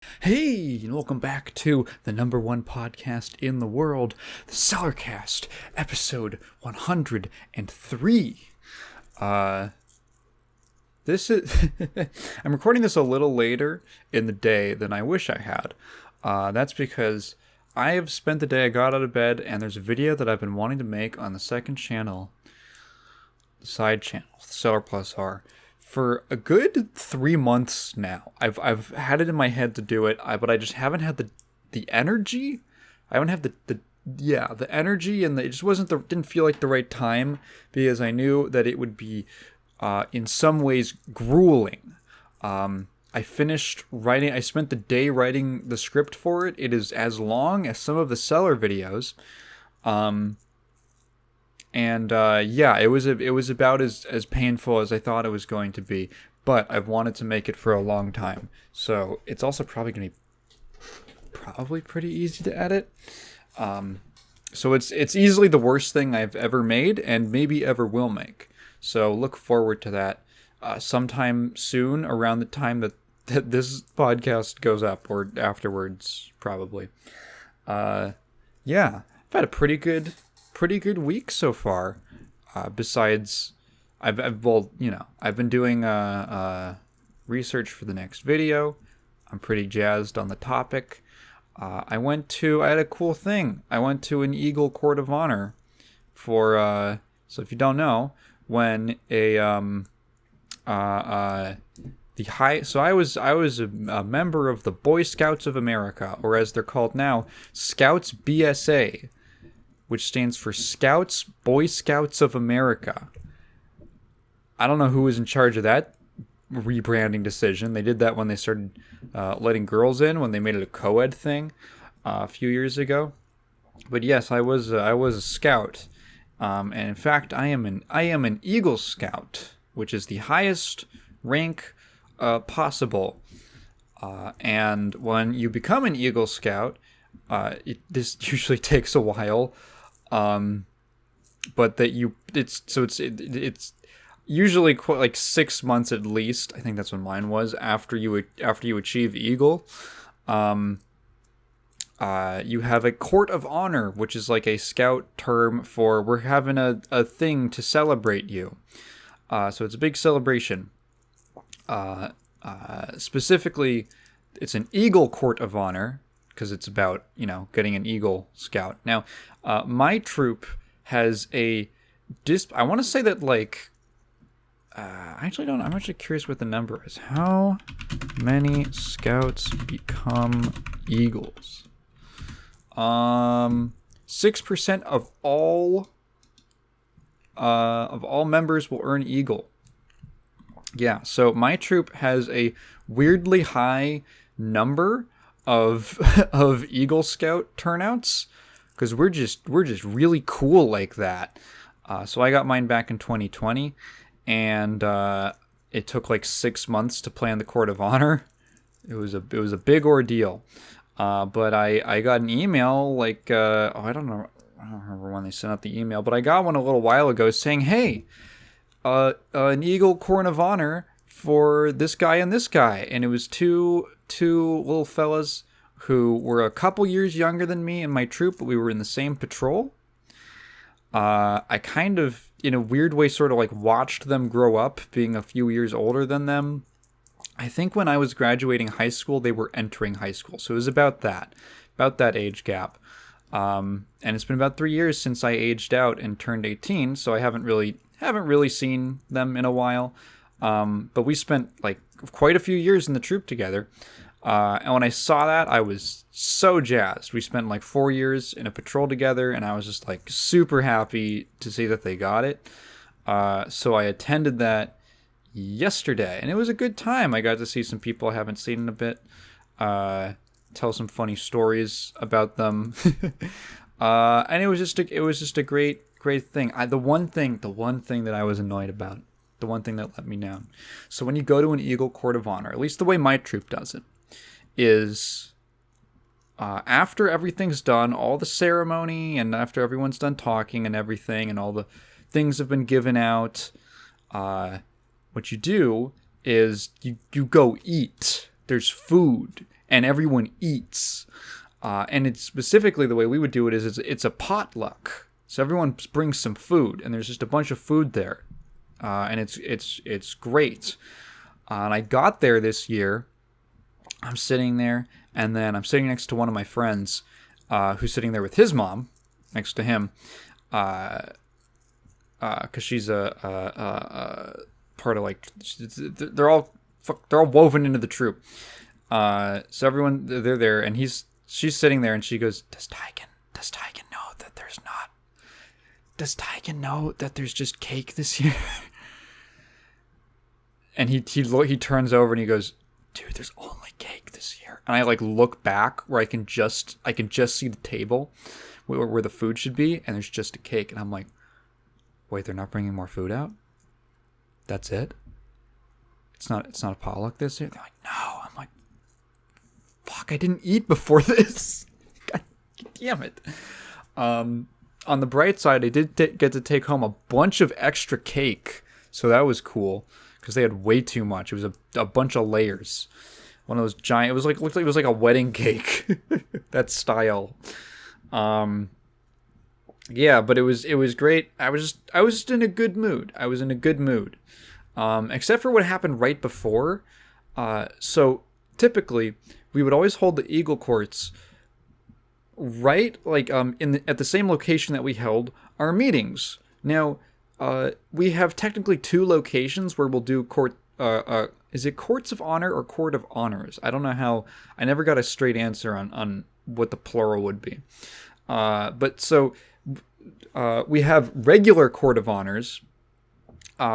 Hey, and welcome back to the number one podcast in the world, the Cellarcast, episode 103. This is I'm recording this a little later in the day than I wish I had. That's because I have spent the day, I got out of bed, and there's a video that I've been wanting to make on the second channel, the side channel, Cellar Plus R, for a good 3 months now. I've had it in my head to do it, but I just haven't had the energy. I haven't had the energy, and it just didn't feel like the right time, because I knew that it would be in some ways grueling. I finished writing. I spent the day writing the script for it. It is as long as some of the Cellar videos. It was about as painful as I thought it was going to be, but I've wanted to make it for a long time. So it's also probably going to be pretty easy to edit. So it's easily the worst thing I've ever made and maybe ever will make. So look forward to that sometime soon, around the time that this podcast goes up, or afterwards, probably. I've had a pretty good week so far. Besides, I've been doing research for the next video. I'm pretty jazzed on the topic. I had a cool thing. I went to an Eagle Court of Honor for, so if you don't know, when I was a member of the Boy Scouts of America, or as they're called now, Scouts BSA, which stands for Scouts, Boy Scouts of America. I don't know who was in charge of that rebranding decision. They did that when they started letting girls in, when they made it a co-ed thing a few years ago. But yes, I was a scout, and in fact, I am an Eagle Scout, which is the highest rank possible. And when you become an Eagle Scout, this usually takes a while. But it's usually quite like 6 months at least. I think that's when mine was, after you achieve Eagle. You have a court of honor, which is like a scout term for we're having a thing to celebrate you. So it's a big celebration. Specifically, it's an Eagle Court of Honor, because it's about, getting an Eagle Scout. Now, my troop has I want to say that, like, I actually don't. I'm actually curious what the number is. How many scouts become Eagles? 6% of all members will earn Eagle. Yeah, so my troop has a weirdly high number of Eagle Scout turnouts, because we're just really cool like that. So I got mine back in 2020, and it took like 6 months to plan the Court of Honor. It was a big ordeal. But I got an email, like, I don't remember when they sent out the email, but I got one a little while ago saying, hey, an Eagle Court of Honor for this guy and this guy. And it was two little fellas who were a couple years younger than me in my troop, but we were in the same patrol. I kind of, in a weird way, sort of like watched them grow up, being a few years older than them. I think when I was graduating high school, they were entering high school. So it was about that age gap. And it's been about 3 years since I aged out and turned 18, so I haven't really seen them in a while. But we spent like quite a few years in the troop together. And when I saw that, I was so jazzed. We spent like 4 years in a patrol together, and I was just like super happy to see that they got it. So I attended that yesterday, and it was a good time. I got to see some people I haven't seen in a bit, tell some funny stories about them. And it was just a great thing. The one thing that I was annoyed about, the one thing that let me down. So when you go to an Eagle Court of Honor, at least the way my troop does it, is after everything's done, all the ceremony, and after everyone's done talking and everything, and all the things have been given out, what you do is you go eat. There's food, and everyone eats. And it's specifically the way we would do it is it's a potluck. So everyone brings some food, and there's just a bunch of food there, and it's great. And I got there this year. I'm sitting there, and then I'm sitting next to one of my friends, who's sitting there with his mom next to him, because she's a part of like they're all woven into the troupe. So everyone they're there, and she's sitting there, and she goes, Does Tygan know that there's not? Does Tygan know that there's just cake this year? And he turns over and he goes, Dude, there's only cake this year. And I like look back where I can just see the table where the food should be, and there's just a cake, and I'm like, wait, they're not bringing more food out? That's it? It's not a potluck this year? They're like, no. I'm like, fuck, I didn't eat before this. God damn it. On the bright side, I did get to take home a bunch of extra cake, so that was cool because they had way too much. It was a bunch of layers. One of those giant. It looked like it was like a wedding cake, that style. Yeah, but it was great. I was just in a good mood. I was in a good mood, except for what happened right before. So typically, we would always hold the Eagle Courts right at the same location that we held our meetings. Now, we have technically two locations where we'll do court. Is it Courts of Honor or Court of Honors? I don't know how. I never got a straight answer on what the plural would be. But so we have regular Court of Honors,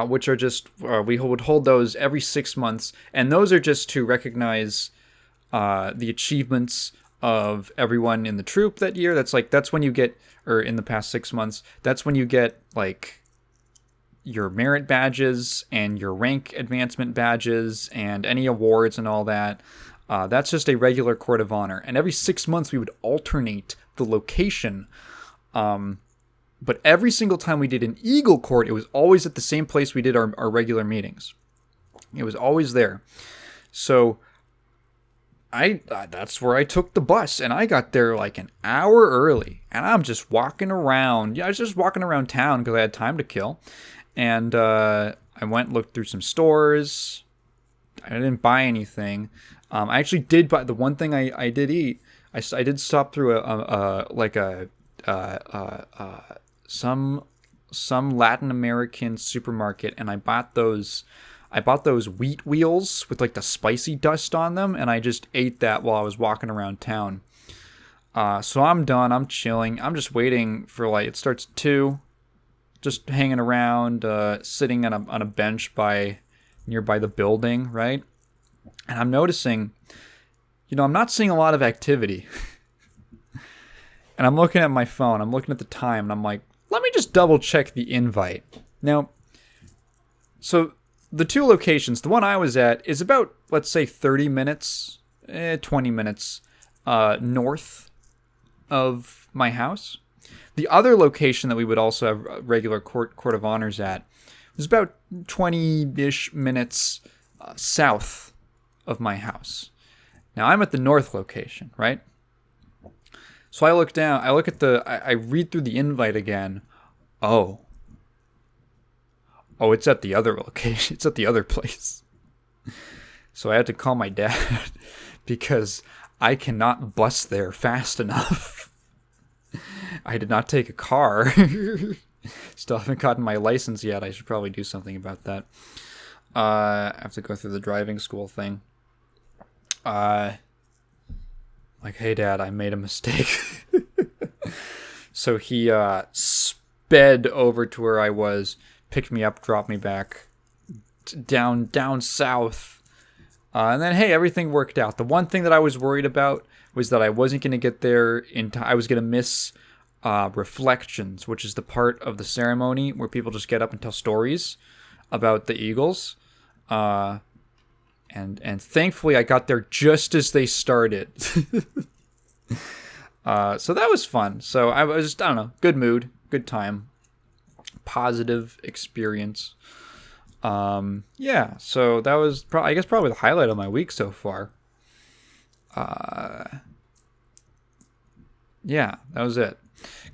which are just we would hold those every 6 months, and those are just to recognize the achievements of everyone in the troupe that year. That's when you get, or in the past 6 months, that's when you get like your merit badges and your rank advancement badges and any awards and all that. That's just a regular Court of Honor. And every 6 months we would alternate the location. But every single time we did an Eagle Court, it was always at the same place we did our regular meetings. It was always there. So that's where I took the bus, and I got there like an hour early, and I'm just walking around. Yeah, I was just walking around town because I had time to kill. And I went and looked through some stores. I didn't buy anything. I actually did buy the one thing I did eat. I did stop through some Latin American supermarket, and I bought those wheat wheels with like the spicy dust on them, and I just ate that while I was walking around town. So I'm done. I'm chilling. I'm just waiting for it starts at 2. Just hanging around, sitting on a bench nearby the building, right? And I'm noticing, I'm not seeing a lot of activity. And I'm looking at my phone. I'm looking at the time, and I'm like, let me just double check the invite. Now, so the two locations, the one I was at is about, let's say, 30 minutes, 20 minutes north of my house. The other location that we would also have regular Court of Honors at was about 20-ish minutes south of my house. Now, I'm at the north location, right? So I look down, I read through the invite again. Oh, it's at the other location. It's at the other place. So I had to call my dad because I cannot bus there fast enough. I did not take a car. Still haven't gotten my license yet. I should probably do something about that. I have to go through the driving school thing. Hey Dad, I made a mistake. So he sped over to where I was, picked me up, dropped me back down south. And then, hey, everything worked out. The one thing that I was worried about was that I wasn't going to get there in time. I was going to miss reflections, which is the part of the ceremony where people just get up and tell stories about the Eagles. And thankfully I got there just as they started. So that was fun. So I don't know, good mood, good time, positive experience. Yeah, so that was, I guess, probably the highlight of my week so far. Yeah, that was it.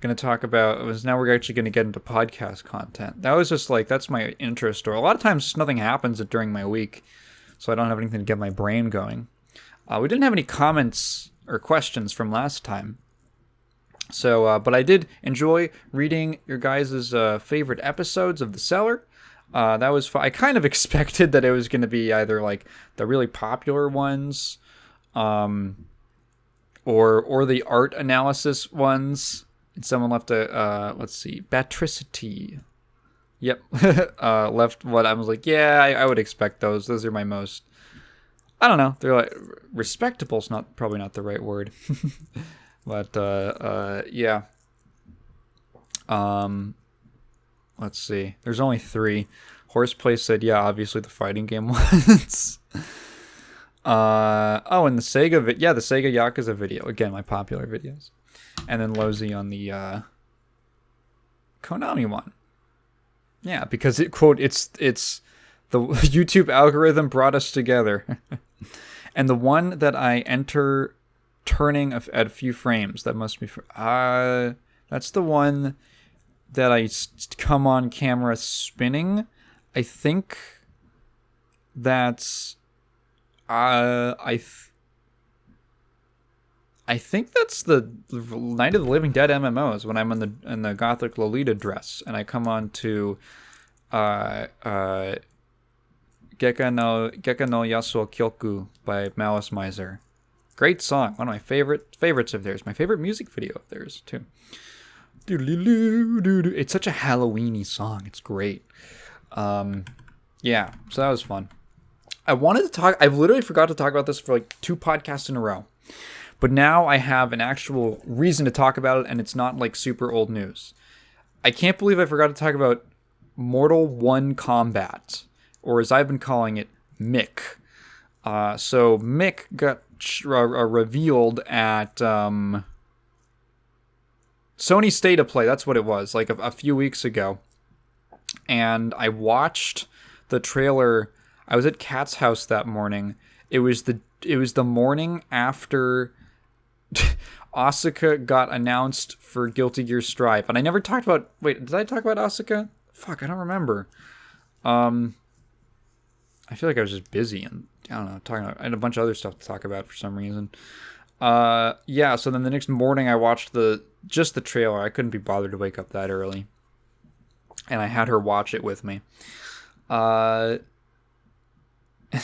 Going to talk about now we're actually going to get into podcast content. That was just like, that's my interest. Or a lot of times nothing happens during my week, so I don't have anything to get my brain going. We didn't have any comments or questions from last time. So, but I did enjoy reading your guys' favorite episodes of The Cellar. That was fun. I kind of expected that it was going to be either like the really popular ones, or the art analysis ones. And someone left a let's see, Batricity. Yep, left what I was like. Yeah, I would expect those. Those are my most. I don't know. They're like respectable's probably not the right word, but yeah. Let's see. There's only 3. Horseplay said, yeah, obviously the fighting game ones. And the Sega the Sega Yakuza video. Again, my popular videos. And then Lozy on the Konami one. Yeah, because it's the YouTube algorithm brought us together. And the one that I enter turning at a few frames, that must be that's the one that I come on camera spinning. I think that's I think that's the Night of the Living Dead MMOs when I'm in the Gothic Lolita dress and I come on to Geka no Yasuo Kyoku by Malice Miser. Great song, one of my favorites of theirs. My favorite music video of theirs too. It's such a Halloween-y song. It's great. Yeah, so that was fun. I've literally forgot to talk about this for like 2 podcasts in a row. But now I have an actual reason to talk about it, and it's not like super old news. I can't believe I forgot to talk about Mortal 1 Kombat, or as I've been calling it, Mick. So Mick got revealed at Sony State of Play. That's what it was, like a few weeks ago. And I watched the trailer. I was at Kat's house that morning. It was the morning after Asuka got announced for Guilty Gear Strive. And I never talked about... Wait, did I talk about Asuka? Fuck, I don't remember. I feel like I was just busy and, I don't know, I had a bunch of other stuff to talk about for some reason. Yeah, so then the next morning I watched just the trailer. I couldn't be bothered to wake up that early. And I had her watch it with me. And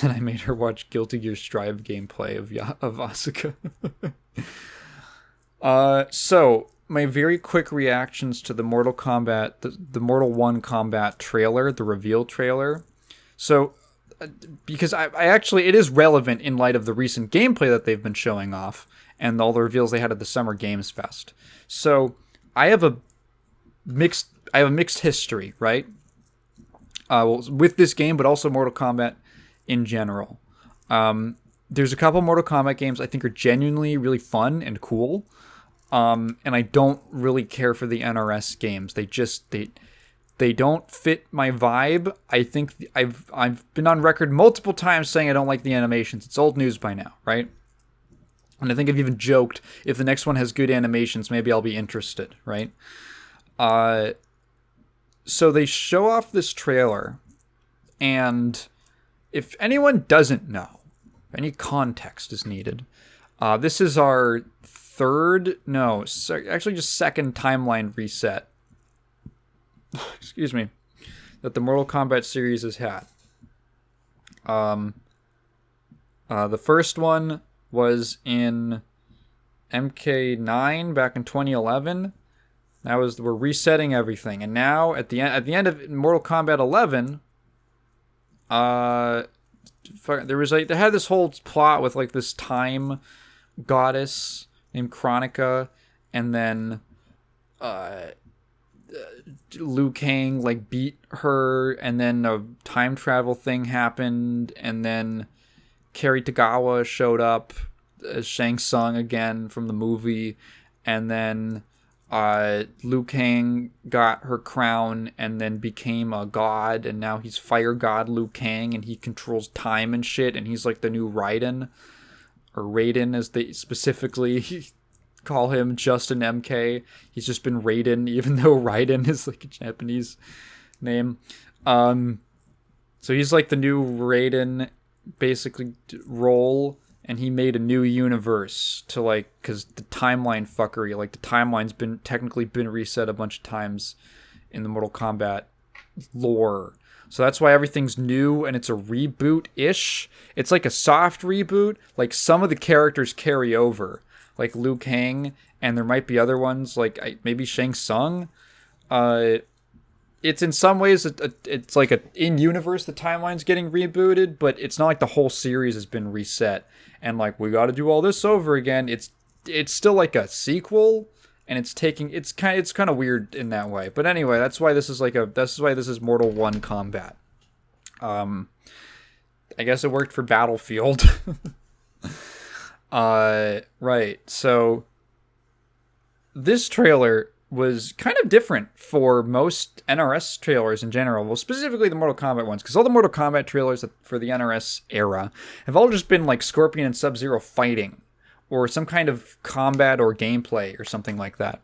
then I made her watch Guilty Gear Strive gameplay of Asuka. So my very quick reactions to the Mortal Kombat, the Mortal 1 Kombat trailer, the reveal trailer. So, because I actually, it is relevant in light of the recent gameplay that they've been showing off and all the reveals they had at the Summer Games Fest. So I have a mixed history, right? With this game, but also Mortal Kombat in general. There's a couple Mortal Kombat games I think are genuinely really fun and cool. And I don't really care for the NRS games. They don't fit my vibe. I think I've been on record multiple times saying I don't like the animations. It's old news by now, right? And I think I've even joked, if the next one has good animations, maybe I'll be interested, right? So they show off this trailer, and if anyone doesn't know, if any context is needed, this is our actually just second timeline reset, excuse me, that the Mortal Kombat series has had. The first one was in MK9 back in 2011. We're resetting everything, and now at the end of Mortal Kombat 11, they had this whole plot with like this time goddess named Chronica, and then Liu Kang like beat her, and then a time travel thing happened, and then Kerry Tagawa showed up as Shang Tsung again from the movie, and then Liu Kang got her crown and then became a god, and now he's Fire God Liu Kang, and he controls time and shit, and he's like the new Raiden, or Raiden as they specifically call him, Justin MK. He's just been Raiden, even though Raiden is like a Japanese name. So he's like the new Raiden, basically, role, and he made a new universe to like, because the timeline fuckery, like the timeline's been technically been reset a bunch of times in the Mortal Kombat lore. So that's why everything's new, and it's a reboot-ish. It's like a soft reboot. Like some of the characters carry over, like Liu Kang, and there might be other ones, like maybe Shang Tsung. It's in some ways, it's like in-universe, the timeline's getting rebooted, but it's not like the whole series has been reset. And like, we gotta do all this over again. It's still like a sequel, and it's kind of weird in that way. But anyway, that's why this is Mortal 1 Kombat. I guess it worked for Battlefield. Right. So this trailer was kind of different for most NRS trailers in general. Well, specifically the Mortal Kombat ones, because all the Mortal Kombat trailers for the NRS era have all just been like Scorpion and Sub-Zero fighting, or some kind of combat or gameplay or something like that.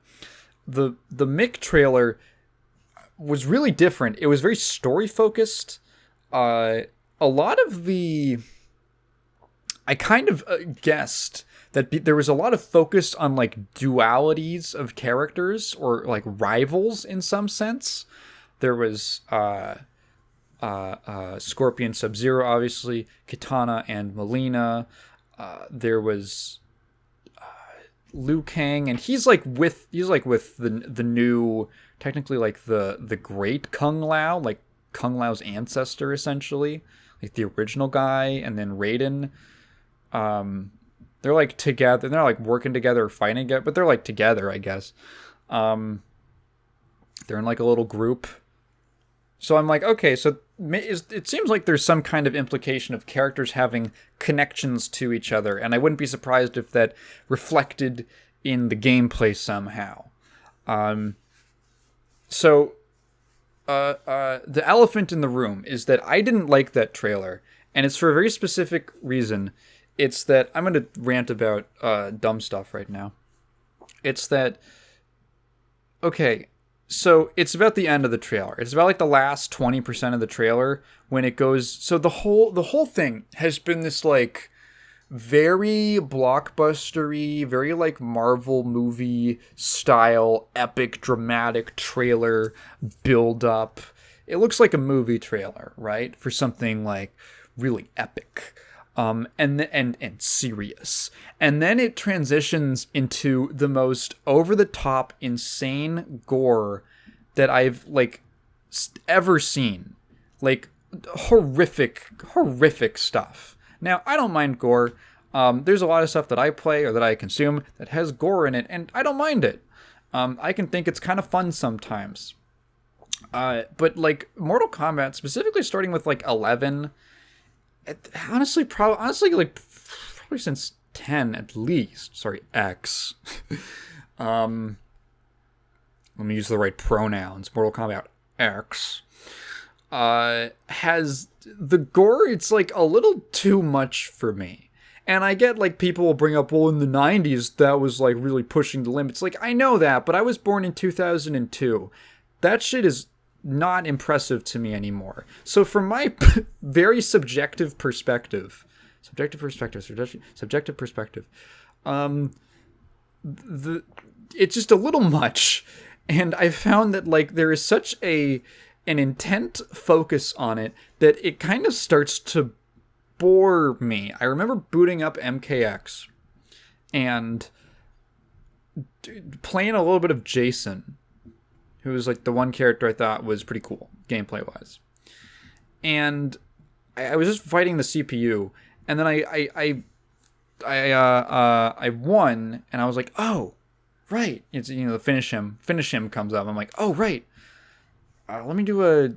The Mick trailer was really different. It was very story focused. A lot of the... I kind of guessed that there was a lot of focus on like dualities of characters, or like rivals in some sense. There was Scorpion, Sub-Zero, obviously, Kitana and Mileena. There was Liu Kang, and he's like with the new, technically like the great Kung Lao, like Kung Lao's ancestor essentially, like the original guy, and then Raiden. They're like together. They're not like working together or fighting together, but they're like together, I guess. They're in like a little group. So I'm like, okay, so it seems like there's some kind of implication of characters having connections to each other, and I wouldn't be surprised if that reflected in the gameplay somehow. So the elephant in the room is that I didn't like that trailer, and it's for a very specific reason. It's that I'm going to rant about dumb stuff right now. It's that, okay, so it's about the end of the trailer. It's about like the last 20% of the trailer when it goes. So the whole thing has been this like very blockbustery, very like Marvel movie style, epic, dramatic trailer build up. It looks like a movie trailer, right? For something like really epic. And serious. And then it transitions into the most over-the-top, insane gore that I've, like, ever seen. Like, horrific stuff. Now, I don't mind gore. There's a lot of stuff that I play or that I consume that has gore in it, and I don't mind it. I can think it's kind of fun sometimes. But, like, Mortal Kombat, specifically starting with, like, 11... Honestly, probably since 10 at least. Sorry, X. Let me use the right pronouns. Mortal Kombat X has the gore. It's like a little too much for me. And I get like people will bring up, well, in the 90s that was like really pushing the limits. Like, I know that, but I was born in 2002. That shit is not impressive to me anymore. So from my very subjective perspective, it's just a little much. And I found that like there is such an intent focus on it that it kind of starts to bore me. I remember booting up MKX and playing a little bit of Jason, who was like the one character I thought was pretty cool, gameplay-wise. And I was just fighting the CPU, and then I won, and I was like, oh, right. It's, you know, the finish him comes up. I'm like, oh, right. Let me do a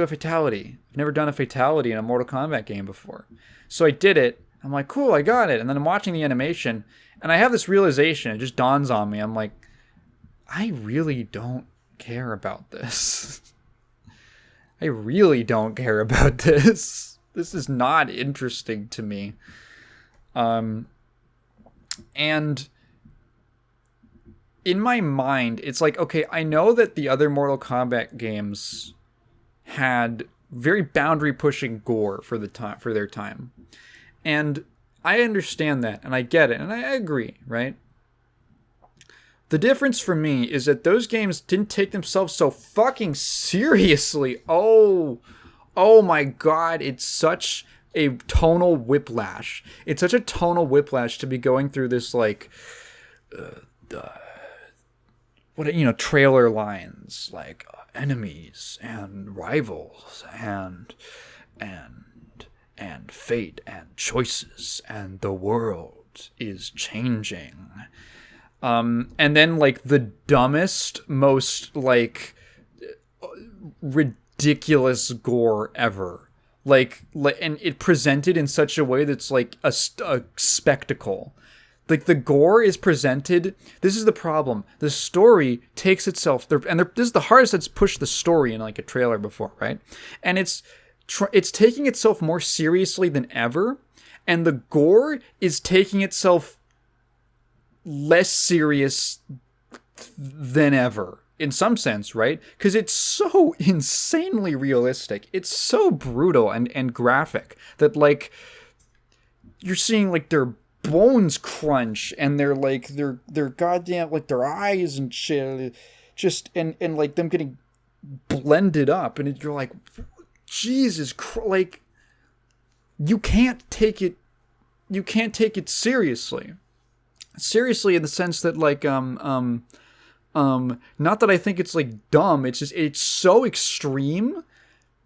fatality. I've never done a fatality in a Mortal Kombat game before. So I did it. I'm like, cool, I got it. And then I'm watching the animation, and I have this realization. It just dawns on me. I'm like, I really don't care about this. I really don't care about this. This is not interesting to me. And in my mind, it's like, okay, I know that the other Mortal Kombat games had very boundary pushing gore for their time. And I understand that, and I get it, and I agree, right? The difference for me is that those games didn't take themselves so fucking seriously. Oh my god, it's such a tonal whiplash. It's such a tonal whiplash to be going through this, like, trailer lines, like, enemies and rivals and fate and choices and the world is changing. And then, like, the dumbest, most, like, ridiculous gore ever. Like, and it presented in such a way that's like a spectacle. Like, the gore is presented. This is the problem. The story takes itself this is the hardest that's pushed the story in like a trailer before, right? And it's taking itself more seriously than ever, and the gore is taking itself less serious than ever in some sense, right? Because it's so insanely realistic. It's so brutal and graphic that, like, you're seeing, like, their bones crunch and they're like their goddamn, like, their eyes and shit, just and like them getting blended up, and you're like, Jesus Christ, like, you can't take it seriously in the sense that, like, not that I think it's, like, dumb, it's just, it's so extreme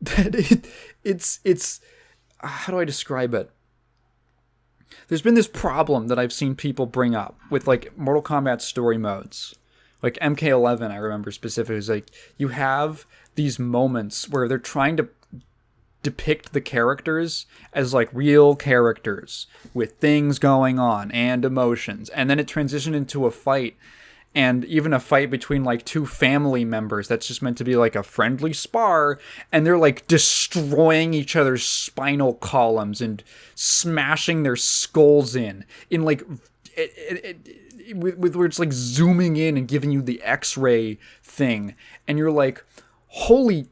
that it's how do I describe it? There's been this problem that I've seen people bring up with, like, Mortal Kombat story modes. Like MK11, I remember specifically, is like, you have these moments where they're trying to depict the characters as, like, real characters with things going on and emotions, and then it transitioned into a fight, and even a fight between, like, two family members that's just meant to be like a friendly spar, and they're, like, destroying each other's spinal columns and smashing their skulls in like with where it's, like, zooming in and giving you the X-ray thing, and you're like, holy,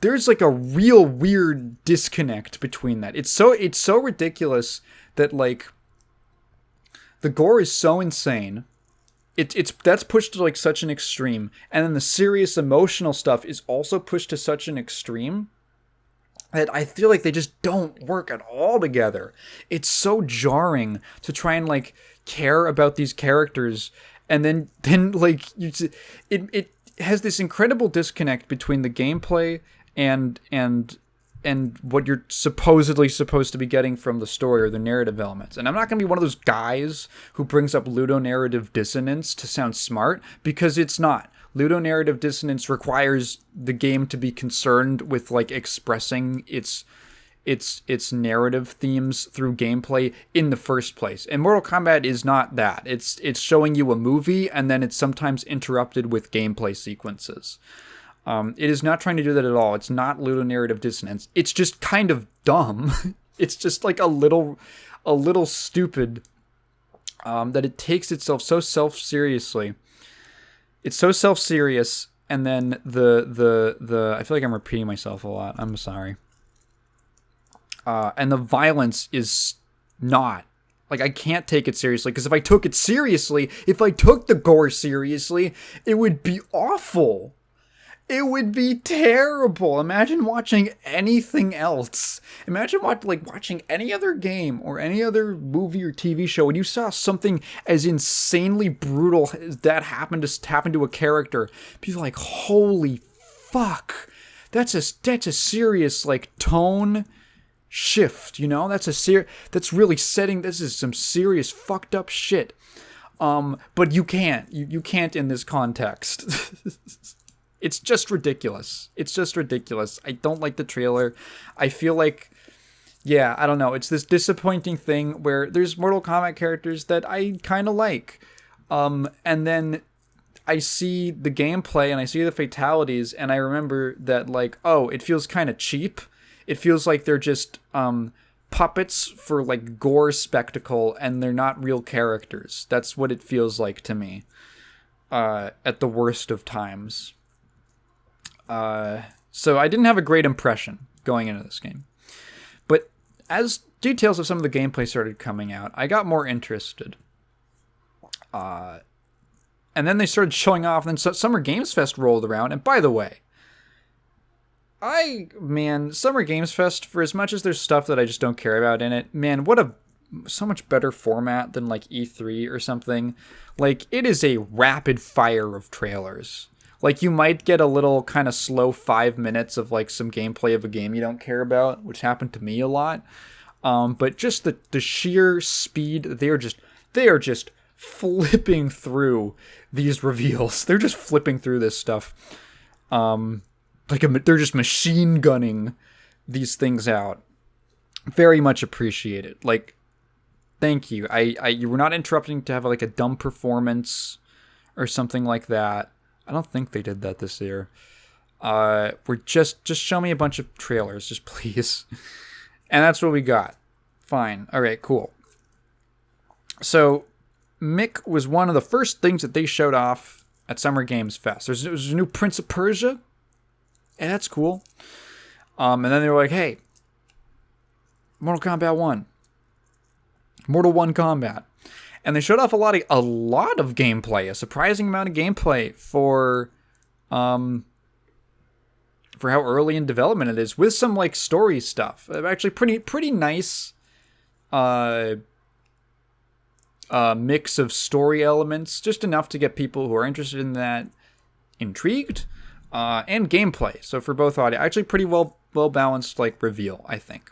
there's, like, a real weird disconnect between that. It's so ridiculous that, like, the gore is so insane. That's pushed to, like, such an extreme, and then the serious emotional stuff is also pushed to such an extreme that I feel like they just don't work at all together. It's so jarring to try and, like, care about these characters, and then like, it has this incredible disconnect between the gameplay and what you're supposedly supposed to be getting from the story or the narrative elements. And I'm not going to be one of those guys who brings up ludonarrative dissonance to sound smart, because it's not. Ludonarrative dissonance requires the game to be concerned with, like, expressing its narrative themes through gameplay in the first place. And Mortal Kombat is not that. It's showing you a movie, and then it's sometimes interrupted with gameplay sequences. It is not trying to do that at all. It's not ludonarrative dissonance. It's just kind of dumb. It's just, like, a little stupid, that it takes itself so self-seriously. It's so self-serious, and then the I feel like I'm repeating myself a lot. I'm sorry. And the violence is not. Like, I can't take it seriously, because if I took it seriously, if I took the gore seriously, it would be awful. It would be terrible. Imagine watching anything else. Imagine watching any other game or any other movie or TV show, and you saw something as insanely brutal as that happen to a character. People like, holy fuck, that's a serious, like, tone shift. You know, that's really setting. This is some serious fucked up shit. But you can't. You can't in this context. It's just ridiculous. I don't like the trailer. I feel like, yeah, I don't know. It's this disappointing thing where there's Mortal Kombat characters that I kind of like. And then I see the gameplay and I see the fatalities, and I remember that, like, oh, it feels kind of cheap. It feels like they're just puppets for like gore spectacle, and they're not real characters. That's what it feels like to me at the worst of times. So I didn't have a great impression going into this game. But as details of some of the gameplay started coming out, I got more interested. And then they started showing off, and then Summer Games Fest rolled around. And by the way, Summer Games Fest, for as much as there's stuff that I just don't care about in it, man, so much better format than like E3 or something. Like, it is a rapid fire of trailers. Like, you might get a little kind of slow 5 minutes of like some gameplay of a game you don't care about, which happened to me a lot. But just the sheer speed, they are just flipping through these reveals. They're just flipping through this stuff. They're just machine gunning these things out. Very much appreciated. Like, thank you. You were not interrupting to have like a dumb performance or something like that. I don't think they did that this year. We're just show me a bunch of trailers, just please. And that's what we got. Fine. All right, cool. So Mick was one of the first things that they showed off at Summer Games Fest. There was a new Prince of Persia. Yeah, that's cool. And then they were like, hey, Mortal Kombat 1. Mortal 1 Kombat. And they showed off a lot of gameplay, a surprising amount of gameplay for how early in development it is, with some like story stuff. Actually, pretty nice mix of story elements, just enough to get people who are interested in that intrigued, and gameplay. So for both audio, actually pretty well balanced like reveal, I think.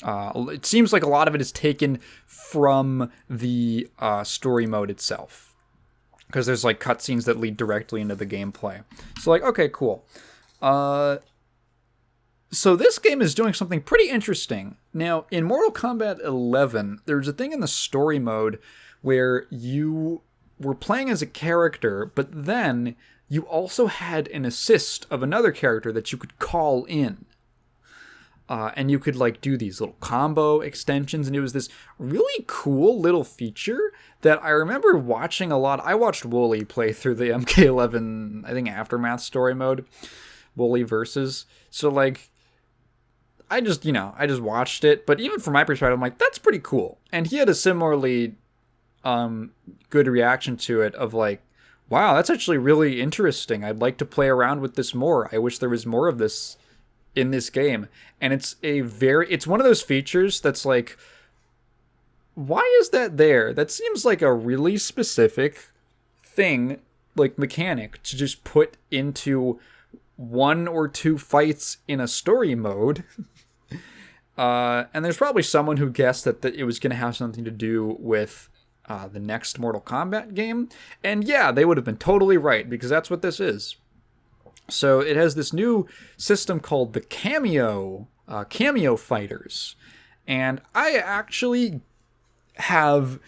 It seems like a lot of it is taken from the story mode itself, because there's like cutscenes that lead directly into the gameplay. So like, okay, cool. So this game is doing something pretty interesting. Now, in Mortal Kombat 11, there's a thing in the story mode where you were playing as a character, but then you also had an assist of another character that you could call in. And you could like do these little combo extensions, and it was this really cool little feature that I remember watching a lot. I watched Wooly play through the MK11, I think, Aftermath story mode, Wooly Versus. So like, I just watched it, but even from my perspective, I'm like, that's pretty cool. And he had a similarly good reaction to it of like, wow, that's actually really interesting. I'd like to play around with this more. I wish there was more of this in this game. And it's one of those features that's like, why is that there? That seems like a really specific thing, like mechanic, to just put into 1 or 2 fights in a story mode. And there's probably someone who guessed that it was going to have something to do with the next Mortal Kombat game. And yeah, they would have been totally right, because that's what this is. So it has this new system called the Cameo Fighters. And I actually have...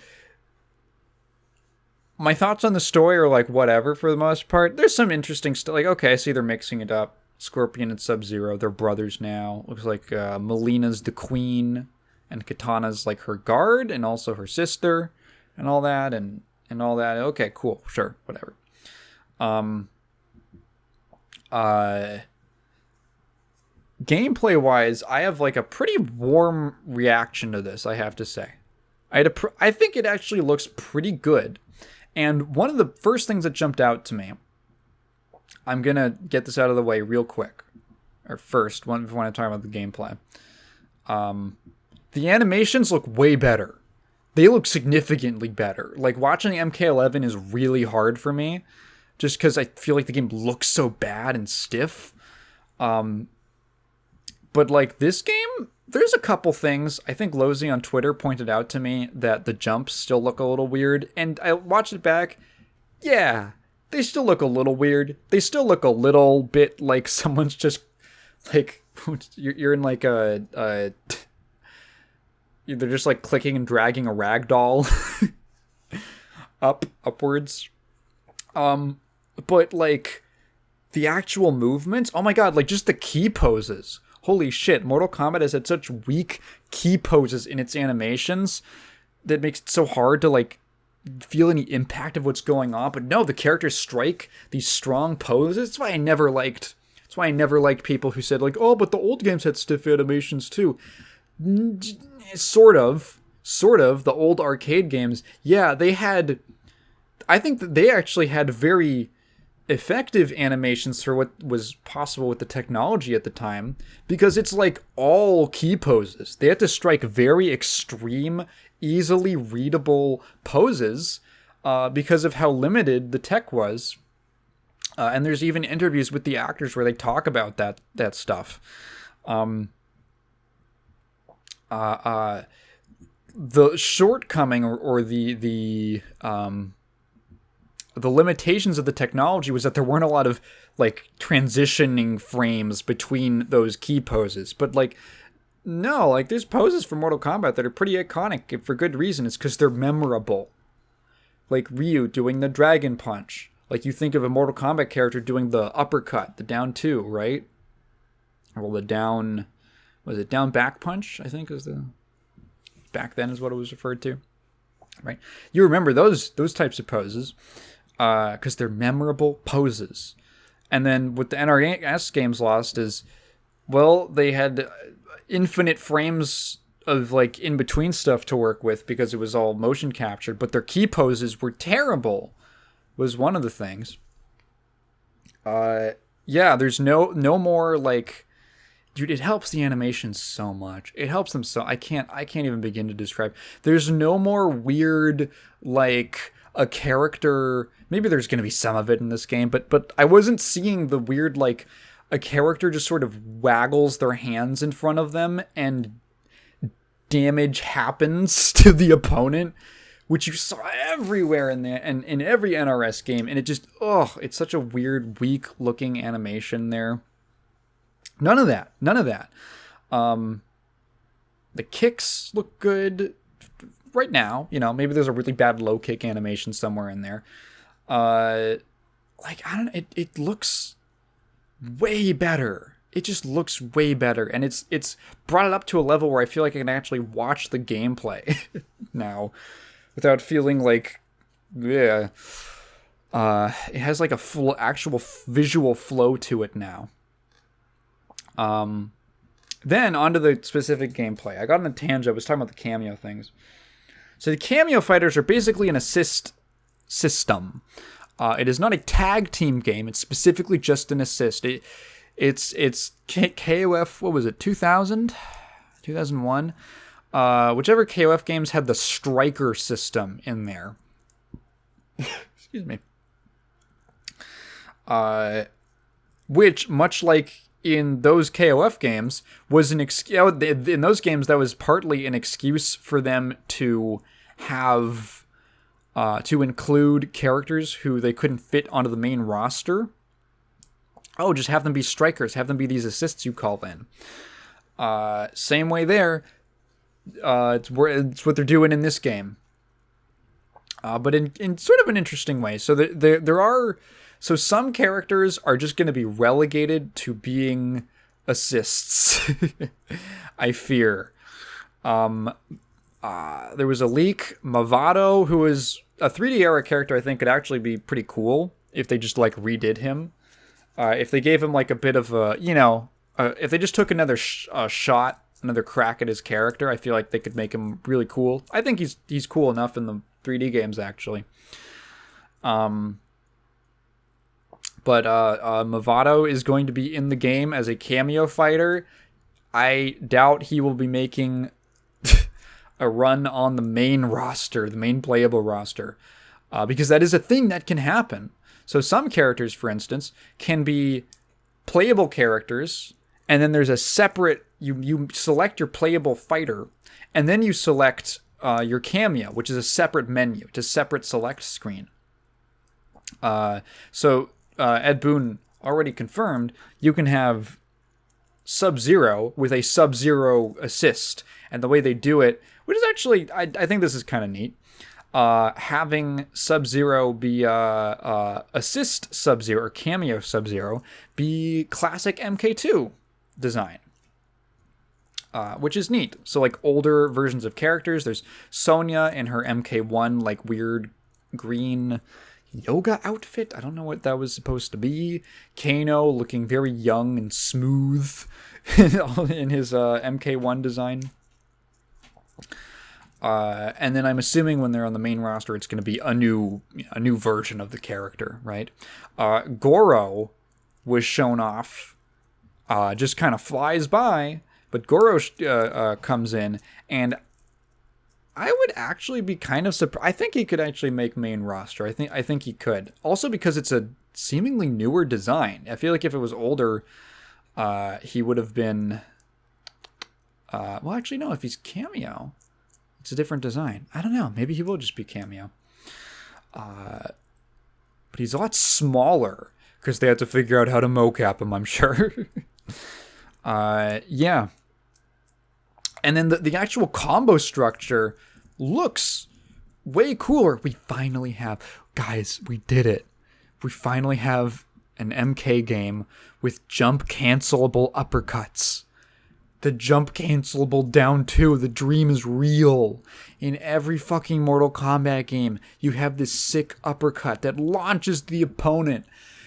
my thoughts on the story are like whatever for the most part. There's some interesting stuff. Like, okay, I see they're mixing it up. Scorpion and Sub-Zero, they're brothers now. Looks like Melina's the queen, and Katana's like her guard, and also her sister, and all that, and all that. Okay, cool, sure, whatever. Gameplay-wise, I have like a pretty warm reaction to this, I have to say. I think it actually looks pretty good. And one of the first things that jumped out to me, I'm going to get this out of the way real quick. Or first, when I talk about the gameplay. The animations look way better. They look significantly better. Like, watching MK11 is really hard for me, just because I feel like the game looks so bad and stiff. But, like, this game, there's a couple things. I think Lozy on Twitter pointed out to me that the jumps still look a little weird. And I watched it back. Yeah, they still look a little weird. They still look a little bit like someone's just, like, you're in, like, they're just, like, clicking and dragging a rag doll upwards. But, like, the actual movements, oh my god, like, just the key poses. holy shit, Mortal Kombat has had such weak key poses in its animations that makes it so hard to like feel any impact of what's going on. But no, the characters strike these strong poses. That's why I never liked people who said like, oh, but the old games had stiff animations too. Sort of. The old arcade games, yeah, they had. I think that they actually had very effective animations for what was possible with the technology at the time, because it's like all key poses. They had to strike very extreme, easily readable poses because of how limited the tech was. And there's even interviews with the actors where they talk about that stuff. The shortcoming or the limitations of the technology was that there weren't a lot of like transitioning frames between those key poses. But like, no, like there's poses for Mortal Kombat that are pretty iconic for good reason. It's because they're memorable. Like Ryu doing the Dragon Punch. Like you think of a Mortal Kombat character doing the uppercut, the down 2, right? Or the down, was it down back punch? I think is the, back then is what it was referred to, right? You remember those types of poses. Because they're memorable poses. And then what the NRS games lost is, well, they had infinite frames of like in between stuff to work with because it was all motion captured, but their key poses were terrible, was one of the things. Yeah, there's no more like, dude, it helps the animation so much. It helps them so, I can't even begin to describe. There's no more weird like a character, maybe there's going to be some of it in this game, but I wasn't seeing the weird, like, a character just sort of waggles their hands in front of them and damage happens to the opponent, which you saw everywhere in every NRS game, and it just, it's such a weird, weak-looking animation there. None of that. The kicks look good right now, maybe there's a really bad low kick animation somewhere in there. Like, I don't know, it looks way better. It just looks way better. And it's brought it up to a level where I feel like I can actually watch the gameplay now without feeling like, yeah. It has like a full actual visual flow to it now. Then onto the specific gameplay. I got on a tangent. I was talking about the cameo things. So the cameo fighters are basically an assist system. It is not a tag team game. It's specifically just an assist. It's KOF, what was it, 2000? 2001? Whichever KOF games had the striker system in there. Excuse me. Which, much like in those KOF games, was an in those games that was partly an excuse for them to have to include characters who they couldn't fit onto the main roster. Oh, just have them be strikers, have them be these assists you call in. Same way there. It's what they're doing in this game. But in sort of an interesting way. So there are. So some characters are just going to be relegated to being assists. I fear. There was a leak. Mavado, who is a 3D era character, I think could actually be pretty cool if they just like redid him. If they gave him like a bit of a, if they just took another shot, another crack at his character, I feel like they could make him really cool. I think he's cool enough in the 3D games actually. But Mavado is going to be in the game as a cameo fighter. I doubt he will be making a run on the main roster, the main playable roster, because that is a thing that can happen. So some characters, for instance, can be playable characters, and then there's a separate, you select your playable fighter, and then you select your cameo, which is a separate menu, it's a separate select screen. So Ed Boon already confirmed you can have Sub-Zero with a Sub-Zero assist. And the way they do it, which is actually, I think this is kind of neat, having Sub-Zero be assist Sub-Zero or cameo Sub-Zero be classic MK2 design. which is neat. So like older versions of characters, there's Sonya in her MK1 like weird green yoga outfit. I don't know what that was supposed to be. Kano looking very young and smooth in his MK1 design. And then I'm assuming when they're on the main roster, it's going to be a new version of the character, right? Goro was shown off, just kind of flies by, but Goro comes in, and I would actually be kind of surprised. I think he could actually make main roster. I think he could. Also because it's a seemingly newer design. I feel like if it was older, he would have been. Well, actually, no. If he's cameo, it's a different design. I don't know. Maybe he will just be cameo. But he's a lot smaller because they had to figure out how to mocap him, I'm sure. Yeah. And then the actual combo structure looks way cooler. We finally have... Guys, we did it. We finally have an MK game with jump cancelable uppercuts. The jump cancelable down 2. The dream is real. In every fucking Mortal Kombat game, you have this sick uppercut that launches the opponent.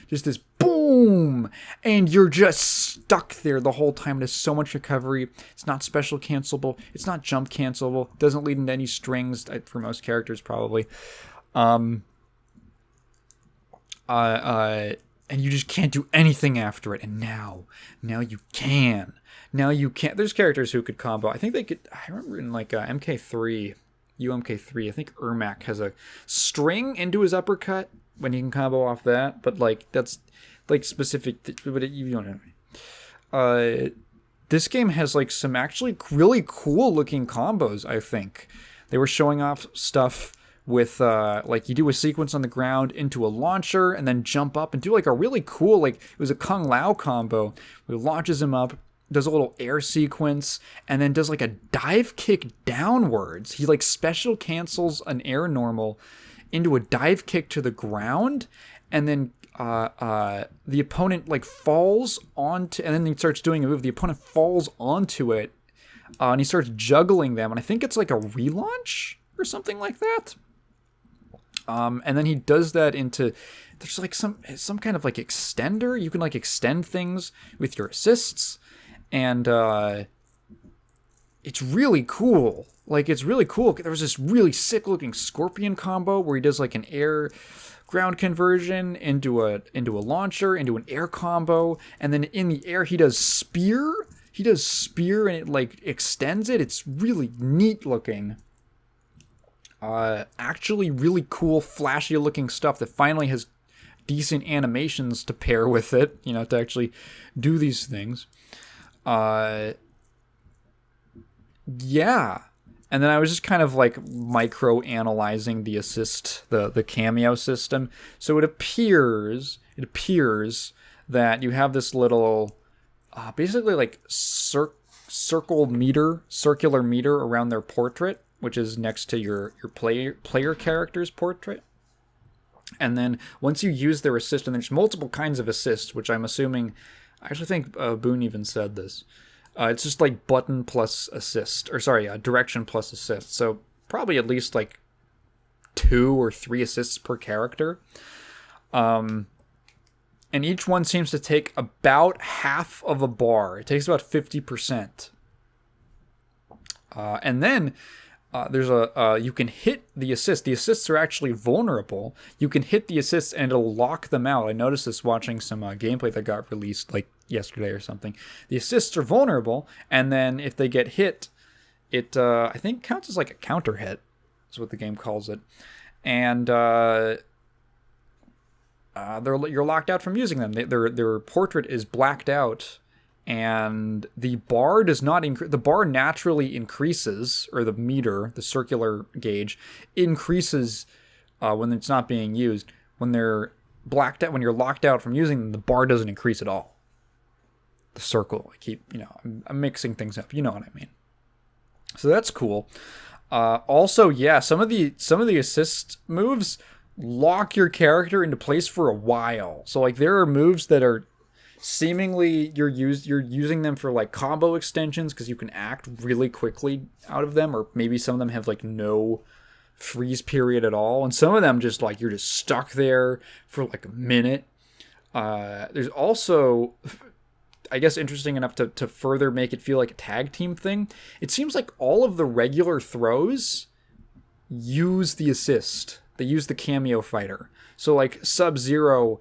Just this boom! And you're just stuck there the whole time. There's so much recovery. It's not special cancelable. It's not jump cancelable. It doesn't lead into any strings for most characters, probably. And you just can't do anything after it. And now you can. Now you can't. There's characters who could combo. I think they could. I remember in like MK3, UMK3, I think Ermac has a string into his uppercut when you can combo off that. But like that's like specific. But you don't know. This game has like some actually really cool looking combos. I think they were showing off stuff with like you do a sequence on the ground into a launcher and then jump up and do like a really cool, like it was a Kung Lao combo where he launches him up, does a little air sequence, and then does like a dive kick downwards. He like special cancels an air normal into a dive kick to the ground, and then the opponent like falls onto, and then he starts doing a move. The opponent falls onto it, and he starts juggling them, and I think it's like a relaunch or something like that. And then he does that into, there's like some kind of like extender. You can like extend things with your assists, and it's really cool. Like, it's really cool. There was this really sick looking scorpion combo where he does like an air ground conversion into a launcher, into an air combo, and then in the air he does spear. He does spear and it like extends it. It's really neat looking. Actually really cool, flashy looking stuff that finally has decent animations to pair with it, you know, to actually do these things. Yeah. And then I was just kind of like micro analyzing the assist, the cameo system. So it appears that you have this little, basically like circular meter around their portrait, which is next to your player character's portrait. And then once you use their assist, and there's multiple kinds of assists, which I'm assuming, I actually think Boone even said this. It's just like button plus assist, or sorry, direction plus assist. So probably at least like 2 or 3 assists per character. And each one seems to take about half of a bar. It takes about 50%. And then there's you can hit the assist. The assists are actually vulnerable. You can hit the assists and it'll lock them out. I noticed this watching some gameplay that got released like yesterday or something. The assists are vulnerable, and then if they get hit, it I think counts as like a counter hit, is what the game calls it. And you're locked out from using them. Their portrait is blacked out. And the bar does not increase. The bar naturally increases, or the meter, the circular gauge, increases when it's not being used. When they're blacked out, when you're locked out from using them, the bar doesn't increase at all. The circle, I'm mixing things up. You know what I mean. So that's cool. Also, yeah, some of the assist moves lock your character into place for a while. So like there are moves that are seemingly you're using them for like combo extensions because you can act really quickly out of them, or maybe some of them have like no freeze period at all, and some of them just like you're just stuck there for like a minute. There's also, I guess, interesting enough to further make it feel like a tag team thing. It seems like all of the regular throws use the assist. They use the cameo fighter. So like Sub-Zero,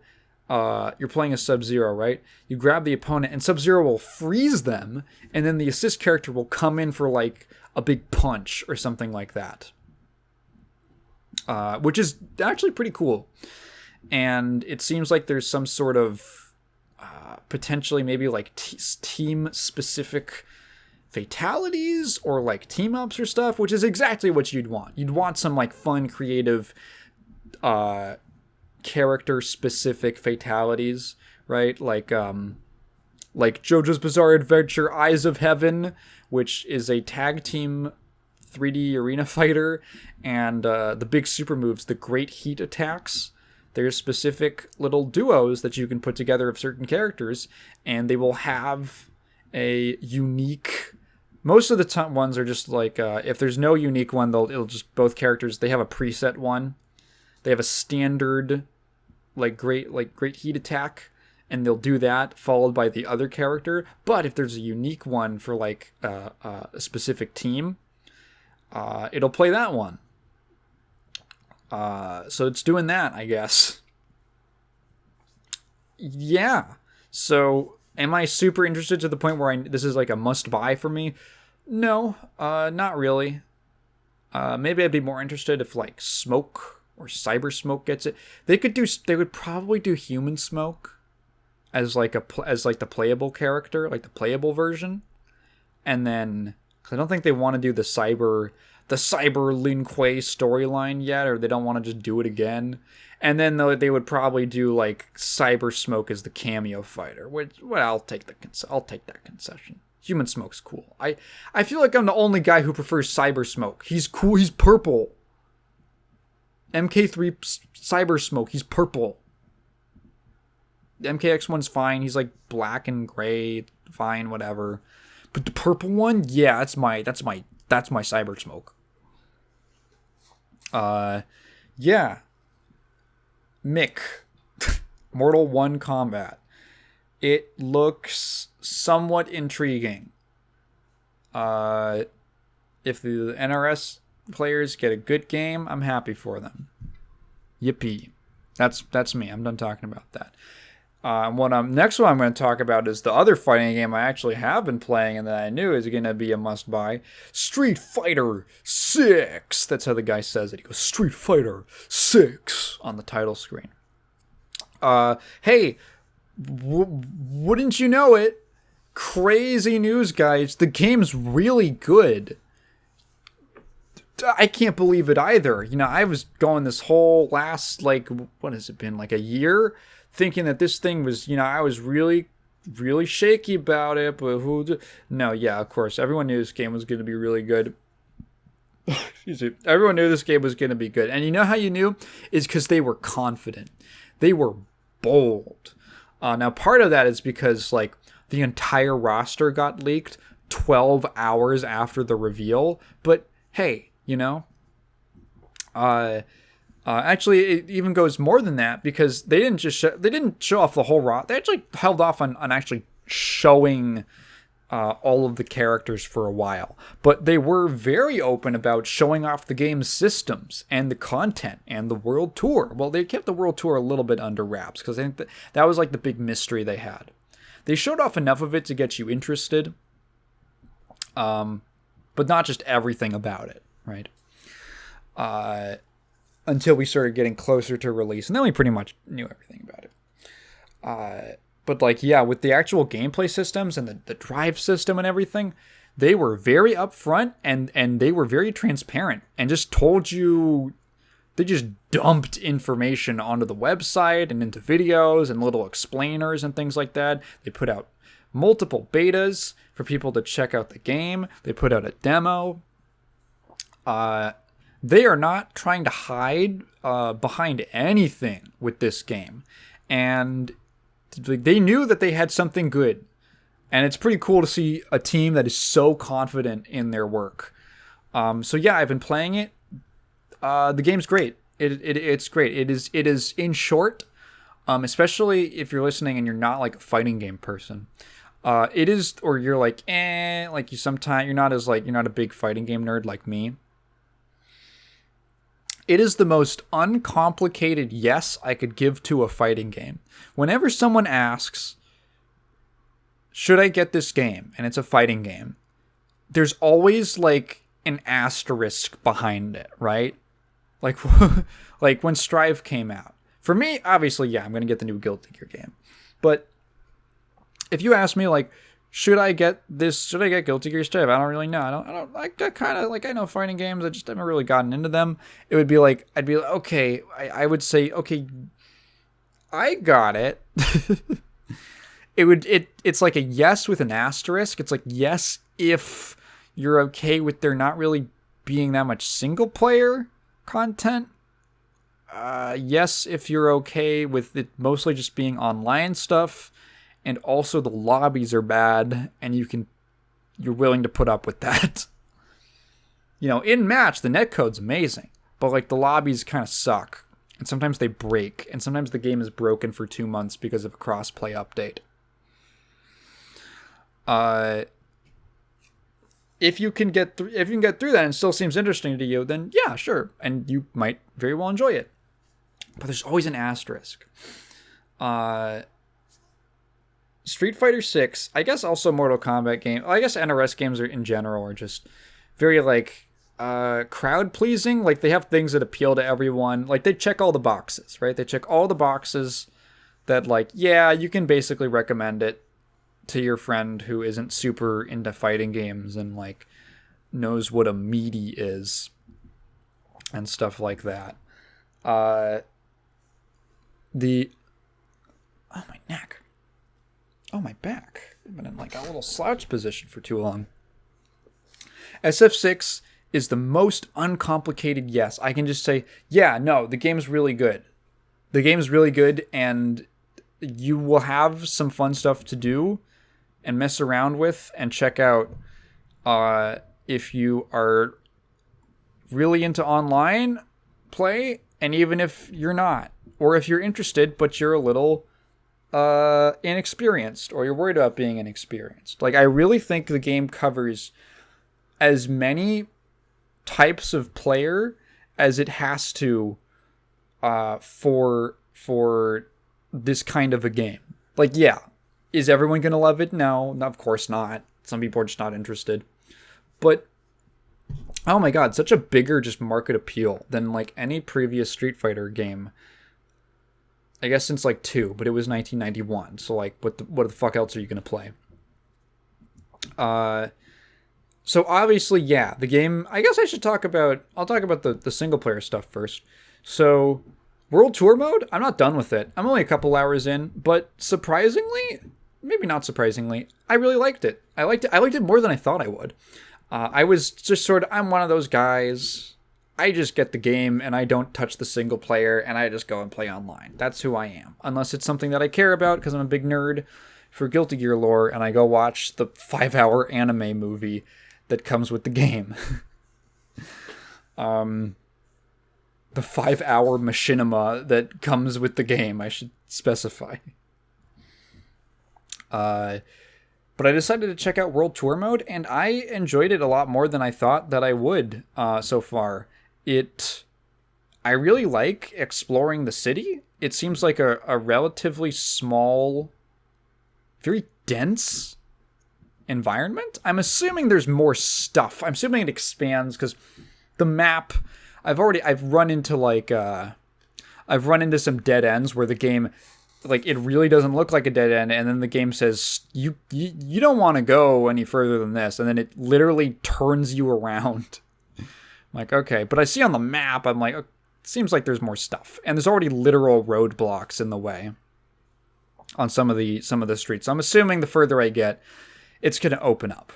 you're playing a Sub-Zero, right? You grab the opponent and Sub-Zero will freeze them, and then the assist character will come in for like a big punch or something like that. Which is actually pretty cool. And it seems like there's some sort of potentially maybe like team specific fatalities or like team ups or stuff, which is exactly what you'd want. You'd want some like fun, creative, character specific fatalities, right? Like JoJo's Bizarre Adventure Eyes of Heaven, which is a tag team 3D arena fighter, and the big super moves, the Great Heat Attacks. There's specific little duos that you can put together of certain characters, and they will have a unique. Most of the time, ones are just like if there's no unique one, it'll just both characters. They have a preset one. They have a standard great heat attack, and they'll do that followed by the other character. But if there's a unique one for like a specific team, it'll play that one. So it's doing that, I guess. Yeah. So am I super interested to the point where this is like a must buy for me? No, not really. Maybe I'd be more interested if like Smoke or Cyber Smoke gets it. They would probably do Human Smoke as like the playable character, like the playable version. And then, cause I don't think they want to do the Cyber Lin Kuei storyline yet, or they don't want to just do it again. And then they would probably do like Cyber Smoke as the cameo fighter, which, well, I'll take that concession. Human Smoke's cool. I feel like I'm the only guy who prefers Cyber Smoke. He's cool. He's purple. MK3 Cyber Smoke. He's purple. The MKX1's fine. He's like black and gray. Fine, whatever. But the purple one, yeah, that's my Cyber Smoke. Yeah. Mick. Mortal 1 Combat. It looks somewhat intriguing. If the NRS players get a good game, I'm happy for them. Yippee. That's me. I'm done talking about that. Next one I'm going to talk about is the other fighting game I actually have been playing and that I knew is going to be a must-buy. Street Fighter 6. That's how the guy says it. He goes, Street Fighter 6 on the title screen. Hey, wouldn't you know it? Crazy news, guys. The game's really good. I can't believe it either. You know, I was going this whole last, what has it been, like a year? Thinking that this thing was, I was really, really shaky about it, but no, yeah, of course. Everyone knew this game was going to be really good. Everyone knew this game was going to be good. And you know how you knew? Is because they were confident. They were bold. Now, part of that is because, the entire roster got leaked 12 hours after the reveal. But, hey, actually, it even goes more than that because they didn't show off the whole roster. They actually held off on actually showing all of the characters for a while. But they were very open about showing off the game's systems and the content and the world tour. Well, they kept the world tour a little bit under wraps because I think that was like the big mystery they had. They showed off enough of it to get you interested, but not just everything about it, right? Until we started getting closer to release, and then we pretty much knew everything about it. But with the actual gameplay systems and the drive system and everything, they were very upfront and they were very transparent and just told you. They just dumped information onto the website and into videos and little explainers and things like that. They put out multiple betas for people to check out the game. They put out a demo. They are not trying to hide behind anything with this game. And they knew that they had something good. And it's pretty cool to see a team that is so confident in their work. So yeah, I've been playing it. The game's great. It's great. It is in short, especially if you're listening and you're not like a fighting game person. It is, or you're like, like you're not a big fighting game nerd like me. It is the most uncomplicated yes I could give to a fighting game. Whenever someone asks, should I get this game? And it's a fighting game. There's always like an asterisk behind it, right? Like, like when Strive came out. For me, obviously, yeah, I'm going to get the new Guilty Gear game. But if you ask me, like, should I get Guilty Gear Strive? I don't really know. I know fighting games. I just haven't really gotten into them. It would be like, I'd be like, okay, I would say, okay, I got it. It's like a yes with an asterisk. It's like, yes, if you're okay with there not really being that much single player content. Yes, if you're okay with it mostly just being online stuff, and also the lobbies are bad, and you're willing to put up with that. In match, the netcode's amazing, but like the lobbies kind of suck, and sometimes they break, and sometimes the game is broken for 2 months because of a cross-play update. If you can get through that and it still seems interesting to you, then yeah, sure, and you might very well enjoy it. But there's always an asterisk. Street Fighter 6, I guess also Mortal Kombat game. I guess NRS games in general are just very like crowd pleasing. Like they have things that appeal to everyone. Like they check all the boxes, right? They check all the boxes that like, yeah, you can basically recommend it to your friend who isn't super into fighting games and like knows what a meaty is and stuff like that. Oh, my neck. Oh, my back. I've been in like a little slouch position for too long. SF6 is the most uncomplicated yes. I can just say, yeah, no, the game's really good. The game's really good, and you will have some fun stuff to do and mess around with and check out if you are really into online play, and even if you're not, or if you're interested but you're a little inexperienced, or you're worried about being inexperienced. Like I really think the game covers as many types of player as it has to for this kind of a game. Like, yeah, is everyone going to love it? No, of course not. Some people are just not interested. But, oh my god, such a bigger just market appeal than like any previous Street Fighter game. I guess since like 2, but it was 1991. So like, what the fuck else are you going to play? So obviously, yeah, the game, I guess I'll talk about the single player stuff first. So World Tour mode, I'm not done with it. I'm only a couple hours in, but surprisingly, maybe not surprisingly, I really liked it. I liked it more than I thought I would. I was just I'm one of those guys, I just get the game and I don't touch the single player and I just go and play online. That's who I am. Unless it's something that I care about because I'm a big nerd for Guilty Gear lore and I go watch the 5-hour anime movie that comes with the game. The 5-hour machinima that comes with the game, I should specify. But I decided to check out World Tour mode, and I enjoyed it a lot more than I thought that I would so far. I really like exploring the city. It seems like a relatively small, very dense environment. I'm assuming there's more stuff. I'm assuming it expands because the map, I've run into some dead ends where the game, like, it really doesn't look like a dead end, and then the game says you don't want to go any further than this, and then it literally turns you around. I'm like, okay, but I see on the map, I'm like, it seems like there's more stuff, and there's already literal roadblocks in the way on some of the streets. So I'm assuming the further I get, it's gonna open up.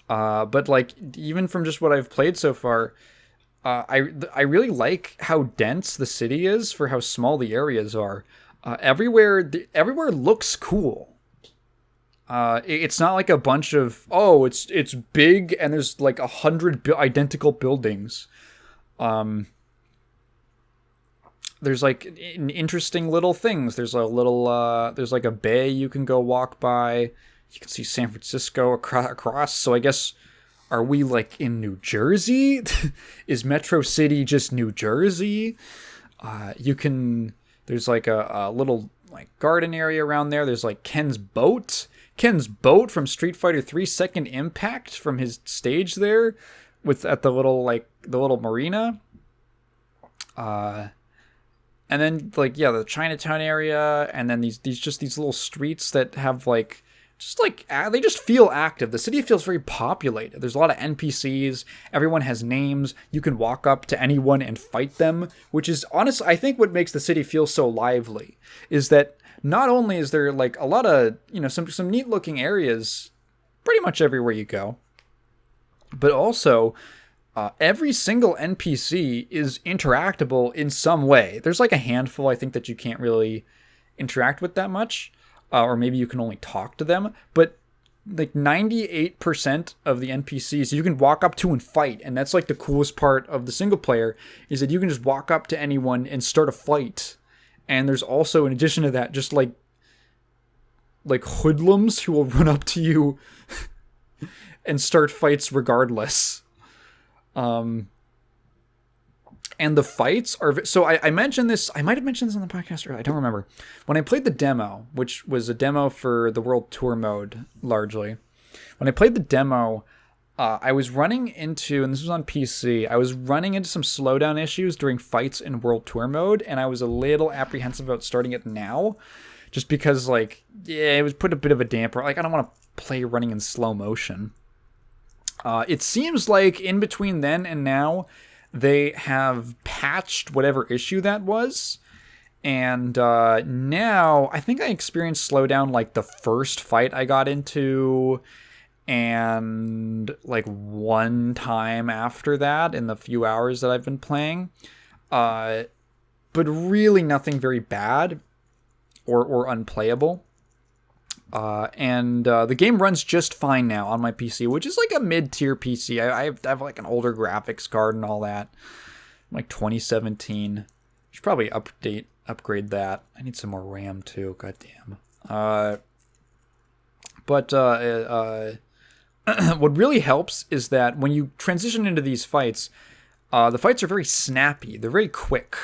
But like, even from just what I've played so far, I really like how dense the city is for how small the areas are. Everywhere looks cool. It's not like a bunch of, oh, it's big and there's like 100 identical buildings. There's like interesting little things. There's there's like a bay you can go walk by. You can see San Francisco across. So I guess, are we like in New Jersey? Is Metro City just New Jersey? There's like a little like garden area around there. There's like Ken's boat from Street Fighter 3 Second Impact from his stage there at the little marina. And then like, yeah, the Chinatown area, and then these little streets that have like, they just feel active. The city feels very populated. There's a lot of NPCs. Everyone has names. You can walk up to anyone and fight them, which is honestly, I think what makes the city feel so lively is that not only is there like a lot of, some neat looking areas pretty much everywhere you go, but also every single NPC is interactable in some way. There's like a handful, I think, that you can't really interact with that much. Or maybe you can only talk to them, but like 98% of the NPCs you can walk up to and fight, and that's like the coolest part of the single player, is that you can just walk up to anyone and start a fight. And there's also, in addition to that, just like hoodlums who will run up to you and start fights regardless. And the fights are... So I mentioned this... I might have mentioned this on the podcast earlier. I don't remember. When I played the demo, which was a demo for the World Tour mode, largely. When I played the demo, I was running into... And this was on PC. I was running into some slowdown issues during fights in World Tour mode. And I was a little apprehensive about starting it now. Just because, like... Yeah, it was put a bit of a damper. Like, I don't want to play running in slow motion. It seems like in between then and now... They have patched whatever issue that was, and now I think I experienced slowdown like the first fight I got into, and like one time after that in the few hours that I've been playing, but really nothing very bad or unplayable. And the game runs just fine now on my PC, which is like a mid-tier PC. I have like an older graphics card and all that, like 2017. Should probably upgrade that. I need some more RAM too. Goddamn. But what really helps is that when you transition into these fights, the fights are very snappy. They're very quick.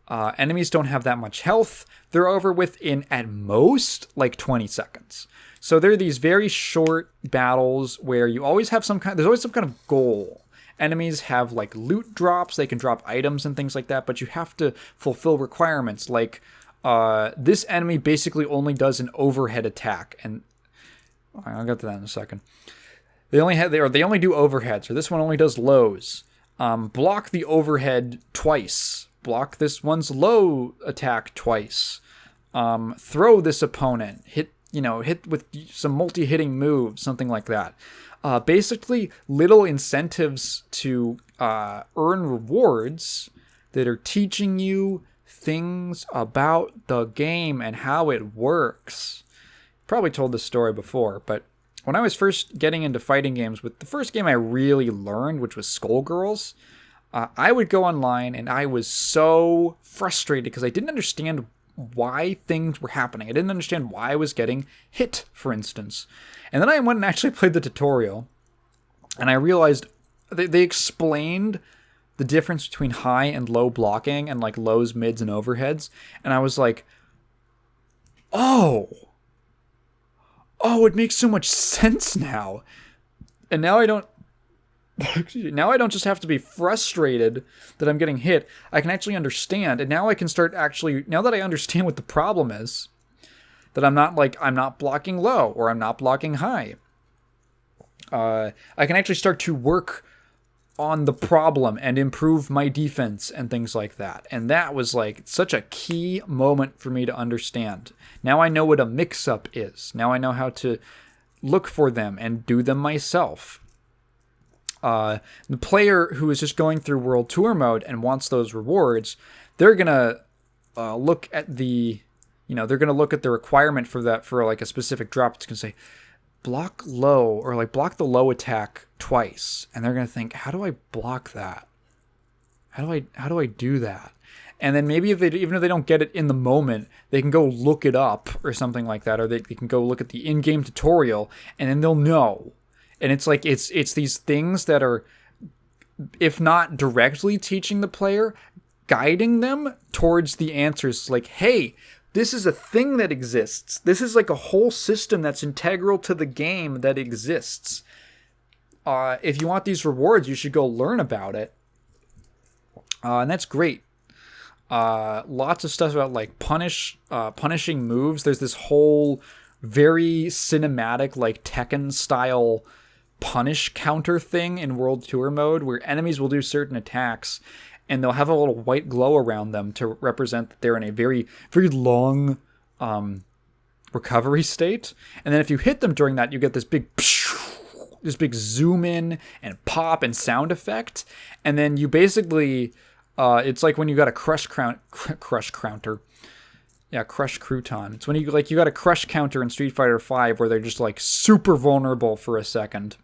Enemies don't have that much health. They're over within, at most, like 20 seconds. So there are these very short battles where you always have there's always some kind of goal. Enemies have like loot drops. They can drop items and things like that, but you have to fulfill requirements. Like, this enemy basically only does an overhead attack, and I'll get to that in a second. They only do overheads, or this one only does lows. Block the overhead twice. Block this one's low attack twice. Throw this opponent. Hit with some multi-hitting moves, something like that. Basically, little incentives to earn rewards that are teaching you things about the game and how it works. Probably told this story before, but when I was first getting into fighting games, with the first game I really learned, which was Skullgirls, I would go online and I was so frustrated because I didn't understand why things were happening. I didn't understand why I was getting hit, for instance. And then I went and actually played the tutorial, and I realized they explained the difference between high and low blocking and like lows, mids, and overheads. And I was like, oh, it makes so much sense now. And now I don't just have to be frustrated that I'm getting hit. I can actually understand. And now I can start now that I understand what the problem is, that I'm not blocking low or I'm not blocking high. I can actually start to work on the problem and improve my defense and things like that. And that was like such a key moment for me to understand. Now I know what a mix-up is. Now I know how to look for them and do them myself. The player who is just going through World Tour mode and wants those rewards, they're gonna look at the they're going to look at the requirement for that for like a specific drop. It's going to say block low, or like block the low attack twice. And they're going to think, how do I block that? How do I do that? And then maybe even if they don't get it in the moment, they can go look it up or something like that, or they can go look at the in-game tutorial, and then they'll know. And it's like it's these things that are, if not directly teaching the player, guiding them towards the answers. Like, hey, this is a thing that exists. This is like a whole system that's integral to the game that exists. If you want these rewards, you should go learn about it. And that's great. Lots of stuff about like punishing moves. There's this whole very cinematic, like Tekken style punish counter thing in World Tour mode, where enemies will do certain attacks and they'll have a little white glow around them to represent that they're in a very, very long recovery state. And then if you hit them during that, you get this big zoom in and pop and sound effect. And then you basically, it's like when you got a crush counter. Yeah, crush crouton. It's when you got a crush counter in Street Fighter V where they're just like super vulnerable for a second.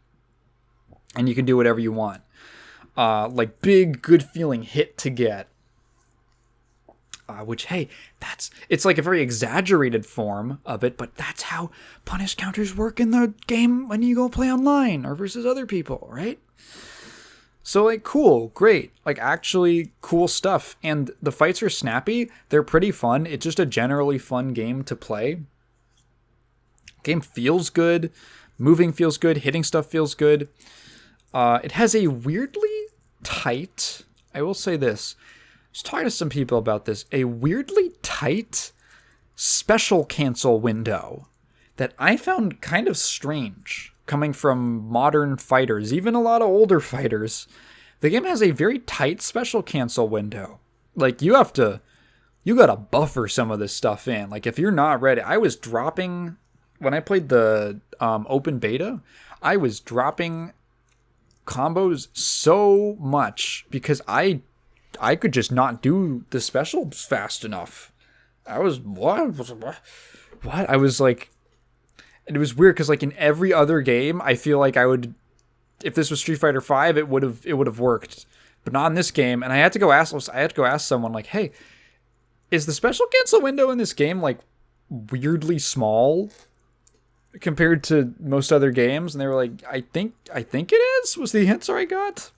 And you can do whatever you want. Like big, good feeling hit to get. Which, hey, it's like a very exaggerated form of it, but that's how punish counters work in the game when you go play online or versus other people, right? So, like, cool, great, like, actually cool stuff. And the fights are snappy. They're pretty fun. It's just a generally fun game to play. Game feels good. Moving feels good. Hitting stuff feels good. It has a weirdly tight, I will say this, I was talking to some people about this, a weirdly tight special cancel window that I found kind of strange coming from modern fighters, even a lot of older fighters. The game has a very tight special cancel window. Like, you gotta buffer some of this stuff in. Like, if you're not ready, I was dropping, when I played the open beta, I was dropping combos so much because I could just not do the specials fast enough. I was what? I was like, and it was weird because like in every other game, I feel like I would, if this was Street Fighter V, it would have worked, but not in this game. And I had to go ask someone like, hey, is the special cancel window in this game like weirdly small compared to most other games? And they were like, I think it is, was the answer I got.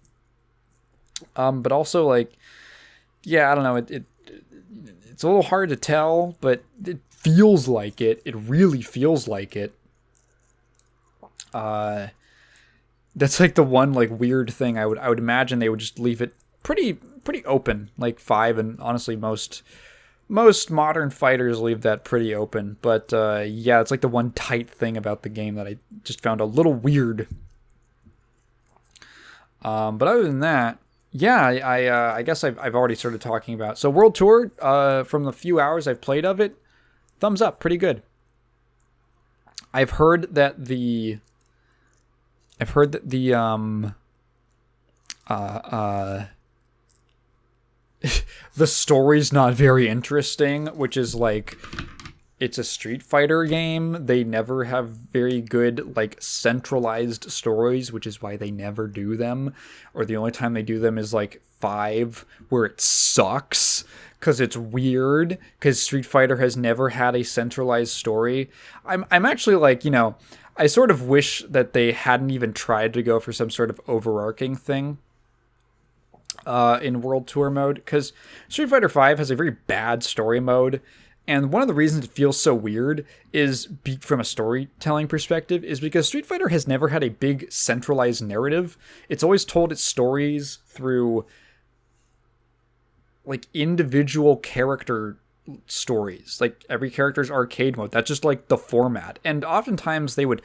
But also like, yeah, I don't know. It's a little hard to tell, but it feels like it. It really feels like it. That's like the one like weird thing. I would imagine they would just leave it pretty open, like 5, and honestly most modern fighters leave that pretty open. But yeah, it's like the one tight thing about the game that I just found a little weird. But other than that, yeah, I guess I've already started talking about. So World Tour, from the few hours I've played of it, thumbs up, pretty good. I've heard that the the story's not very interesting, which is like, it's a Street Fighter game. They never have very good, like, centralized stories, which is why they never do them. Or the only time they do them is, like, 5, where it sucks, because it's weird, because Street Fighter has never had a centralized story. I'm actually, like, I sort of wish that they hadn't even tried to go for some sort of overarching thing in World Tour mode, because Street Fighter V has a very bad story mode. And one of the reasons it feels so weird is, from a storytelling perspective, is because Street Fighter has never had a big centralized narrative. It's always told its stories through like individual character stories. Like every character's arcade mode. That's just like the format. And oftentimes they would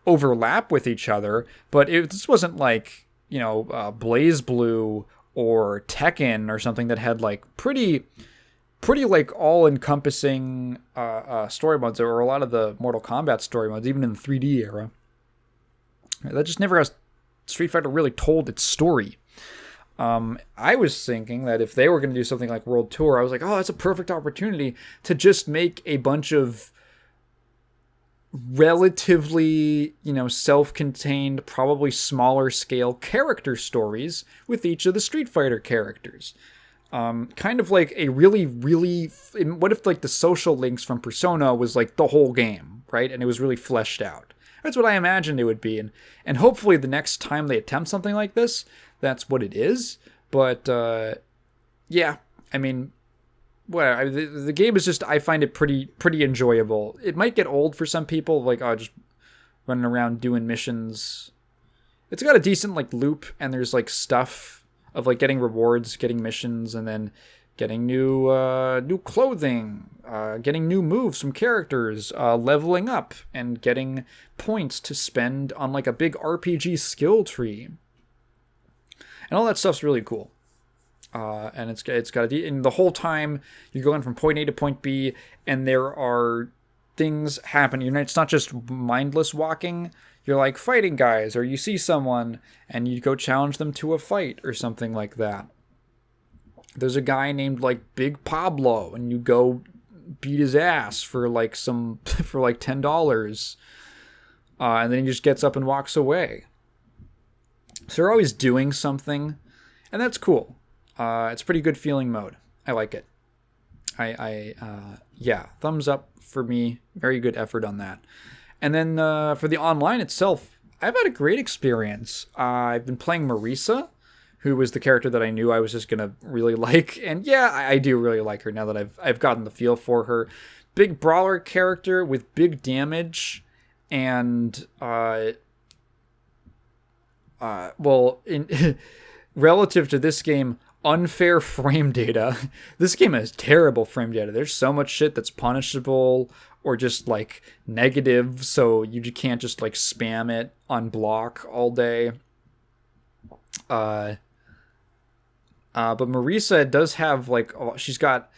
overlap with each other, but this wasn't like, Blaze Blue or Tekken or something that had like pretty like all-encompassing story modes. There were a lot of the Mortal Kombat story modes, even in the 3D era. That just never has Street Fighter really told its story. I was thinking that if they were going to do something like World Tour, I was like, oh, that's a perfect opportunity to just make a bunch of relatively, self-contained, probably smaller scale character stories with each of the Street Fighter characters. Kind of like a really, really, what if like the social links from Persona was like the whole game, right? And it was really fleshed out. That's what I imagined it would be. And hopefully the next time they attempt something like this, that's what it is. But, yeah, I mean, well, the game is just, I find it pretty enjoyable. It might get old for some people, like, just running around doing missions. It's got a decent, like, loop, and there's, like, stuff of, like, getting rewards, getting missions, and then getting new clothing, getting new moves from characters, leveling up, and getting points to spend on, like, a big RPG skill tree. And all that stuff's really cool. And it's got and the whole time you're going from point A to point B, and there are things happening. It's not just mindless walking. You're like fighting guys, or you see someone and you go challenge them to a fight or something like that. There's a guy named like Big Pablo, and you go beat his ass for like for like $10, and then he just gets up and walks away. So they're always doing something, and that's cool. It's a pretty good feeling mode. I like it. Yeah, thumbs up for me. Very good effort on that. And then for the online itself, I've had a great experience. I've been playing Marisa, who was the character that I knew I was just gonna really like, and yeah, I do really like her now that I've gotten the feel for her. Big brawler character with big damage, and in relative to this game, unfair frame data. This game has terrible frame data. There's so much shit that's punishable or just like negative, so you can't just like spam it on block all day. But Marisa does have like, she's got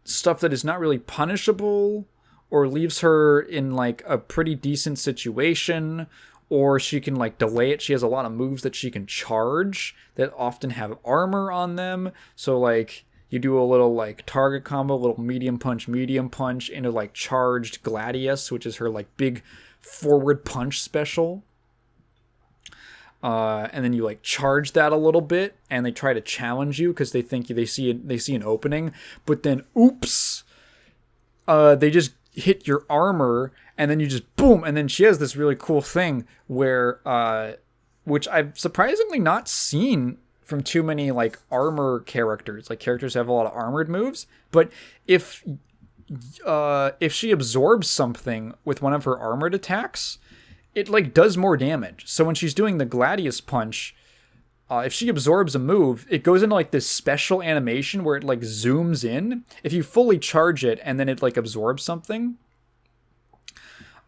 stuff that is not really punishable or leaves her in like a pretty decent situation, or she can like delay it. She has a lot of moves that she can charge that often have armor on them. So like you do a little like target combo, a little medium punch into like charged Gladius, which is her like big forward punch special. And then you like charge that a little bit, and they try to challenge you because they think they see an opening, but then oops, they just hit your armor, and then you just boom, and then she has this really cool thing where which I've surprisingly not seen from too many like armor characters. Like characters have a lot of armored moves, but if she absorbs something with one of her armored attacks, it like does more damage. So when she's doing the Gladius punch, if she absorbs a move, it goes into like this special animation where it like zooms in. If you fully charge it and then it like absorbs something,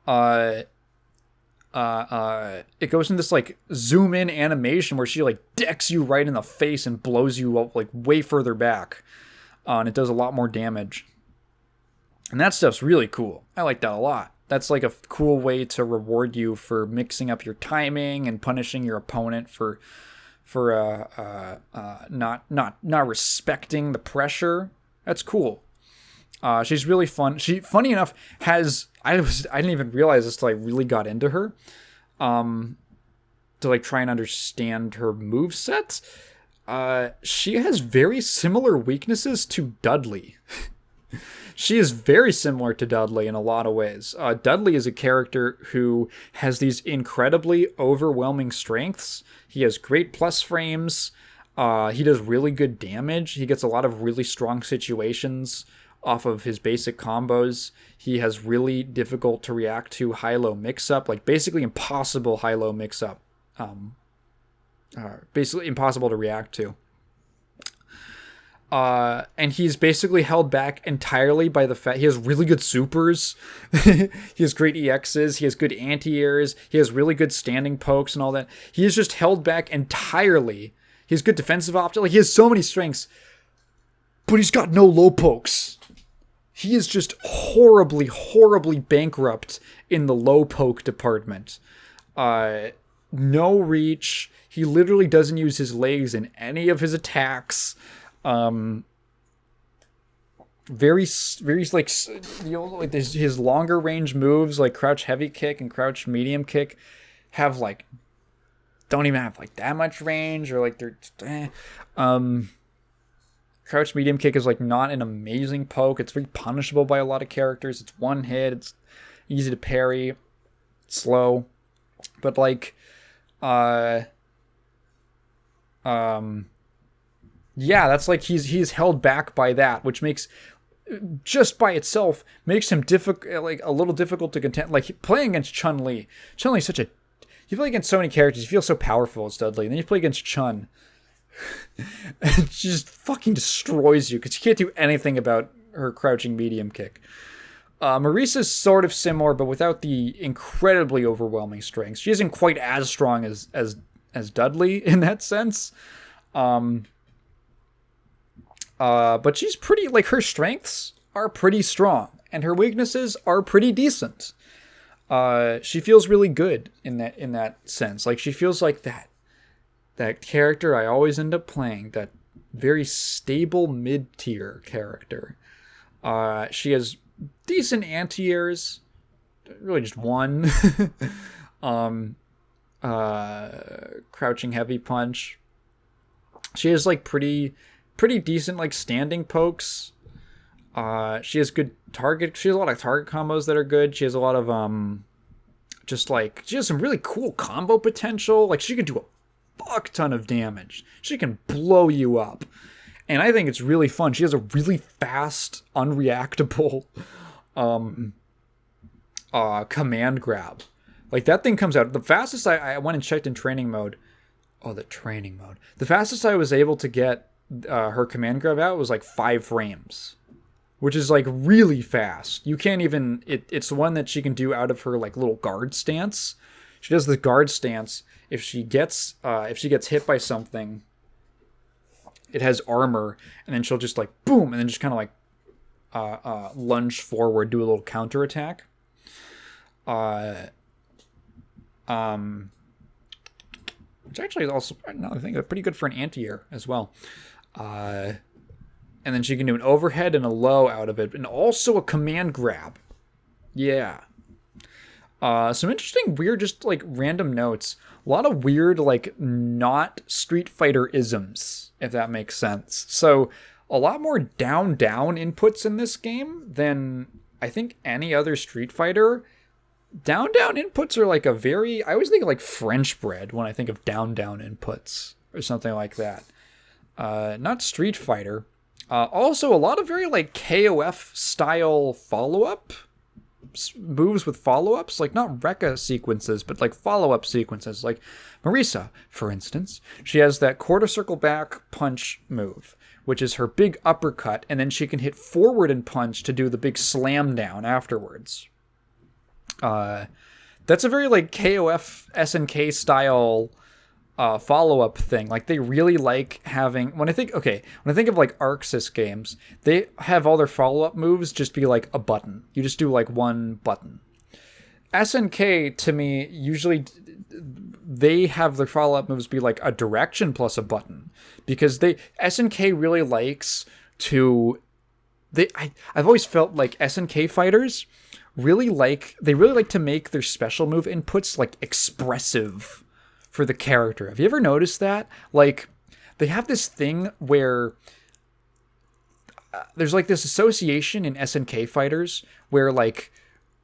it goes in this like zoom in animation where she like decks you right in the face and blows you up like way further back, and it does a lot more damage. And that stuff's really cool. I like that a lot. That's like a cool way to reward you for mixing up your timing and punishing your opponent for not respecting the pressure. That's cool. She's really fun. She, funny enough, I didn't even realize this till I really got into her, to like try and understand her moveset. She has very similar weaknesses to Dudley. She is very similar to Dudley in a lot of ways. Dudley is a character who has these incredibly overwhelming strengths. He has great plus frames. He does really good damage. He gets a lot of really strong situations off of his basic combos. He has really difficult to react to high-low mix-up, like basically impossible high-low mix-up. Basically impossible to react to. And he's basically held back entirely by the fact he has really good supers. He has great EXs. He has good anti-airs. He has really good standing pokes and all that. He is just held back entirely. He has good defensive options. Like, he has so many strengths, but he's got no low pokes. He is just horribly, horribly bankrupt in the low poke department. no reach. He literally doesn't use his legs in any of his attacks. Very like, like his longer range moves like crouch heavy kick and crouch medium kick have like don't even have like that much range, or like they're crouch medium kick is like not an amazing poke. It's very punishable by a lot of characters. It's one hit. It's easy to parry. It's slow, but like yeah, that's like he's held back by that, which makes, just by itself, makes him difficult, like a little difficult to contend. Like playing against Chun-Li. Chun-Li's such a, you play against so many characters, you feel so powerful as Dudley, and then you play against Chun, and she just fucking destroys you because you can't do anything about her crouching medium kick. Marisa's sort of similar, but without the incredibly overwhelming strength. She isn't quite as strong as Dudley in that sense. But she's pretty, like, her strengths are pretty strong, and her weaknesses are pretty decent. She feels really good in that sense. Like, she feels like that character I always end up playing, that very stable mid-tier character. She has decent anti-airs, really just one. Crouching heavy punch. She has like pretty decent like standing pokes. She has good target. She has a lot of target combos that are good. She has a lot of she has some really cool combo potential. Like she can do a fuck ton of damage. She can blow you up. And I think it's really fun. She has a really fast, unreactable command grab. Like, that thing comes out. The fastest I went and checked in training mode. Oh, the training mode. The fastest I was able to get her command grab out was like 5 frames. Which is like really fast. You can't even... It's the one that she can do out of her like little guard stance. She does the guard stance. If she gets hit by something, it has armor, and then she'll just like boom, and then just kind of like lunge forward, do a little counter attack. Which actually is also, now I think, pretty good for an anti-air as well. And then she can do an overhead and a low out of it, and also a command grab. Yeah. Some interesting, weird, just like random notes. A lot of weird, like, not Street Fighter isms, if that makes sense. So, a lot more down inputs in this game than I think any other Street Fighter. Down inputs are like I always think of like French bread when I think of down inputs or something like that. Not Street Fighter. Also, a lot of very like KOF style follow-up moves with follow-ups, like not Rekka sequences, but like follow-up sequences. Like Marisa, for instance, she has that quarter circle back punch move, which is her big uppercut, and then she can hit forward and punch to do the big slam down afterwards. That's a very like KOF SNK style follow-up thing. Like they really like having, when I think of like Arxis games, they have all their follow-up moves just be like a button. You just do like one button. SNK, to me, usually they have their follow-up moves be like a direction plus a button, because SNK really likes to, I've always felt like SNK fighters really like to make their special move inputs like expressive for the character. Have you ever noticed that? Like, they have this thing where there's like this association in SNK fighters where like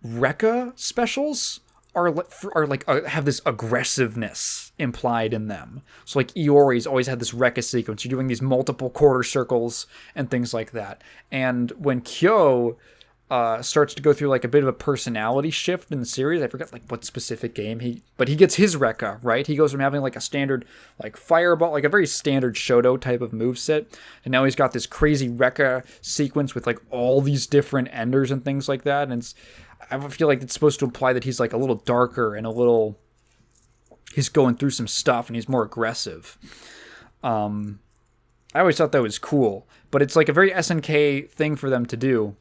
Rekka specials are like have this aggressiveness implied in them. So like Iori's always had this Rekka sequence. You're doing these multiple quarter circles and things like that. And when Kyo starts to go through like a bit of a personality shift in the series. I forget like what specific game but he gets his Rekka, right? He goes from having like a standard like fireball, like a very standard Shoto type of moveset, and now he's got this crazy Rekka sequence with like all these different enders and things like that. And I feel like it's supposed to imply that he's like a little darker and he's going through some stuff and he's more aggressive. I always thought that was cool, but it's like a very SNK thing for them to do.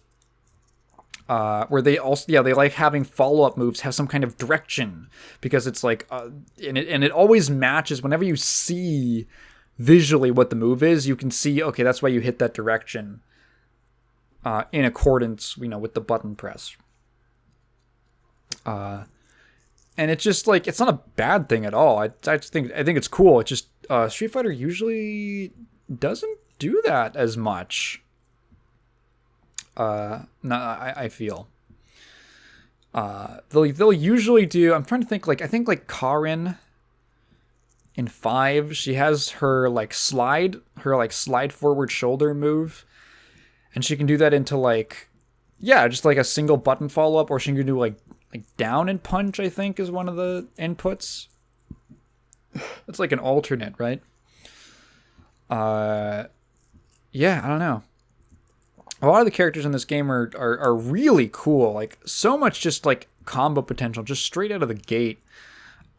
where they also they like having follow-up moves have some kind of direction, because it's like and it always matches whenever you see visually what the move is. You can see, okay, that's why you hit that direction in accordance, with the button press. And it's just like, it's not a bad thing at all. I think it's cool. It's just Street Fighter usually doesn't do that as much. I feel. They'll usually do. I'm trying to think. I think Karin in 5, she has her slide forward shoulder move, and she can do that into just a single button follow up, or she can do like down and punch, I think, is one of the inputs. It's like an alternate, right? I don't know. A lot of the characters in this game are really cool. So much just combo potential just straight out of the gate.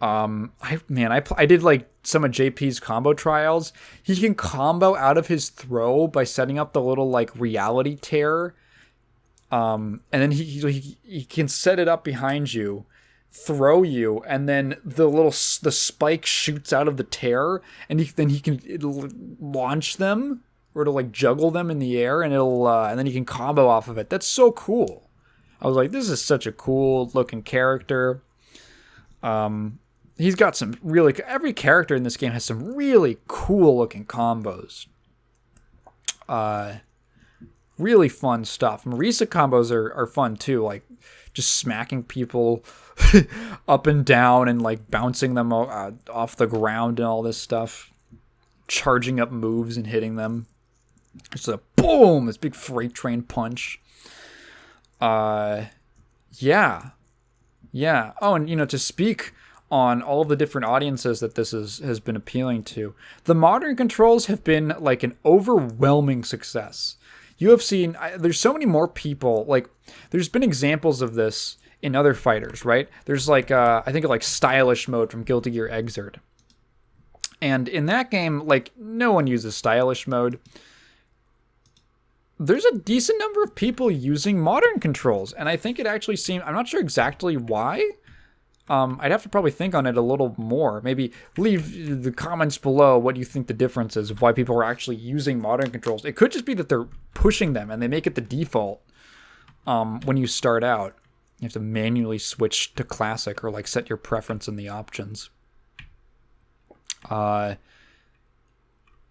I did some of JP's combo trials. He can combo out of his throw by setting up the little reality tear. And then he can set it up behind you, throw you, and then the spike shoots out of the tear, and it'll launch them, or it'll juggle them in the air, and and then you can combo off of it. That's so cool. I was like, this is such a cool looking character. He's got some every character in this game has some really cool looking combos. Really fun stuff. Marisa combos are fun too, just smacking people up and down and bouncing them off the ground and all this stuff, charging up moves and hitting them. Just a boom, this big freight train punch. Yeah. Oh, and to speak on all of the different audiences that this has been appealing to, the modern controls have been an overwhelming success. You have seen, there's so many more people, there's been examples of this in other fighters, right? There's I think stylish mode from Guilty Gear Xrd. And in that game, no one uses stylish mode. There's a decent number of people using modern controls, and I think it actually I'm not sure exactly why. I'd have to probably think on it a little more. Maybe leave the comments below what you think the difference is of why people are actually using modern controls. It could just be that they're pushing them and they make it the default when you start out. You have to manually switch to classic or set your preference in the options.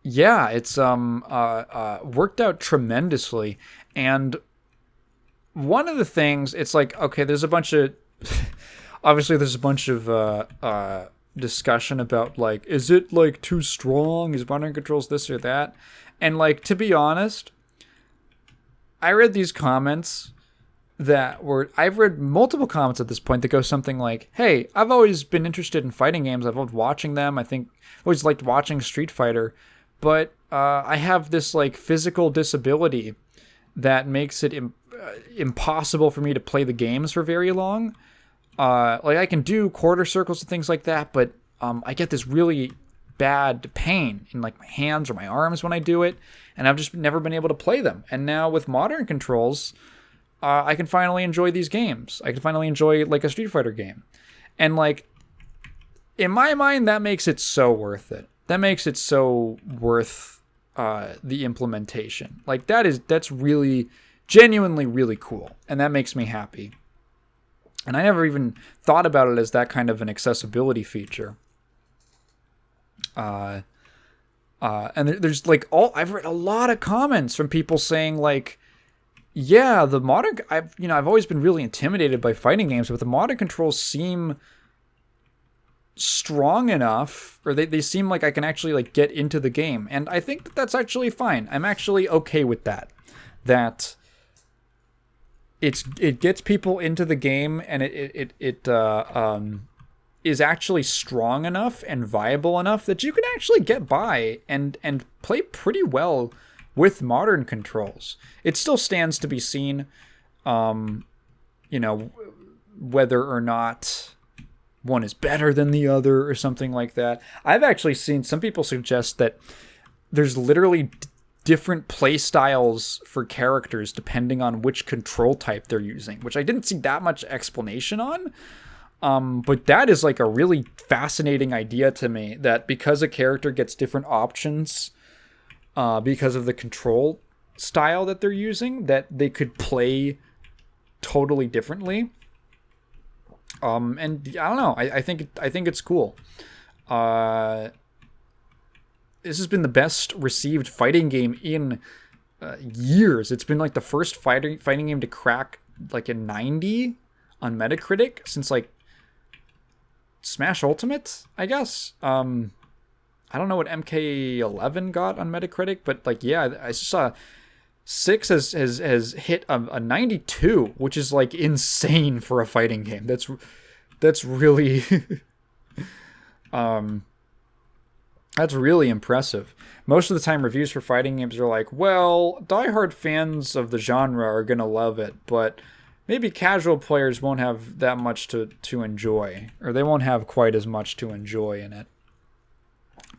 It's worked out tremendously. And one of the things, it's okay, there's a bunch of obviously there's a bunch of discussion about is it too strong? Is modern controls this or that? And to be honest, I read these comments I've read multiple comments at this point that go something like, hey, I've always been interested in fighting games. I've loved watching them. I think I always liked watching Street Fighter, but I have this physical disability that makes it impossible for me to play the games for very long. I can do quarter circles and things like that, but I get this really bad pain in my hands or my arms when I do it, and I've just never been able to play them. And now with modern controls, I can finally enjoy these games. I can finally enjoy a Street Fighter game. And in my mind, that makes it so worth it. That makes it so worth the implementation. That's really genuinely really cool, and that makes me happy. And I never even thought about it as that kind of an accessibility feature. And there's I've read a lot of comments from people saying yeah, the modern, I've always been really intimidated by fighting games, but the modern controls seem strong enough, or they seem like I can actually get into the game. And I think that's actually fine. I'm actually okay with that. That it gets people into the game, and it is actually strong enough and viable enough that you can actually get by and play pretty well with modern controls. It still stands to be seen, whether or not one is better than the other or something like that. I've actually seen some people suggest that there's literally different play styles for characters depending on which control type they're using, which I didn't see that much explanation on. But that is like a really fascinating idea to me, that because a character gets different options because of the control style that they're using, that they could play totally differently. And I don't know. I think it's cool. This has been the best received fighting game in years. It's been like the first fighting game to crack like a 90 on Metacritic since like Smash Ultimate, I guess. I don't know what MK11 got on Metacritic, but like, yeah, I saw 6 has hit a 92, which is like insane for a fighting game. That's really that's really impressive. Most of the time, reviews for fighting games are like, well, diehard fans of the genre are gonna love it, but maybe casual players won't have that much to enjoy, or they won't have quite as much to enjoy in it.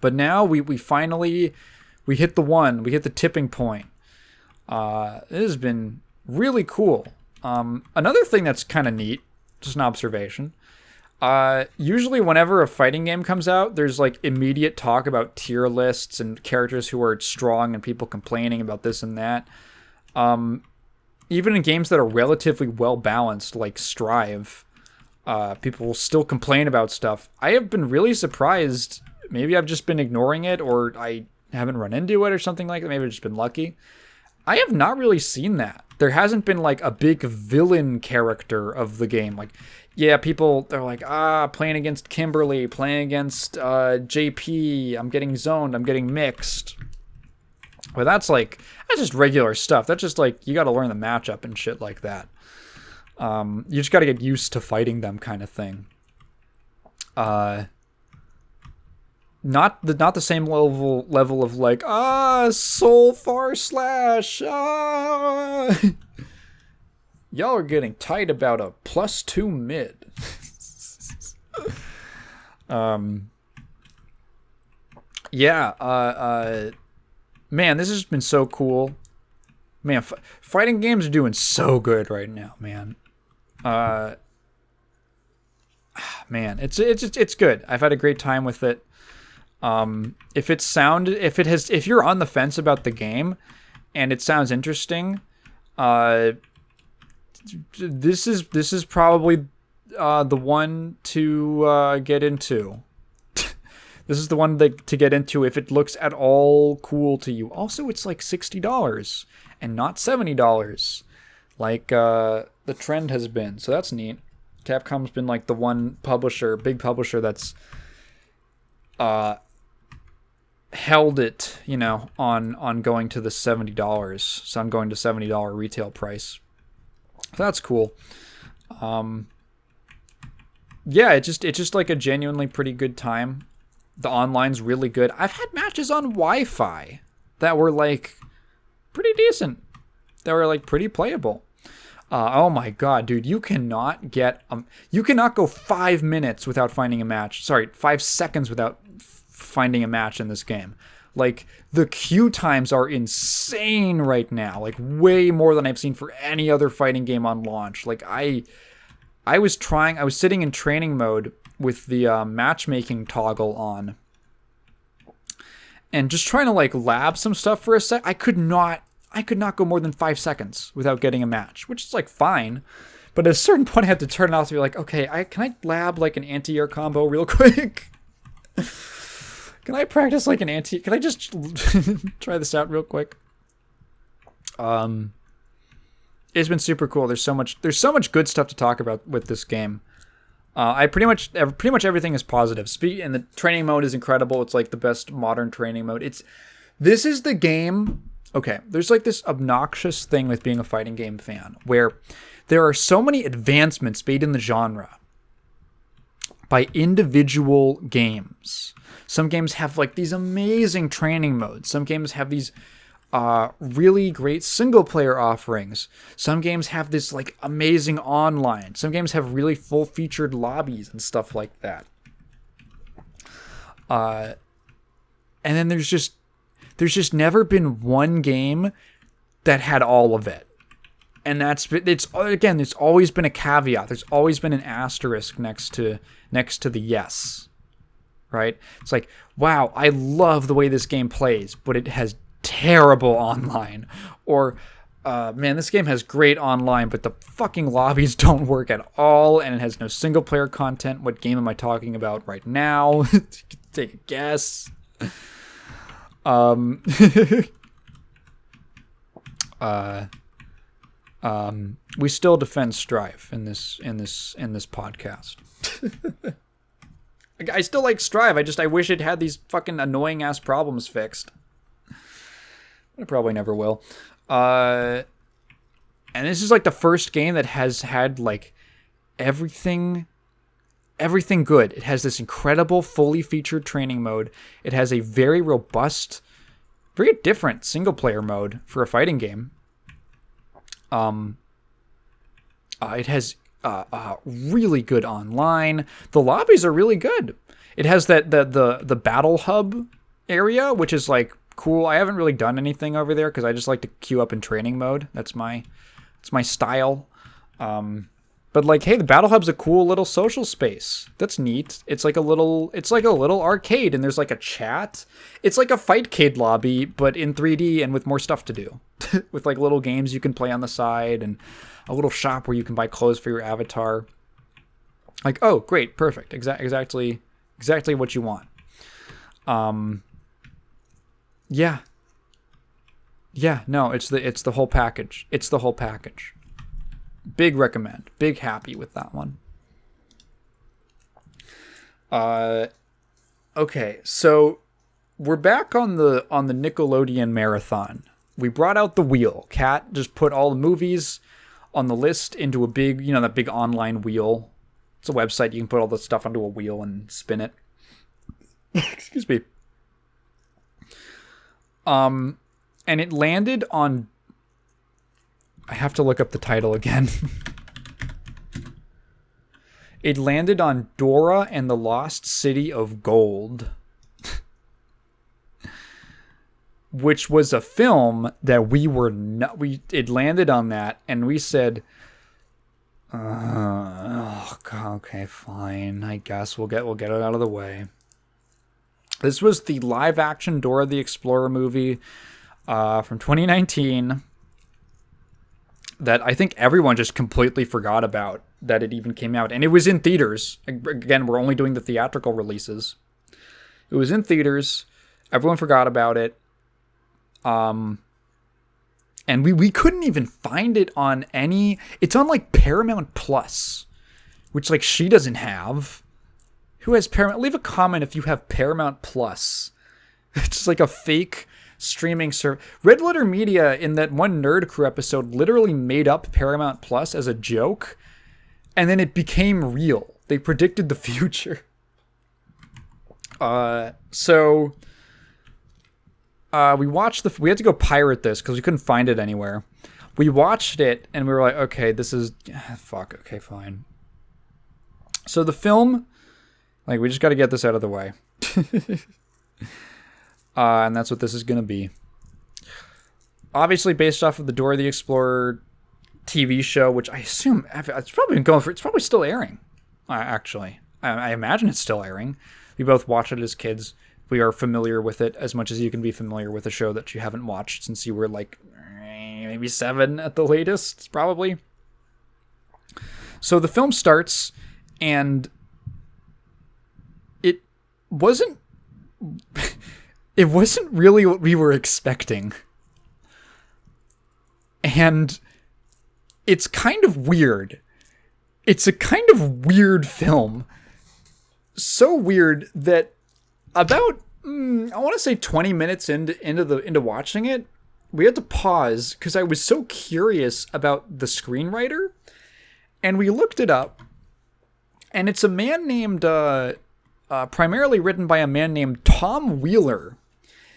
But now we finally hit the tipping point. It has been really cool. Another thing that's kind of neat, just an observation. Usually whenever a fighting game comes out, there's like immediate talk about tier lists and characters who are strong and people complaining about this and that. Even in games that are relatively well balanced, like Strive, people will still complain about stuff. I have been really surprised. Maybe I've just been ignoring it, or I haven't run into it or something like that. Maybe I've just been lucky. I have not really seen that. There hasn't been like a big villain character of the game. Like, yeah, they're like, playing against Kimberly, playing against JP, I'm getting zoned, I'm getting mixed. But that's just regular stuff. That's just like, you got to learn the matchup and shit like that. You just got to get used to fighting them, kind of thing. Not the same level of like, soul far slash, y'all are getting tight about a +2 mid. Man, this has been so cool. Man, fighting games are doing so good right now, man. Man, it's good. I've had a great time with it. If you're on the fence about the game and it sounds interesting, this is probably the one to get into. This is the one to get into if it looks at all cool to you. Also, it's like $60 and not $70, like the trend has been. So that's neat. Capcom's been like the one big publisher that's held it, on going to the $70. So I'm going to $70 retail price. So that's cool. Yeah, it's just like a genuinely pretty good time. The online's really good. I've had matches on Wi-Fi that were like pretty decent. That were like pretty playable. Oh my god, dude, you cannot go 5 minutes without finding a match. Sorry, 5 seconds without finding a match in this game. Like, the queue times are insane right now. Like, way more than I've seen for any other fighting game on launch. Like, I was sitting in training mode with the matchmaking toggle on and just trying to like lab some stuff for a sec. I could not go more than 5 seconds without getting a match, which is like fine. But at a certain point I had to turn it off to be like, okay, can I lab like an anti-air combo real quick? Can I practice like can I just try this out real quick? It's been super cool. There's so much good stuff to talk about with this game. Pretty much everything is positive. And the training mode is incredible. It's like the best modern training mode. This is the game. Okay, there's like this obnoxious thing with being a fighting game fan where there are so many advancements made in the genre by individual games. Some games have like these amazing training modes. Some games have these really great single player offerings. Some games have this like amazing online. Some games have really full featured lobbies and stuff like that. And then there's there's just never been one game that had all of it. And it's always been a caveat. There's always been an asterisk next to the yes. Right? It's like, wow, I love the way this game plays, but it has terrible online. Or, man, this game has great online, but the fucking lobbies don't work at all, and it has no single player content. What game am I talking about right now? Take a guess. We still defend Strive in this podcast. I still like Strive. I wish it had these fucking annoying ass problems fixed. It probably never will. And this is like the first game that has had like everything good. It has this incredible fully featured training mode. It has a very robust, very different single player mode for a fighting game. It has really good online. The lobbies are really good. It has the battle hub area, which is like cool. I haven't really done anything over there because I just like to queue up in training mode. It's my style. But like, hey, the battle hub's a cool little social space. That's neat. It's like a little arcade, and there's like a chat. It's like a Fightcade lobby, but in 3D and with more stuff to do. With like little games you can play on the side and a little shop where you can buy clothes for your avatar. Like, oh, great, perfect, exactly what you want. Yeah, no, it's the whole package. It's the whole package. Big recommend. Big happy with that one. Okay, so we're back on the Nickelodeon marathon. We brought out the wheel. Kat just put all the movies on the list into a big, that big online wheel. It's a website. You can put all the stuff onto a wheel and spin it. Excuse me. And it landed on... I have to look up the title again. It landed on Dora and the Lost City of Gold. Which was a film that we were not... It landed on that, and we said... okay, fine. I guess we'll get it out of the way. This was the live-action Dora the Explorer movie from 2019 that I think everyone just completely forgot about that it even came out. And it was in theaters. Again, we're only doing the theatrical releases. It was in theaters. Everyone forgot about it. And we couldn't even find it on any... It's on, like, Paramount Plus, which, like, she doesn't have. Who has Paramount? Leave a comment if you have Paramount Plus. It's just like a fake streaming service. Red Letter Media, in that one Nerd Crew episode, literally made up Paramount Plus as a joke, and then it became real. They predicted the future. So... we watched we had to go pirate this because we couldn't find it anywhere. We watched it and we were like, okay, this is, fuck, okay, fine. So the film, like, we just got to get this out of the way. And that's what this is going to be. Obviously based off of the Dora the Explorer TV show, which I assume it's probably been it's probably still airing. Actually, I imagine it's still airing. We both watched it as kids. We are familiar with it as much as you can be familiar with a show that you haven't watched since you were like maybe 7 at the latest, probably. So the film starts, and it wasn't really what we were expecting. And it's kind of weird. It's a kind of weird film. So weird that about, I want to say 20 minutes into watching it, we had to pause because I was so curious about the screenwriter, and we looked it up, and it's a man named, primarily written by a man named Tom Wheeler.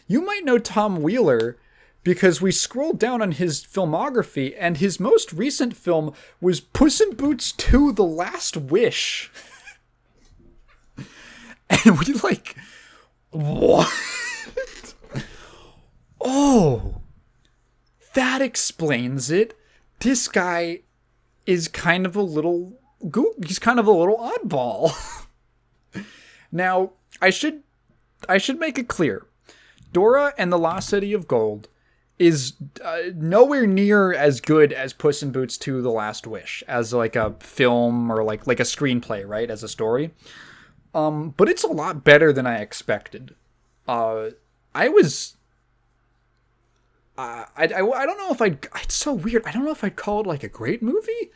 You might know Tom Wheeler because we scrolled down on his filmography, and his most recent film was Puss in Boots 2: The Last Wish. And we like... What? Oh, that explains it. This guy is kind of a little he's kind of a little oddball. Now, I should make it clear. Dora and the Lost City of Gold is nowhere near as good as Puss in Boots 2: The Last Wish as like a film or like a screenplay, right? As a story. But it's a lot better than I expected. I was I don't know if it's so weird. I don't know if I'd call it like a great movie,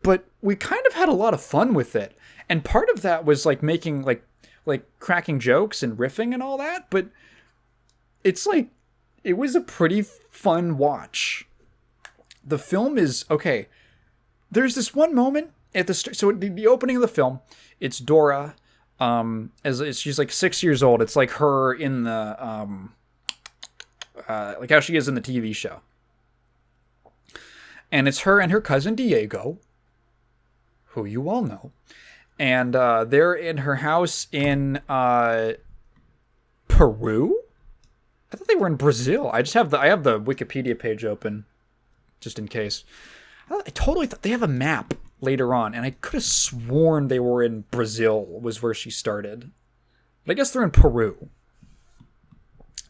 but we kind of had a lot of fun with it. And part of that was like making like cracking jokes and riffing and all that, but it's like it was a pretty fun watch. The film is okay. There's this one moment at the opening of the film, it's Dora as she's like 6 years old. It's like her in the like how she is in the TV show. And it's her and her cousin Diego, who you all know. And they're in her house in Peru? I thought they were in Brazil. I have the Wikipedia page open, just in case. I totally thought they have a map later on, and I could have sworn they were in Brazil was where she started. But I guess they're in Peru.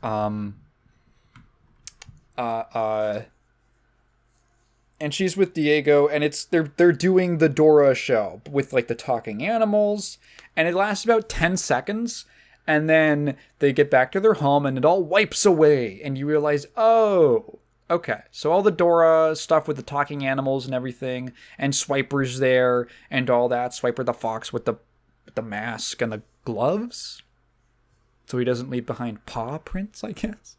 And she's with Diego, and they're doing the Dora show with like the talking animals, and it lasts about 10 seconds, and then they get back to their home, and it all wipes away, and you realize, oh, okay, so all the Dora stuff with the talking animals and everything, and Swiper's there, and all that. Swiper the fox with the mask and the gloves, so he doesn't leave behind paw prints, I guess.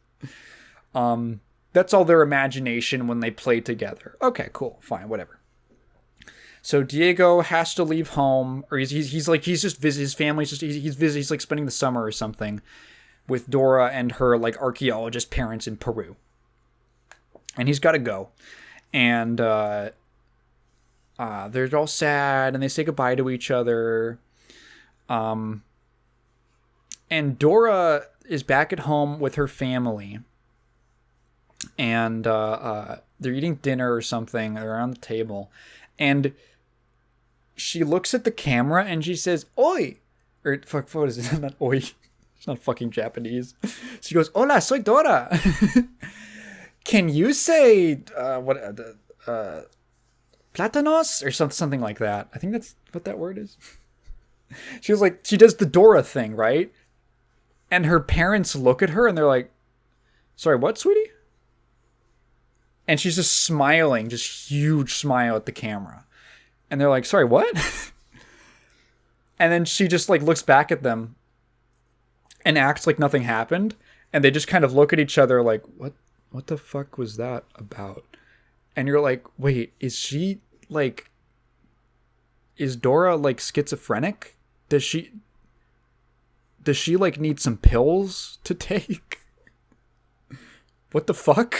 That's all their imagination when they play together. Okay, cool, fine, whatever. So Diego has to leave home, or he's just visiting his family. He's like spending the summer or something with Dora and her like archaeologist parents in Peru, and he's got to go. And they're all sad, and they say goodbye to each other. And Dora is back at home with her family. And they're eating dinner or something. They're around the table. And she looks at the camera and she says, "Oi!" Or, fuck, what is it? Not oi. It's not fucking Japanese. She goes, "Hola, soy Dora." Can you say, platanos? Or something like that. I think that's what that word is. She was like, she does the Dora thing, right? And her parents look at her and they're like, "Sorry, what, sweetie?" And she's just smiling, just huge smile at the camera. And they're like, "Sorry, what?" And then she just like looks back at them and acts like nothing happened. And they just kind of look at each other like, what the fuck was that about? And you're like, wait, is Dora like schizophrenic? Does she like need some pills to take? What the fuck?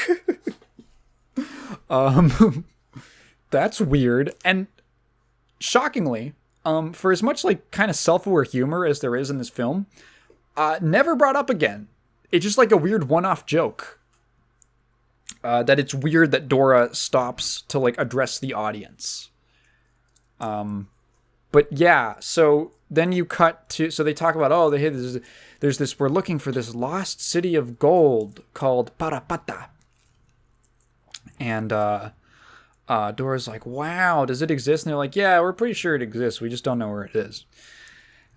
That's weird. And shockingly, for as much like kind of self-aware humor as there is in this film, never brought up again. It's just like a weird one-off joke. That it's weird that Dora stops to like address the audience. But yeah, so then you cut to, so they talk about, there's this, we're looking for this lost city of gold called Parapata. And Dora's like, "Wow, does it exist?" And they're like, "Yeah, we're pretty sure it exists. We just don't know where it is."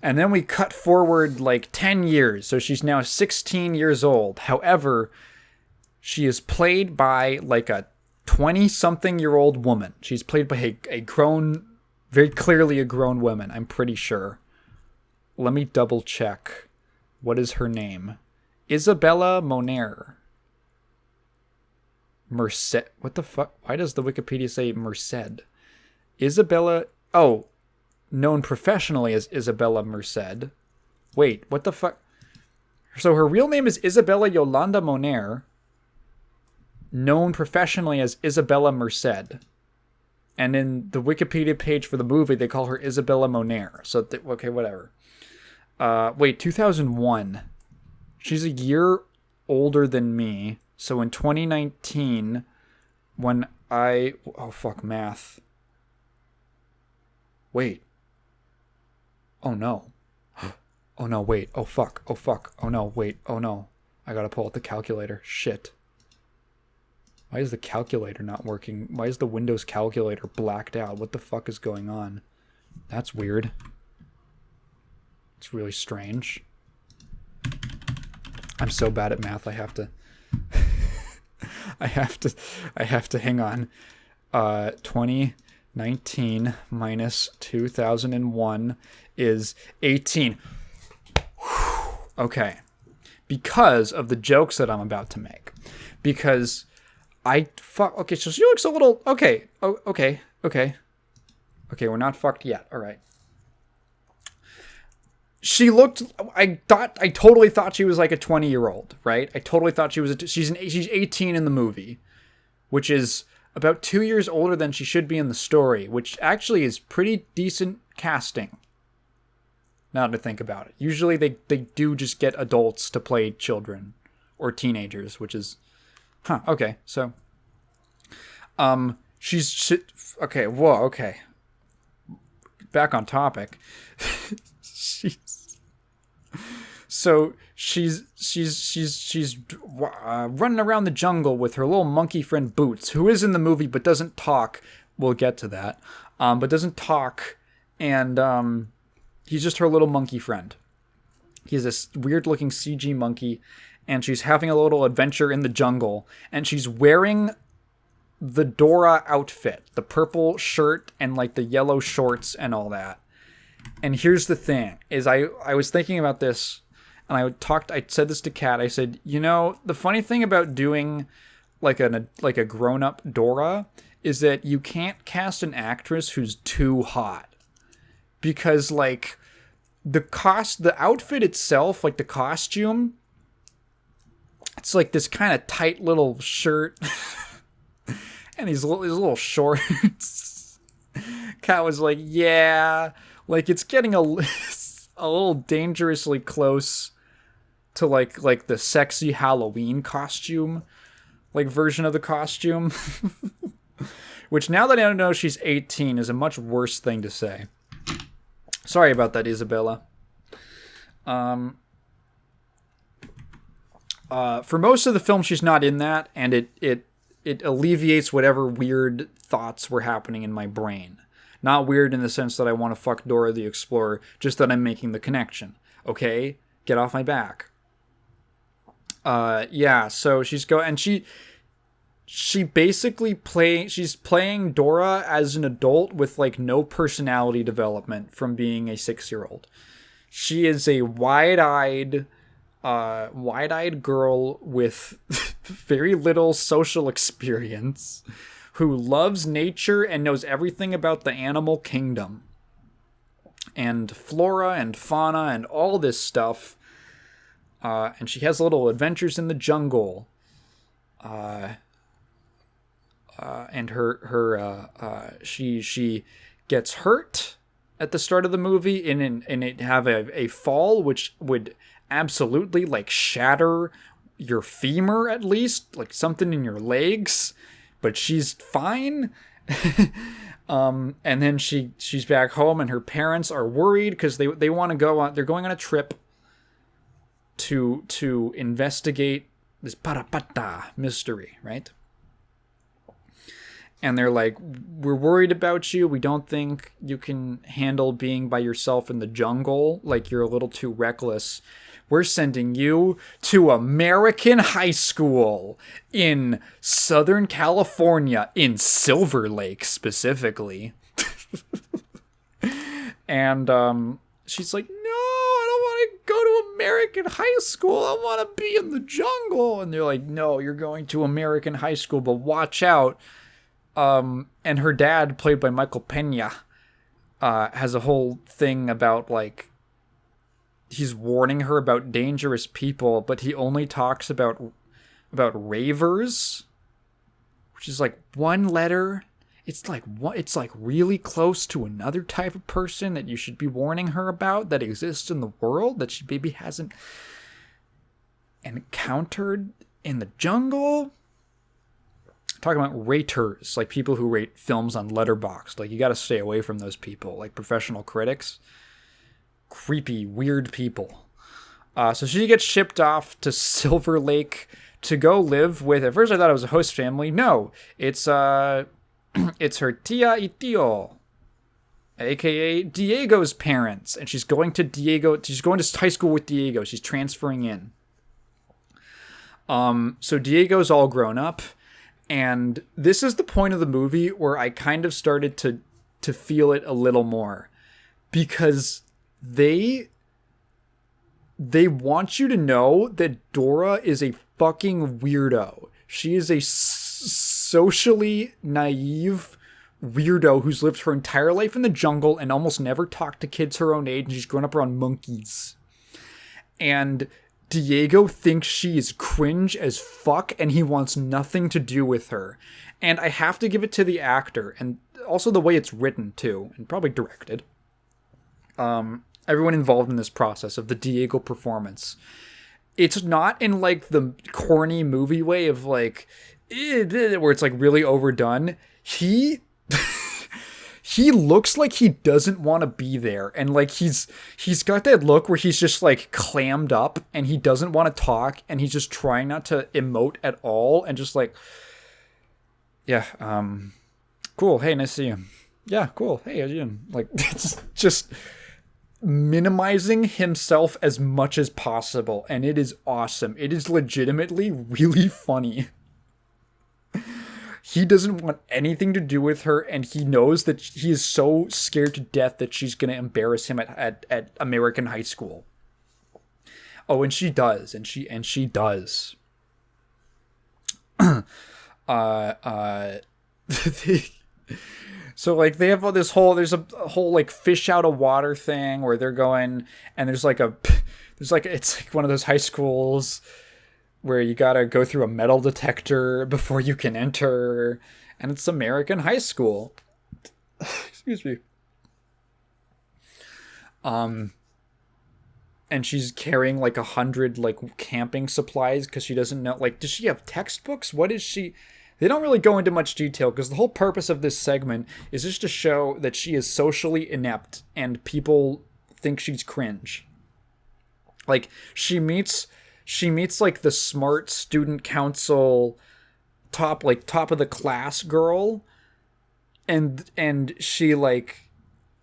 And then we cut forward like 10 years. So she's now 16 years old. However, she is played by like a 20-something-year-old woman. She's played by a grown, very clearly a grown woman, I'm pretty sure. Let me double check. What is her name? Isabella Moner. Merced. What the fuck? Why does the Wikipedia say Merced? Isabella. Oh, known professionally as Isabella Merced. Wait, what the fuck? So her real name is Isabella Yolanda Moner. Known professionally as Isabella Merced. And in the Wikipedia page for the movie, they call her Isabella Moner. So, okay, whatever. Wait, 2001. She's a year older than me. So in 2019, when oh fuck, math. Wait. Oh no. Oh no, wait. Oh fuck. Oh fuck. Oh no, wait. Oh no. I gotta pull out the calculator. Shit. Why is the calculator not working? Why is the Windows calculator blacked out? What the fuck is going on? That's weird. It's really strange. I'm so bad at math, I have to I have to hang on. 2019 minus 2001 is 18. Okay. Because of the jokes that I'm about to make. Because okay, so she looks a little okay. Oh, okay. Okay, we're not fucked yet. All right. She looked. I totally thought she was like a 20-year-old, right? I totally thought she was. She's 18 in the movie, which is about 2 years older than she should be in the story, which actually is pretty decent casting. Now to think about it, usually they do just get adults to play children or teenagers, which is, okay. So, okay. Whoa. Okay. Back on topic. She's running around the jungle with her little monkey friend Boots, who is in the movie but doesn't talk. We'll get to that. But doesn't talk, and he's just her little monkey friend. He's this weird-looking CG monkey, and she's having a little adventure in the jungle, and she's wearing the Dora outfit, the purple shirt and like the yellow shorts and all that. And here's the thing, is I was thinking about this, and I said this to Kat. I said, the funny thing about doing like a grown-up Dora is that you can't cast an actress who's too hot. Because like the outfit itself, like the costume, it's like this kind of tight little shirt and these little shorts. Kat was like, yeah, like it's getting a little dangerously close to like the sexy Halloween costume, like version of the costume. Which now that I know she's 18 is a much worse thing to say. Sorry about that, Isabella. For most of the film, she's not in that, and it alleviates whatever weird thoughts were happening in my brain. Not weird in the sense that I want to fuck Dora the Explorer, just that I'm making the connection. Okay? Get off my back. Yeah, so she basically she's playing Dora as an adult with like no personality development from being a 6-year-old. She is a wide-eyed girl with very little social experience who loves nature and knows everything about the animal kingdom and flora and fauna and all this stuff. And she has little adventures in the jungle. And she gets hurt at the start of the movie and it have a fall which would absolutely like shatter your femur, at least like something in your legs, but she's fine. And then she's back home and her parents are worried because they want to go on. They're going on a trip to investigate this Parapata mystery, right? And they're like, we're worried about you. We don't think you can handle being by yourself in the jungle. Like, you're a little too reckless. We're sending you to American high school in Southern California, in Silver Lake specifically. And she's like, no, I don't want to go to American high school. I want to be in the jungle. And they're like, no, you're going to American high school, but watch out. And her dad, played by Michael Pena, has a whole thing about, like, he's warning her about dangerous people, but he only talks about ravers, which is like one letter. It's like really close to another type of person that you should be warning her about that exists in the world that she maybe hasn't encountered in the jungle. Talking about raters, like people who rate films on Letterboxd. Like, you got to stay away from those people, like professional critics. Creepy, weird people. So she gets shipped off to Silver Lake to go live with. At first, I thought it was a host family. No, it's it's her tia y tío, aka Diego's parents, and she's going to high school with Diego. She's transferring in. So Diego's all grown up. And this is the point of the movie where I kind of started to feel it a little more, because they want you to know that Dora is a fucking weirdo. She is a socially naive weirdo who's lived her entire life in the jungle and almost never talked to kids her own age, and she's grown up around monkeys. And Diego thinks she is cringe as fuck, and he wants nothing to do with her. And I have to give it to the actor, and also the way it's written too, and probably directed. Everyone involved in this process of the Diego performance. It's not in like the corny movie way of like, where it's like really overdone. He looks like he doesn't want to be there, and like he's got that look where he's just like clammed up and he doesn't want to talk, and he's just trying not to emote at all, and just like, yeah, cool, hey, nice to see you. Yeah, cool, hey, how you doing? Like, it's just minimizing himself as much as possible, and it is awesome. It is legitimately really funny. He doesn't want anything to do with her, and he knows that he is so scared to death that she's going to embarrass him at American high school. Oh, and she does, and she does. So like they have there's a whole like fish out of water thing where they're going, and it's like one of those high schools where you gotta go through a metal detector before you can enter, and it's American high school. Excuse me. And she's carrying like 100 like camping supplies because she doesn't know, like, does she have textbooks? What is she? They don't really go into much detail, because the whole purpose of this segment is just to show that she is socially inept and people think she's cringe. Like, she meets like the smart student council top of the class girl, and she like,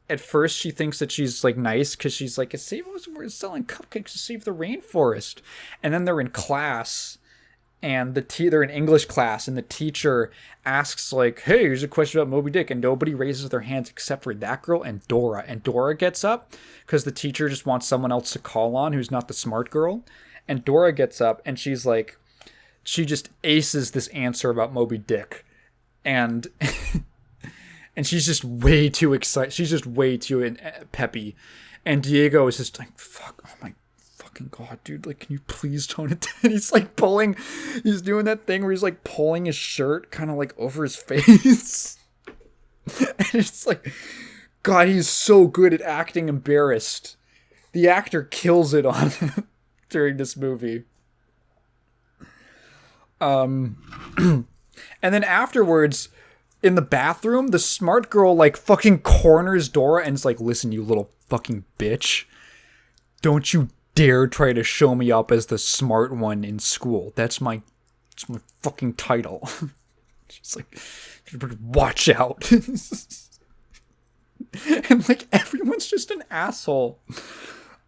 at first she thinks that she's like nice because she's like, we're selling cupcakes to save the rainforest, and then they're in class, and they're in English class, and the teacher asks like, hey, here's a question about Moby Dick, and nobody raises their hands except for that girl and Dora gets up because the teacher just wants someone else to call on who's not the smart girl. And Dora gets up, and she's like, she just aces this answer about Moby Dick. And and she's just way too excited. She's just way too peppy. And Diego is just like, fuck, oh my fucking God, dude. Like, can you please tone it down? He's like he's doing that thing where he's like pulling his shirt kind of like over his face. And it's like, God, he's so good at acting embarrassed. The actor kills it on him during this movie. And then afterwards, in the bathroom, the smart girl like fucking corners Dora and is like, listen, you little fucking bitch. Don't you dare try to show me up as the smart one in school. That's my fucking title. She's like, watch out. And like, everyone's just an asshole.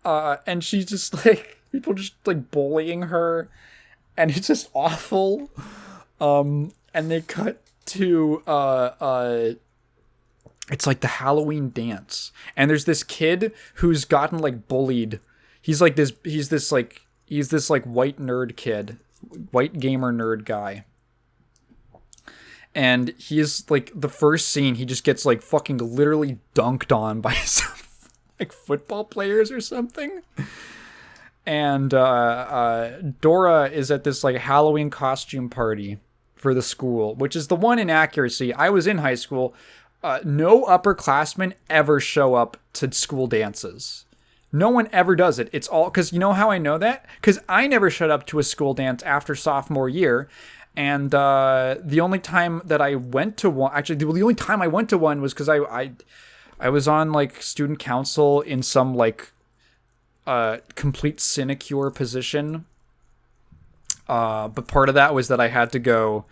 And she's just like, people just like bullying her, and it's just awful. And they cut to it's like the Halloween dance, and there's this kid who's gotten like bullied. He's this white nerd kid, white gamer nerd guy. And he's like, the first scene, he just gets like fucking literally dunked on by some like football players or something. And Dora is at this like Halloween costume party for the school, which is the one inaccuracy. I was in high school. No upperclassmen ever show up to school dances. No one ever does it. It's all because you know how I know that? Because I never showed up to a school dance after sophomore year. And the only time that I went to one, actually, the only time I went to one was because I was on like student council in some like complete sinecure position. But part of that was that I had to go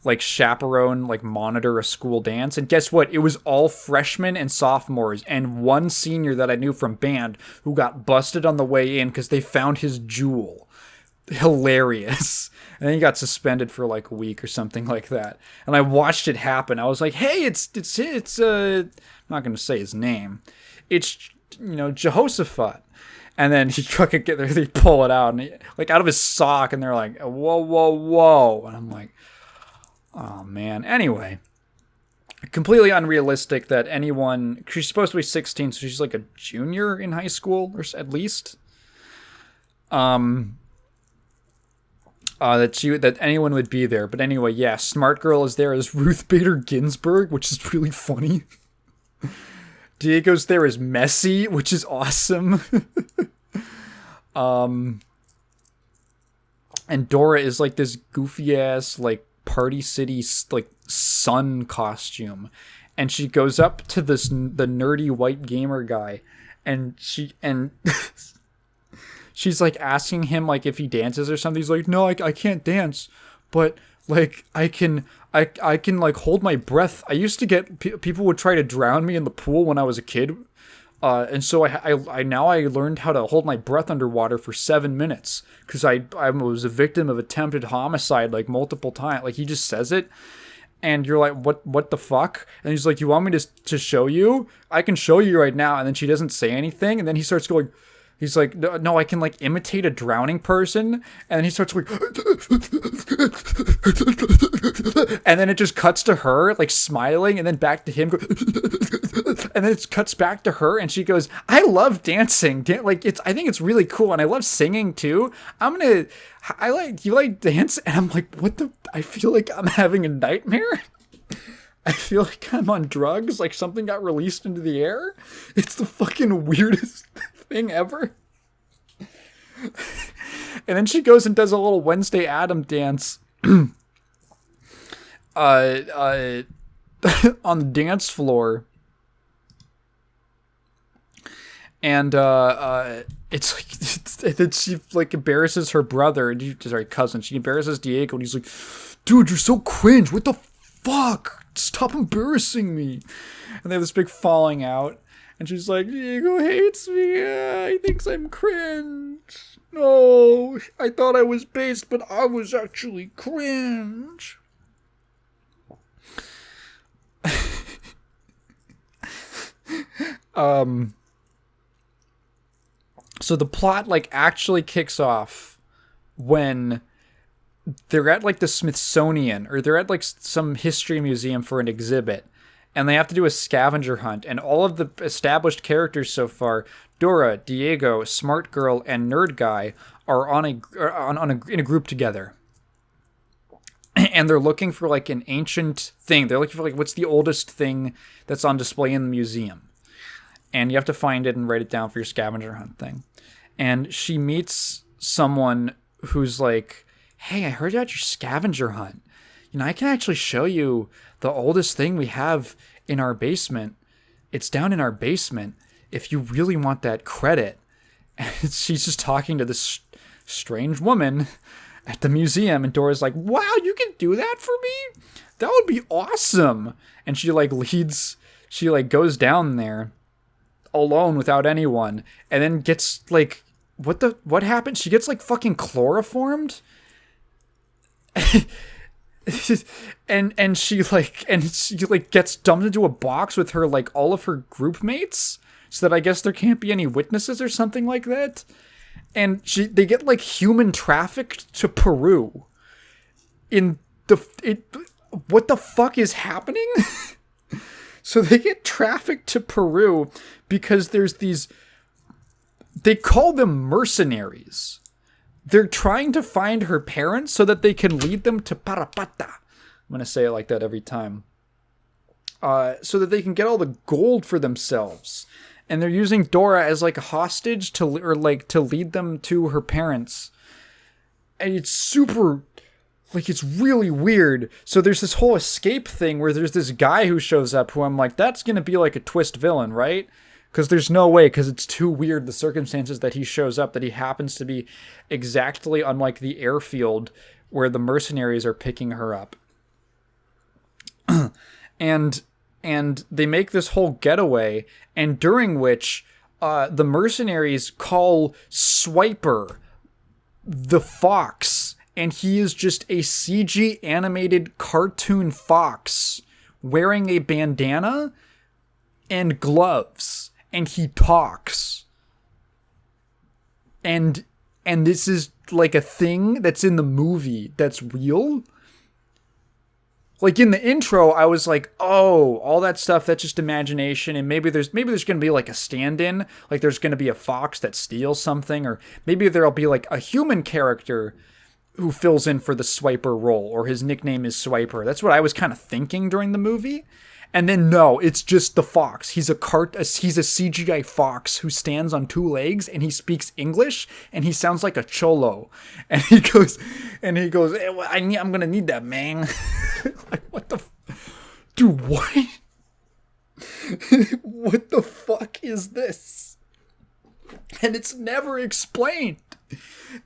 like chaperone, like monitor a school dance. And guess what? It was all freshmen and sophomores and one senior that I knew from band who got busted on the way in because they found his jewel. Hilarious. And then he got suspended for like a week or something like that. And I watched it happen. I was like, hey, it's I'm not going to say his name. It's, Jehoshaphat. And then he fucking get there, they pull it out and like out of his sock and they're like, whoa, whoa, whoa. And I'm like, oh man. Anyway, completely unrealistic that anyone, she's supposed to be 16, so she's like a junior in high school or at least. That anyone would be there. But anyway, yeah, Smart Girl is there as Ruth Bader Ginsburg, which is really funny. Diego's there as Messi, which is awesome. And Dora is like this goofy ass like Party City like sun costume, and she goes up to the nerdy white gamer guy, and she's like asking him like if he dances or something. He's like, no, I can't dance, but like I can like hold my breath. I used to get people would try to drown me in the pool when I was a kid, and so I now learned how to hold my breath underwater for 7 minutes because I was a victim of attempted homicide like multiple times. Like he just says it, and you're like, what the fuck? And he's like, you want me to show you? I can show you right now. And then she doesn't say anything, and then he starts going. He's like, no, I can like imitate a drowning person. And then he starts like, and then it just cuts to her like smiling, and then back to him, and then it cuts back to her, and she goes, I love dancing. I think it's really cool, and I love singing too. You like dance? And I'm like, I feel like I'm having a nightmare. I feel like I'm on drugs, like something got released into the air. It's the fucking weirdest thing ever. And then she goes and does a little Wednesday Adam dance on the dance floor. And it's like then she like embarrasses her brother, cousin. She embarrasses Diego, and he's like, dude, you're so cringe. What the fuck? Stop embarrassing me. And they have this big falling out. And she's like, Diego hates me. He thinks I'm cringe. No, I thought I was based, but I was actually cringe. So the plot like actually kicks off when they're at like the Smithsonian, or they're at like some history museum for an exhibit, and they have to do a scavenger hunt, and all of the established characters so far, Dora, Diego, Smart Girl, and Nerd Guy, are in a group together. And they're looking for like an ancient thing. They're looking for like what's the oldest thing that's on display in the museum. And you have to find it and write it down for your scavenger hunt thing. And she meets someone who's like, hey, I heard about your scavenger hunt. I can actually show you the oldest thing we have in our basement. It's down in our basement if you really want that credit. And she's just talking to this strange woman at the museum, and Dora's like, wow, you can do that for me? That would be awesome. And she goes down there alone without anyone, and then gets like, what happened? She gets like fucking chloroformed. and she gets dumped into a box with her like all of her group mates, so that I guess there can't be any witnesses or something like that. And they get like human trafficked to Peru. What the fuck is happening? So they get trafficked to Peru because there's these, they call them mercenaries. They're trying to find her parents so that they can lead them to Parapata. I'm going to say it like that every time. So that they can get all the gold for themselves. and they're using Dora as like a hostage to lead them to her parents. And it's super, like, it's really weird. So there's this whole escape thing where there's this guy who shows up who I'm like, that's gonna be like a twist villain, right? Because there's no way, because it's too weird, the circumstances that he shows up, that he happens to be exactly on, like, the airfield where the mercenaries are picking her up. and they make this whole getaway, and during which the mercenaries call Swiper the fox, and he is just a CG animated cartoon fox wearing a bandana and gloves. And he talks. And this is like a thing that's in the movie that's real. Like in the intro, I was like, oh, all that stuff, that's just imagination, and maybe there's gonna be like a stand-in, like there's gonna be a fox that steals something, or maybe there'll be like a human character who fills in for the Swiper role, or his nickname is Swiper. That's what I was kind of thinking during the movie. And then no, it's just the fox. He's a CGI fox who stands on two legs, and he speaks English, and he sounds like a cholo. And he goes, hey, well, I'm gonna need that, man. Like, what the, dude? What? What the fuck is this? And it's never explained.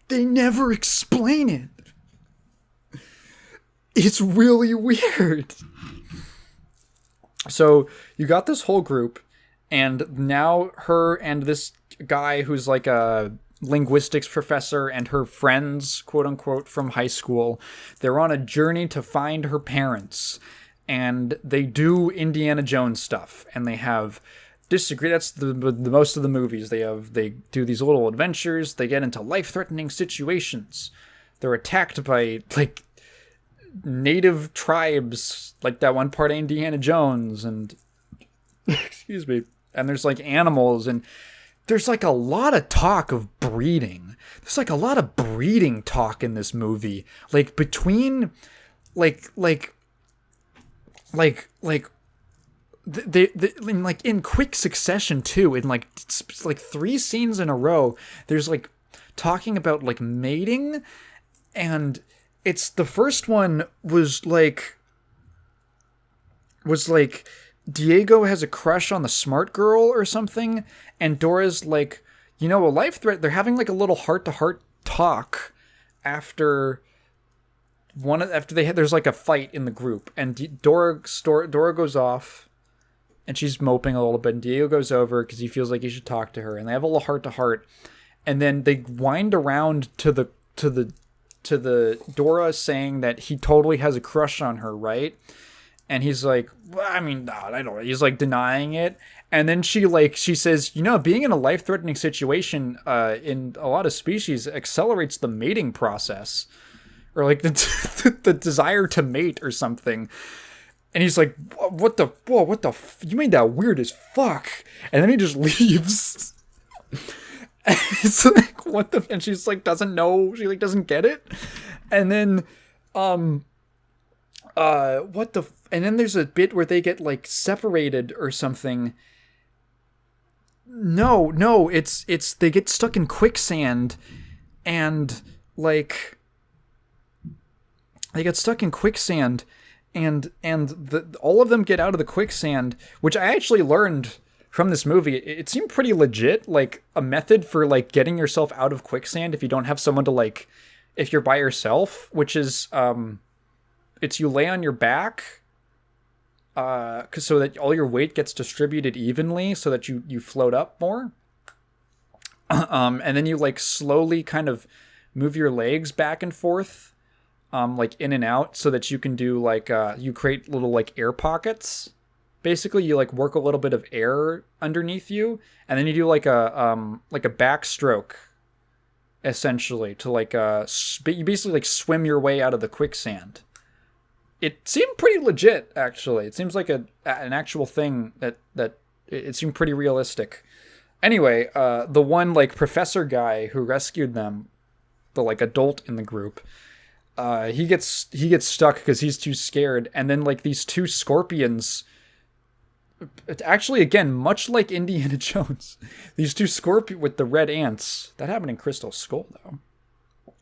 They never explain it. It's really weird. So you got this whole group, and now her and this guy who's like a linguistics professor and her friends, quote unquote, from high school, they're on a journey to find her parents, and they do Indiana Jones stuff, and they have disagree. That's the most of the movies. They do these little adventures. They get into life-threatening situations. They're attacked by like native tribes, like that one part of Indiana Jones, and excuse me, and there's like animals, and there's like a lot of talk of breeding. There's like a lot of breeding talk in this movie, like between like they like in quick succession too, in like 3 scenes in a row, there's like talking about like mating. And it's the first one was like Diego has a crush on the smart girl or something, and Dora's like, a life threat. They're having like a little heart-to-heart talk after there's like a fight in the group, and Dora goes off, and she's moping a little bit, and Diego goes over because he feels like he should talk to her, and they have a little heart-to-heart, and then they wind around to the Dora saying that he totally has a crush on her, right? And he's like, well, I mean, no, I don't. He's like denying it. And then she says, being in a life-threatening situation in a lot of species accelerates the mating process, or like the desire to mate or something. And he's like, you made that weird as fuck. And then he just leaves. And it's like, what the, and she's like, doesn't know, she like doesn't get it. And then, and then there's a bit where they get like separated or something. No, it's they get stuck in quicksand, and like they get stuck in quicksand, and all of them get out of the quicksand, which I actually learned from this movie. It seemed pretty legit, like a method for like getting yourself out of quicksand if you don't have someone to like, if you're by yourself, which is it's you lay on your back, so that all your weight gets distributed evenly, so that you float up more, and then you like slowly kind of move your legs back and forth, like in and out, so that you can do like you create little like air pockets. Basically, you like work a little bit of air underneath you, and then you do like a backstroke, essentially, to like you basically like swim your way out of the quicksand. It seemed pretty legit, actually. It seems like an actual thing that it seemed pretty realistic. Anyway, the one like professor guy who rescued them, the like adult in the group, he gets stuck because he's too scared, and then like these 2 scorpions It's actually, again, much like Indiana Jones. These two scorpions with the red ants. That happened in Crystal Skull, though.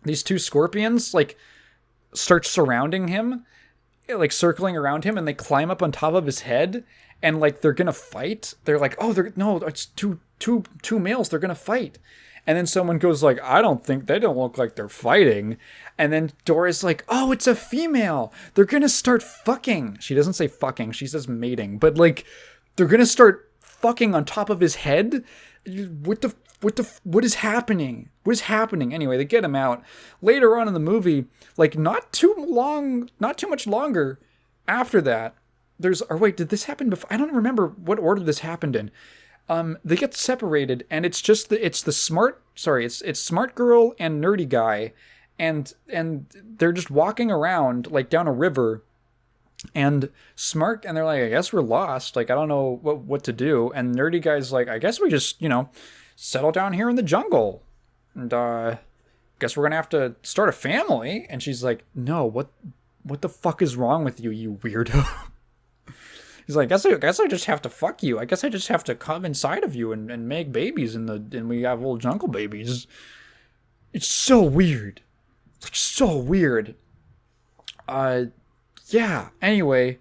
These two scorpions, like, start surrounding him, like, circling around him, and they climb up on top of his head, and, like, they're gonna fight. They're like, oh, no, it's two males, they're gonna fight. And then someone goes like, I don't think, they don't look like they're fighting. And then Dora's like, oh, it's a female. They're gonna start fucking. She doesn't say fucking, she says mating. But, like, they're gonna start fucking on top of his head? What is happening? What is happening? Anyway, they get him out. Later on in the movie, like, not too much longer after that, did this happen before? I don't remember what order this happened in. They get separated, and it's smart girl and nerdy guy, and they're just walking around, like, down a river, and they're like, I guess we're lost, like, I don't know what to do, and nerdy guy's like, I guess we just, settle down here in the jungle, and guess we're gonna have to start a family. And she's like, no, what the fuck is wrong with you, you weirdo? He's like, I guess I just have to fuck you. I guess I just have to come inside of you and make babies, and we have little jungle babies. It's so weird. It's like so weird. Yeah. Anyway,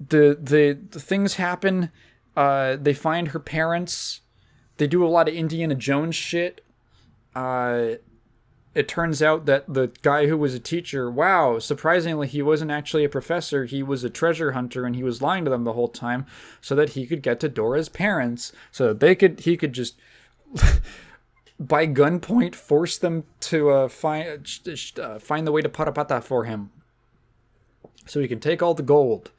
the things happen. They find her parents. They do a lot of Indiana Jones shit. It turns out that the guy who was a teacher, wow, surprisingly, he wasn't actually a professor. He was a treasure hunter, and he was lying to them the whole time so that he could get to Dora's parents, so that he could just, by gunpoint, force them to find the way to Parapata for him, so he can take all the gold.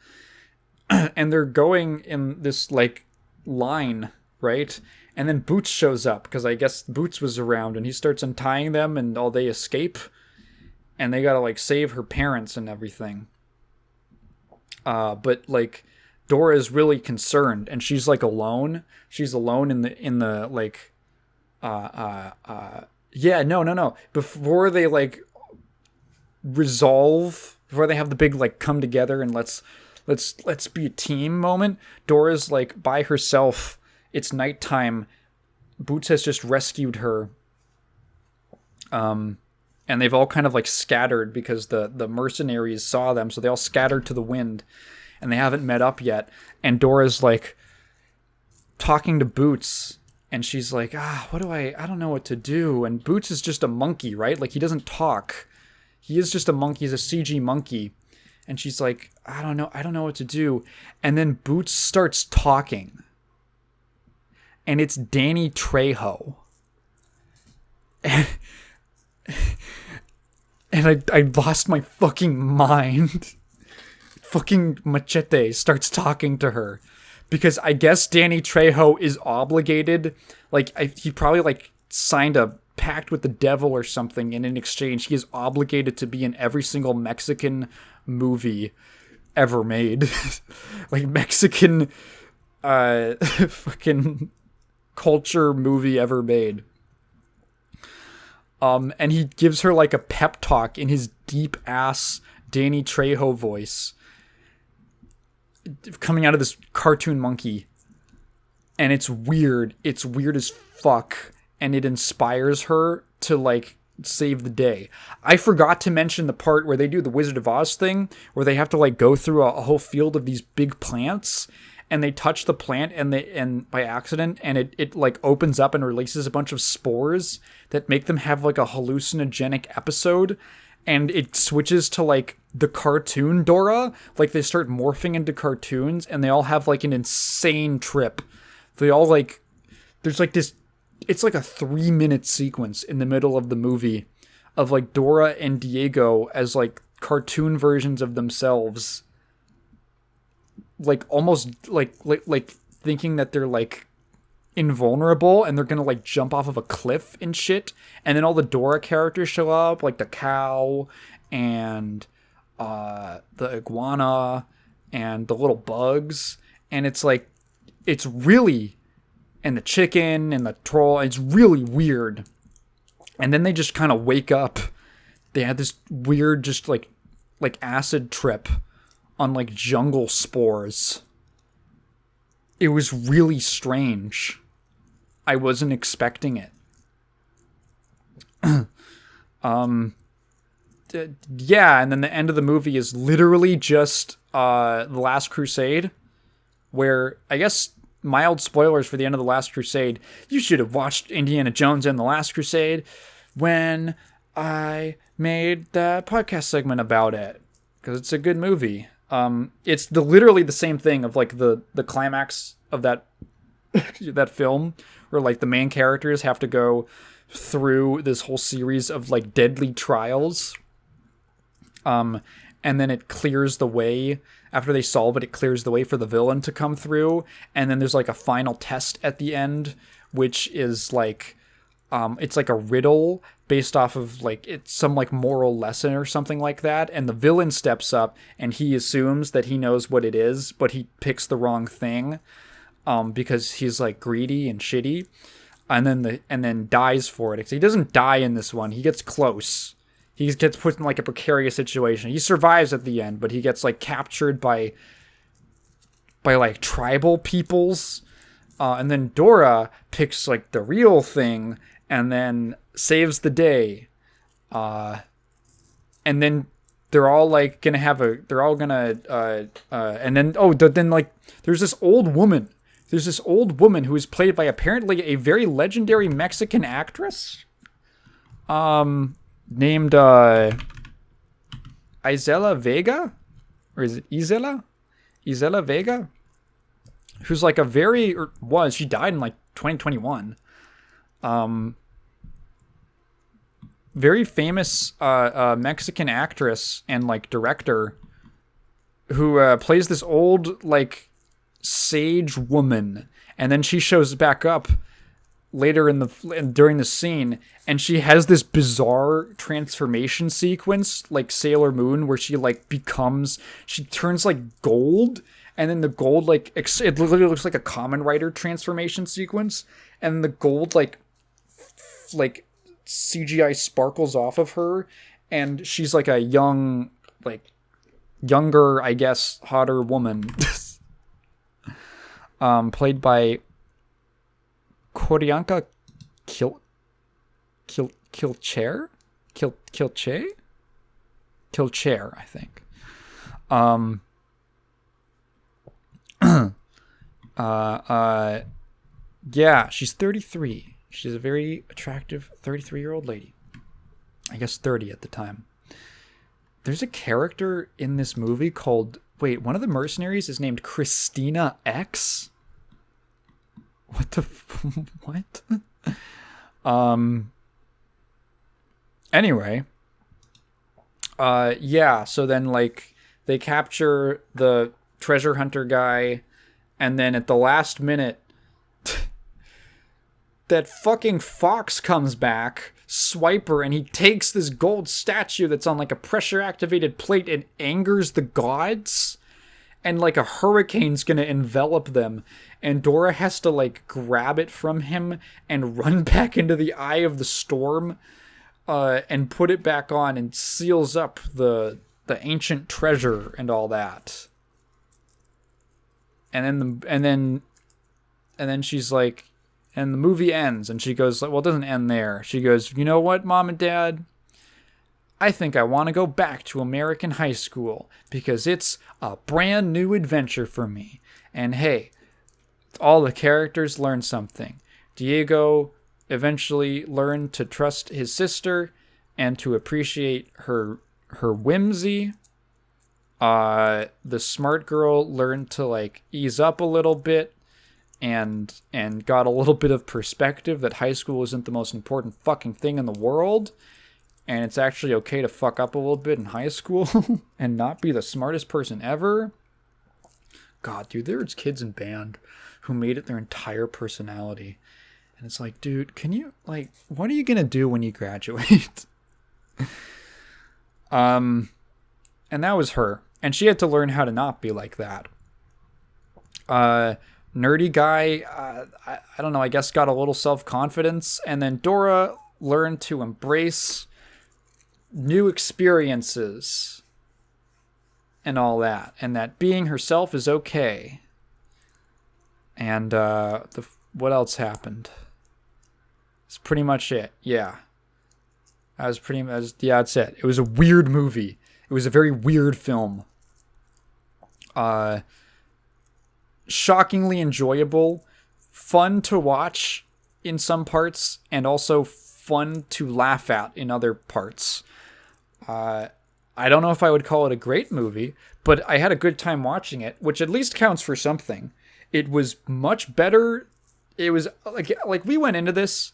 And they're going in this, like, line, right? And then Boots shows up, because I guess Boots was around, and he starts untying them, and all they escape. And they gotta, like, save her parents and everything. But, like, Dora is really concerned, and she's, like, alone. She's alone in the like, yeah, no. Before they, like, before they have the big, like, come together and let's be a team moment, Dora's, like, by herself. It's nighttime. Boots has just rescued her. And they've all kind of, like, scattered because the mercenaries saw them, so they all scattered to the wind, and they haven't met up yet. And Dora's, like, talking to Boots, and she's like, I don't know what to do. And Boots is just a monkey, right? Like, he doesn't talk. He is just a monkey. He's a CG monkey. And she's like, I don't know what to do. And then Boots starts talking. And it's Danny Trejo. And I lost my fucking mind. Fucking Machete starts talking to her. Because I guess Danny Trejo is obligated. Like, he probably, like, signed a pact with the devil or something, and in exchange, he is obligated to be in every single Mexican movie ever made. Like, Mexican fucking culture movie ever made. And he gives her, like, a pep talk in his deep ass Danny Trejo voice, coming out of this cartoon monkey. And it's weird. It's weird as fuck. And it inspires her to, like, save the day. I forgot to mention the part where they do the Wizard of Oz thing, where they have to, like, go through a whole field of these big plants, and they touch the plant and by accident, and it like opens up and releases a bunch of spores that make them have, like, a hallucinogenic episode, and it switches to, like, the cartoon Dora. Like, they start morphing into cartoons, and they all have, like, an insane trip. They all, like, there's, like, this, it's like a 3-minute sequence in the middle of the movie of, like, Dora and Diego as, like, cartoon versions of themselves, like, almost like thinking that they're, like, invulnerable and they're gonna, like, jump off of a cliff and shit. And then all the Dora characters show up, like the cow and the iguana and the little bugs, and it's like, it's really, and the chicken and the troll, it's really weird. And then they just kind of wake up. They had this weird, just like acid trip on, like, jungle spores. it was really strange. I wasn't expecting it. Yeah, and then the end of the movie is literally just The Last Crusade, where, I guess, mild spoilers for the end of The Last Crusade. You should have watched Indiana Jones and The Last Crusade when I made that podcast segment about it, because it's a good movie. It's literally the same thing of like the climax of that that film, where like the main characters have to go through this whole series of like deadly trials. And then it clears the way. After they solve it, it clears the way for the villain to come through. And then there's like a final test at the end, which is like, it's like a riddle based off of like, it's some like moral lesson or something like that. And the villain steps up and he assumes that he knows what it is, but he picks the wrong thing, because he's like greedy and shitty. And then dies for it. So he doesn't die in this one. He gets close. He gets put in like a precarious situation. He survives at the end, but he gets like captured by like tribal peoples. And then Dora picks like the real thing and then saves the day. And then they're all like gonna have a, they're all gonna, and then, then like there's this old woman. There's this old woman who is played by apparently a very legendary Mexican actress. Named Isela Vega? Or is it Isela? Isela Vega? Who's like a very, or was, she died in like 2021. Very famous Mexican actress and like director who plays this old like sage woman, and then she shows back up later during the scene, and she has this bizarre transformation sequence like Sailor Moon, where she turns like gold, and then the gold like it literally looks like a Kamen Rider transformation sequence, and the gold like CGI sparkles off of her, and she's like a younger, I guess, hotter woman. Played by Korianka Kilchair, I think. Yeah, she's 33. She's a very attractive 33-year-old lady. I guess 30 at the time. There's a character in this movie called, one of the mercenaries is named Christina X. What the what? Anyway. Yeah, so then like they capture the treasure hunter guy, and then at the last minute that fucking fox comes back, Swiper, and he takes this gold statue that's on like a pressure activated plate and angers the gods. And like a hurricane's gonna envelop them, and Dora has to like grab it from him and run back into the eye of the storm, and put it back on, and seals up the ancient treasure and all that. And then she's like, and the movie ends, and she goes like, well, it doesn't end there. She goes, you know what, Mom and Dad? I think I want to go back to American high school because it's a brand new adventure for me. And hey, all the characters learn something. Diego eventually learned to trust his sister and to appreciate her whimsy. The smart girl learned to like ease up a little bit and got a little bit of perspective that high school isn't the most important fucking thing in the world. And it's actually okay to fuck up a little bit in high school and not be the smartest person ever. God, dude, there's kids in band who made it their entire personality. And it's like, dude, can you, like, what are you going to do when you graduate? And that was her. And she had to learn how to not be like that. Nerdy guy, I don't know, I guess got a little self-confidence. And then Dora learned to embrace new experiences and all that, and that being herself is okay. And what else happened? It's pretty much it. Yeah. That's it. It was a weird movie. It was a very weird film. Shockingly enjoyable, fun to watch in some parts, and also fun to laugh at in other parts. I don't know if I would call it a great movie, but I had a good time watching it, which at least counts for something. It was much better. It was like we went into this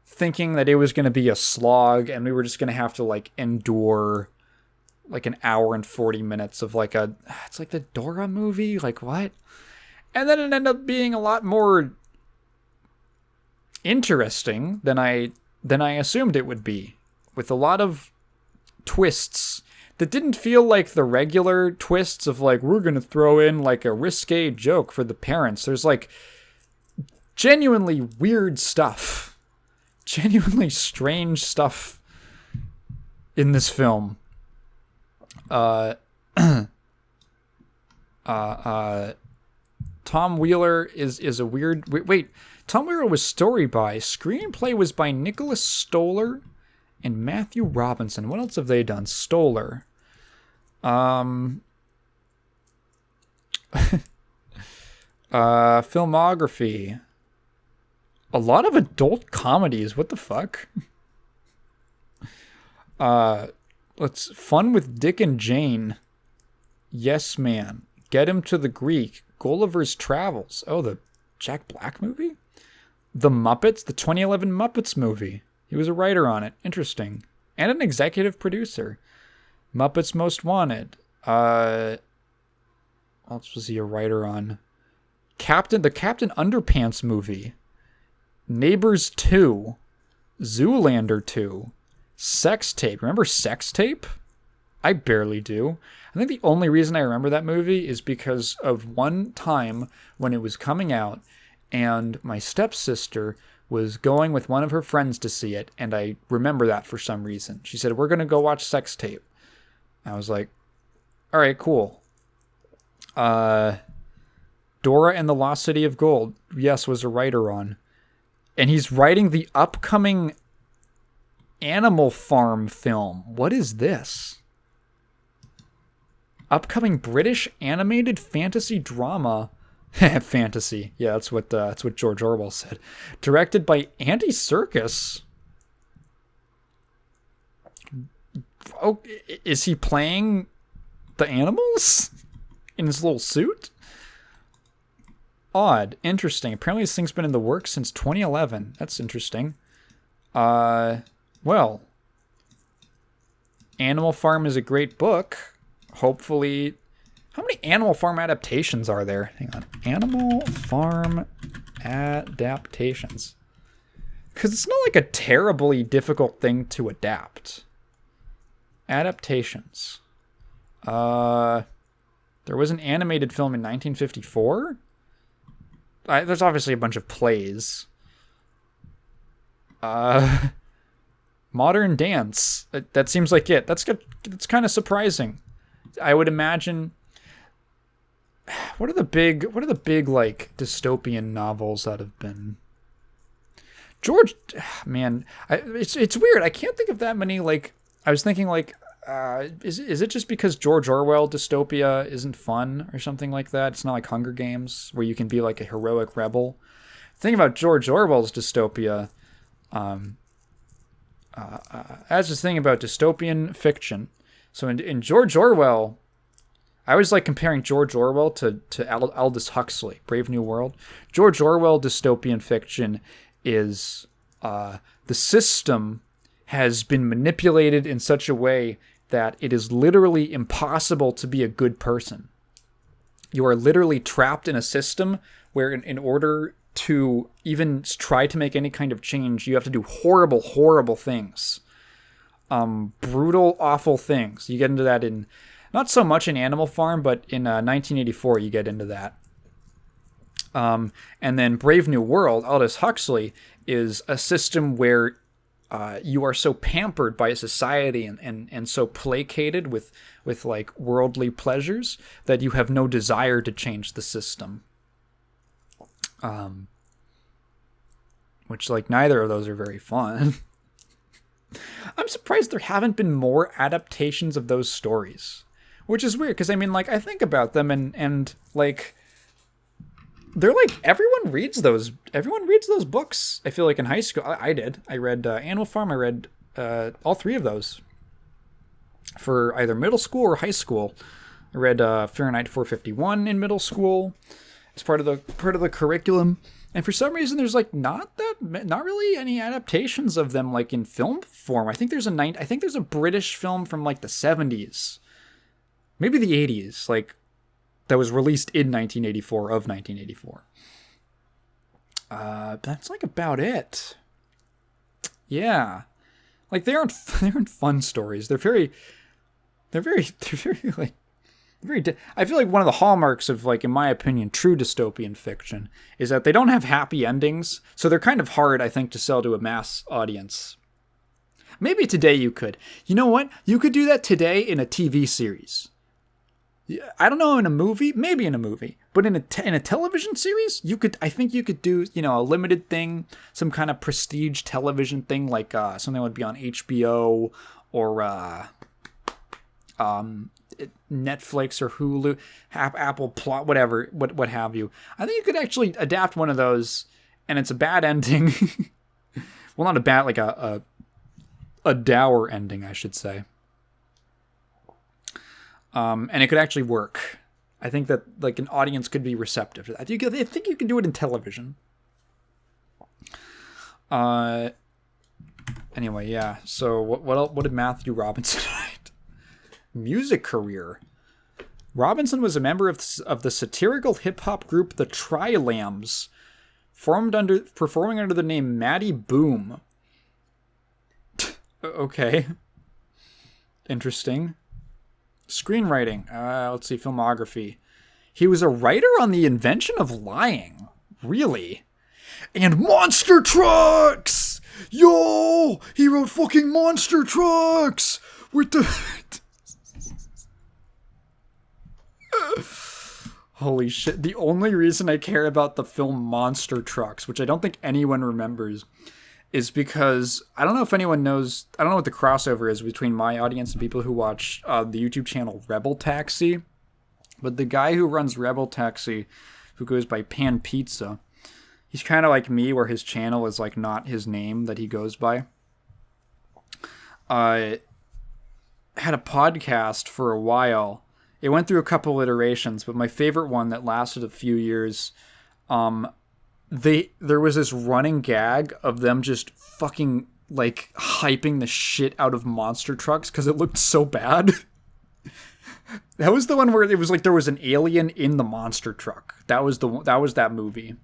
thinking that it was going to be a slog, and we were just going to have to like endure like an hour and 40 minutes of it's like the Dora movie, like what? And then it ended up being a lot more interesting than I assumed it would be, with a lot of twists that didn't feel like the regular twists of like, we're going to throw in like a risque joke for the parents. There's like genuinely weird stuff, genuinely strange stuff in this film. Tom Wheeler is a weird... Wait, Tom Wheeler was screenplay was by Nicholas Stoller and Matthew Robinson. What else have they done? Stoller. Filmography. A lot of adult comedies. What the fuck? Fun with Dick and Jane. Yes Man. Get Him to the Greek. Gulliver's Travels. Oh, the Jack Black movie? The Muppets, the 2011 Muppets movie. He was a writer on it. Interesting. And an executive producer. Muppets Most Wanted. What else was he a writer on? The Captain Underpants movie. Neighbors 2. Zoolander 2. Sex Tape. Remember Sex Tape? I barely do. I think the only reason I remember that movie is because of one time when it was coming out and my stepsister was going with one of her friends to see it, and I remember that for some reason. She said, we're going to go watch Sex Tape. I was like, all right, cool. Dora and the Lost City of Gold, yes, was a writer on. And he's writing the upcoming Animal Farm film. What is this? Upcoming British animated fantasy drama. Fantasy. Yeah, that's what George Orwell said. Directed by Andy Serkis. Oh, is he playing the animals in his little suit? Odd. Interesting. Apparently this thing's been in the works since 2011. That's interesting. Well, Animal Farm is a great book. Hopefully, how many Animal Farm adaptations are there? Hang on. Animal Farm adaptations. Because it's not like a terribly difficult thing to adapt. Adaptations. There was an animated film in 1954. There's obviously a bunch of plays. Modern Dance. That seems like it. That's good. That's kind of surprising. I would imagine. What are the big like dystopian novels that have been? George, man, it's weird. I can't think of that many. Like, I was thinking like, is it just because George Orwell dystopia isn't fun or something like that? It's not like Hunger Games where you can be like a heroic rebel. The thing about George Orwell's dystopia, as this thing about dystopian fiction. So in George Orwell, I was like comparing George Orwell to Aldous Huxley, Brave New World. George Orwell dystopian fiction is the system has been manipulated in such a way that it is literally impossible to be a good person. You are literally trapped in a system where in order to even try to make any kind of change, you have to do horrible, horrible things. Brutal, awful things. You get into that in, not so much in Animal Farm, but in 1984 you get into that. And then Brave New World, Aldous Huxley, is a system where you are so pampered by society and so placated with like worldly pleasures that you have no desire to change the system. Which, like, neither of those are very fun. I'm surprised there haven't been more adaptations of those stories, which is weird because I mean, like, I think about them and like they're like everyone reads those books. I feel like in high school I did. I read Animal Farm. I read all three of those for either middle school or high school. I read Fahrenheit 451 in middle school as part of the curriculum. And for some reason, there's like not really any adaptations of them like in film form. I think there's a British film from like the 70s, maybe the 80s, like that was released in 1984. That's like about it. Yeah, like they aren't fun stories. They're very like. I feel like one of the hallmarks of, like, in my opinion, true dystopian fiction is that they don't have happy endings, so they're kind of hard, I think, to sell to a mass audience. Maybe today you could. You know what? You could do that today in a TV series. I don't know, in a movie? Maybe in a movie. But in a television series, I think you could do, you know, a limited thing, some kind of prestige television thing, like something that would be on HBO or Netflix or Hulu, Apple Plot, whatever, what have you. I think you could actually adapt one of those, and it's a bad ending. Well, not a bad, like a dour ending, I should say. And it could actually work. I think that like an audience could be receptive to that. I think you can do it in television. Anyway, yeah. So what did Matthew Robinson write? Music career. Robinson was a member of the satirical hip-hop group The Tri-Lambs, performing under the name Matty Boom. Okay. Interesting. Screenwriting. Let's see, filmography. He was a writer on The Invention of Lying. Really? And Monster Trucks! Yo! He wrote fucking Monster Trucks! With the... Holy shit. The only reason I care about the film Monster Trucks, which I don't think anyone remembers, is because I don't know if anyone knows, I don't know what the crossover is between my audience and people who watch the YouTube channel Rebel Taxi, but the guy who runs Rebel Taxi, who goes by Pan Pizza, he's kind of like me, where his channel is like not his name that he goes by. Had a podcast for a while. It went through a couple iterations, but my favorite one that lasted a few years, there was this running gag of them just fucking like hyping the shit out of monster trucks because it looked so bad. That was the one where it was like there was an alien in the monster truck. That was that movie.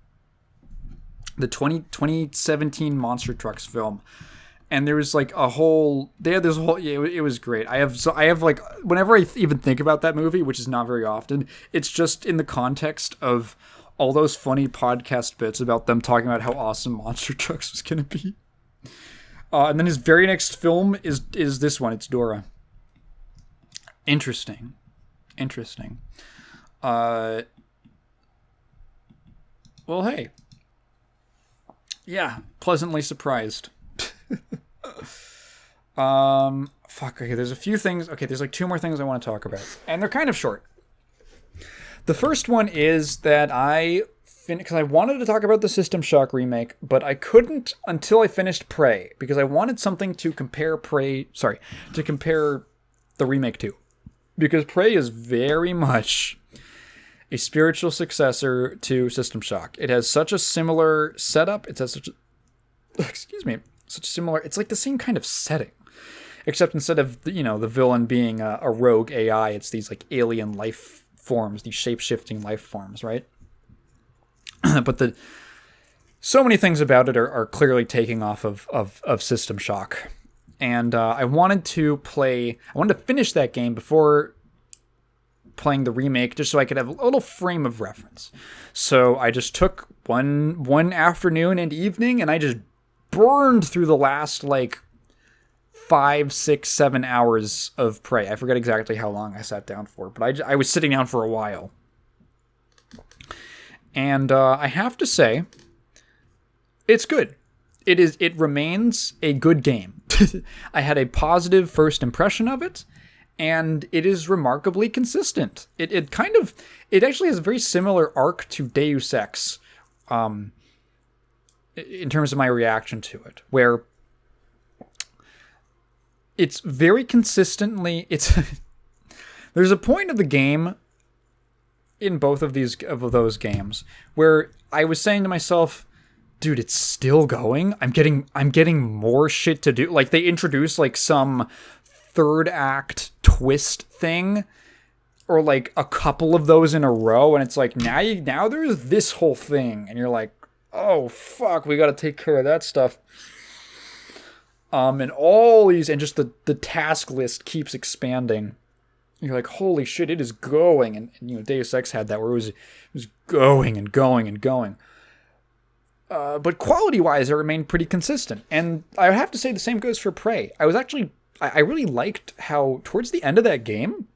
The 2017 Monster Trucks film. And there was like a whole, they had this whole, yeah, it was great. I have like, whenever I even think about that movie, which is not very often, it's just in the context of all those funny podcast bits about them talking about how awesome Monster Trucks was going to be. And then his very next film is this one. It's Dora. Interesting. Well, hey. Yeah, pleasantly surprised. Fuck, okay, there's a few things. Okay, there's like two more things I want to talk about. And they're kind of short. The first one is that because I wanted to talk about the System Shock remake, but I couldn't until I finished Prey, because I wanted something to compare the remake to. Because Prey is very much a spiritual successor to System Shock. It has such a similar setup. It has such a similar, it's like the same kind of setting, except instead of the villain being a rogue AI, it's these like alien life forms, these shape-shifting life forms, right? But so many things about it are clearly taking off of System Shock, and I wanted to finish that game before playing the remake, just so I could have a little frame of reference. So I just took one afternoon and evening, and I just burned through the last like 5, 6, 7 hours of Prey. I forget exactly how long I sat down for, but I was sitting down for a while. And I have to say, it's good. It remains a good game. I had a positive first impression of it, and it is remarkably consistent. It actually has a very similar arc to Deus Ex, in terms of my reaction to it, where it's very consistently, there's a point of the game in both of those games where I was saying to myself, dude, it's still going. I'm getting more shit to do. Like, they introduce like some third act twist thing, or like a couple of those in a row, and it's like, now there's this whole thing, and you're like, oh fuck, we got to take care of that stuff. And all these, and just the task list keeps expanding. You're like, holy shit, it is going. And you know, Deus Ex had that where it was going and going and going. But quality-wise, it remained pretty consistent. And I have to say the same goes for Prey. I really liked how towards the end of that game,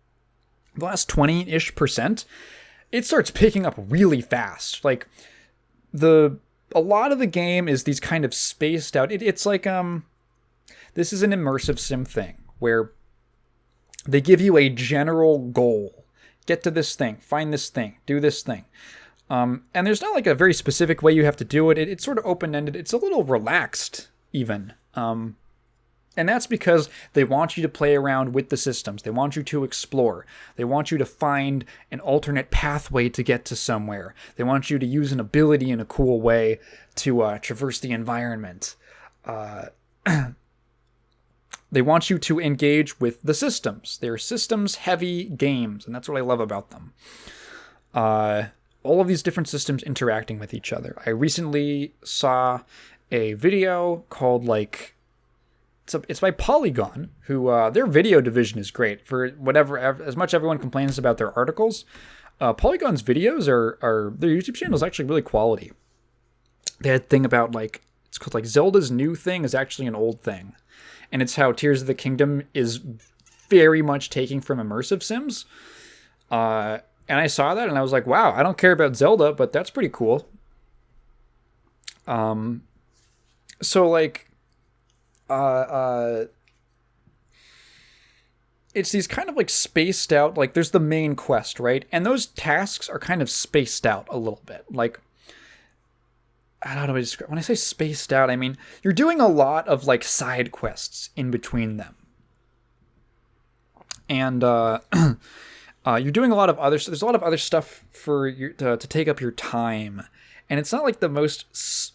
the last 20-ish%, it starts picking up really fast. Like, a lot of the game is these kind of spaced out. It's like, this is an immersive sim thing where they give you a general goal. Get to this thing, find this thing, do this thing. And there's not like a very specific way you have to do it. It's sort of open-ended. It's a little relaxed, even. And that's because they want you to play around with the systems. They want you to explore. They want you to find an alternate pathway to get to somewhere. They want you to use an ability in a cool way to traverse the environment. They want you to engage with the systems. They're systems-heavy games, and that's what I love about them. All of these different systems interacting with each other. I recently saw a video called, like, it's by Polygon, who, their video division is great. For whatever, as much everyone complains about their articles, Polygon's videos are their YouTube channel is actually really quality. They had a thing about, like, it's called, like, Zelda's new thing is actually an old thing. And it's how Tears of the Kingdom is very much taking from immersive sims. And I saw that and I was like, wow, I don't care about Zelda, but that's pretty cool. So, like, it's these kind of, like, spaced out, like, there's the main quest, right? And those tasks are kind of spaced out a little bit. Like, I don't know how to describe. When I say spaced out, I mean you're doing a lot of, like, side quests in between them, and you're doing a lot of other. There's a lot of other stuff for you to take up your time, and it's not like the most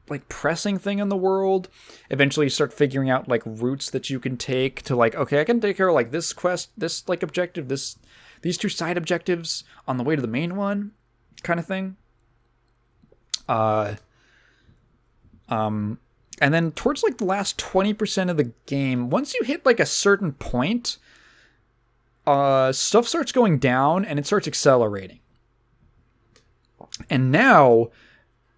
like pressing thing in the world. Eventually, you start figuring out, like, routes that you can take to, like, okay, I can take care of, like, this quest, this, like, objective, these two side objectives on the way to the main one, kind of thing. And then towards, like, the last 20% of the game, once you hit, like, a certain point, stuff starts going down and it starts accelerating. And now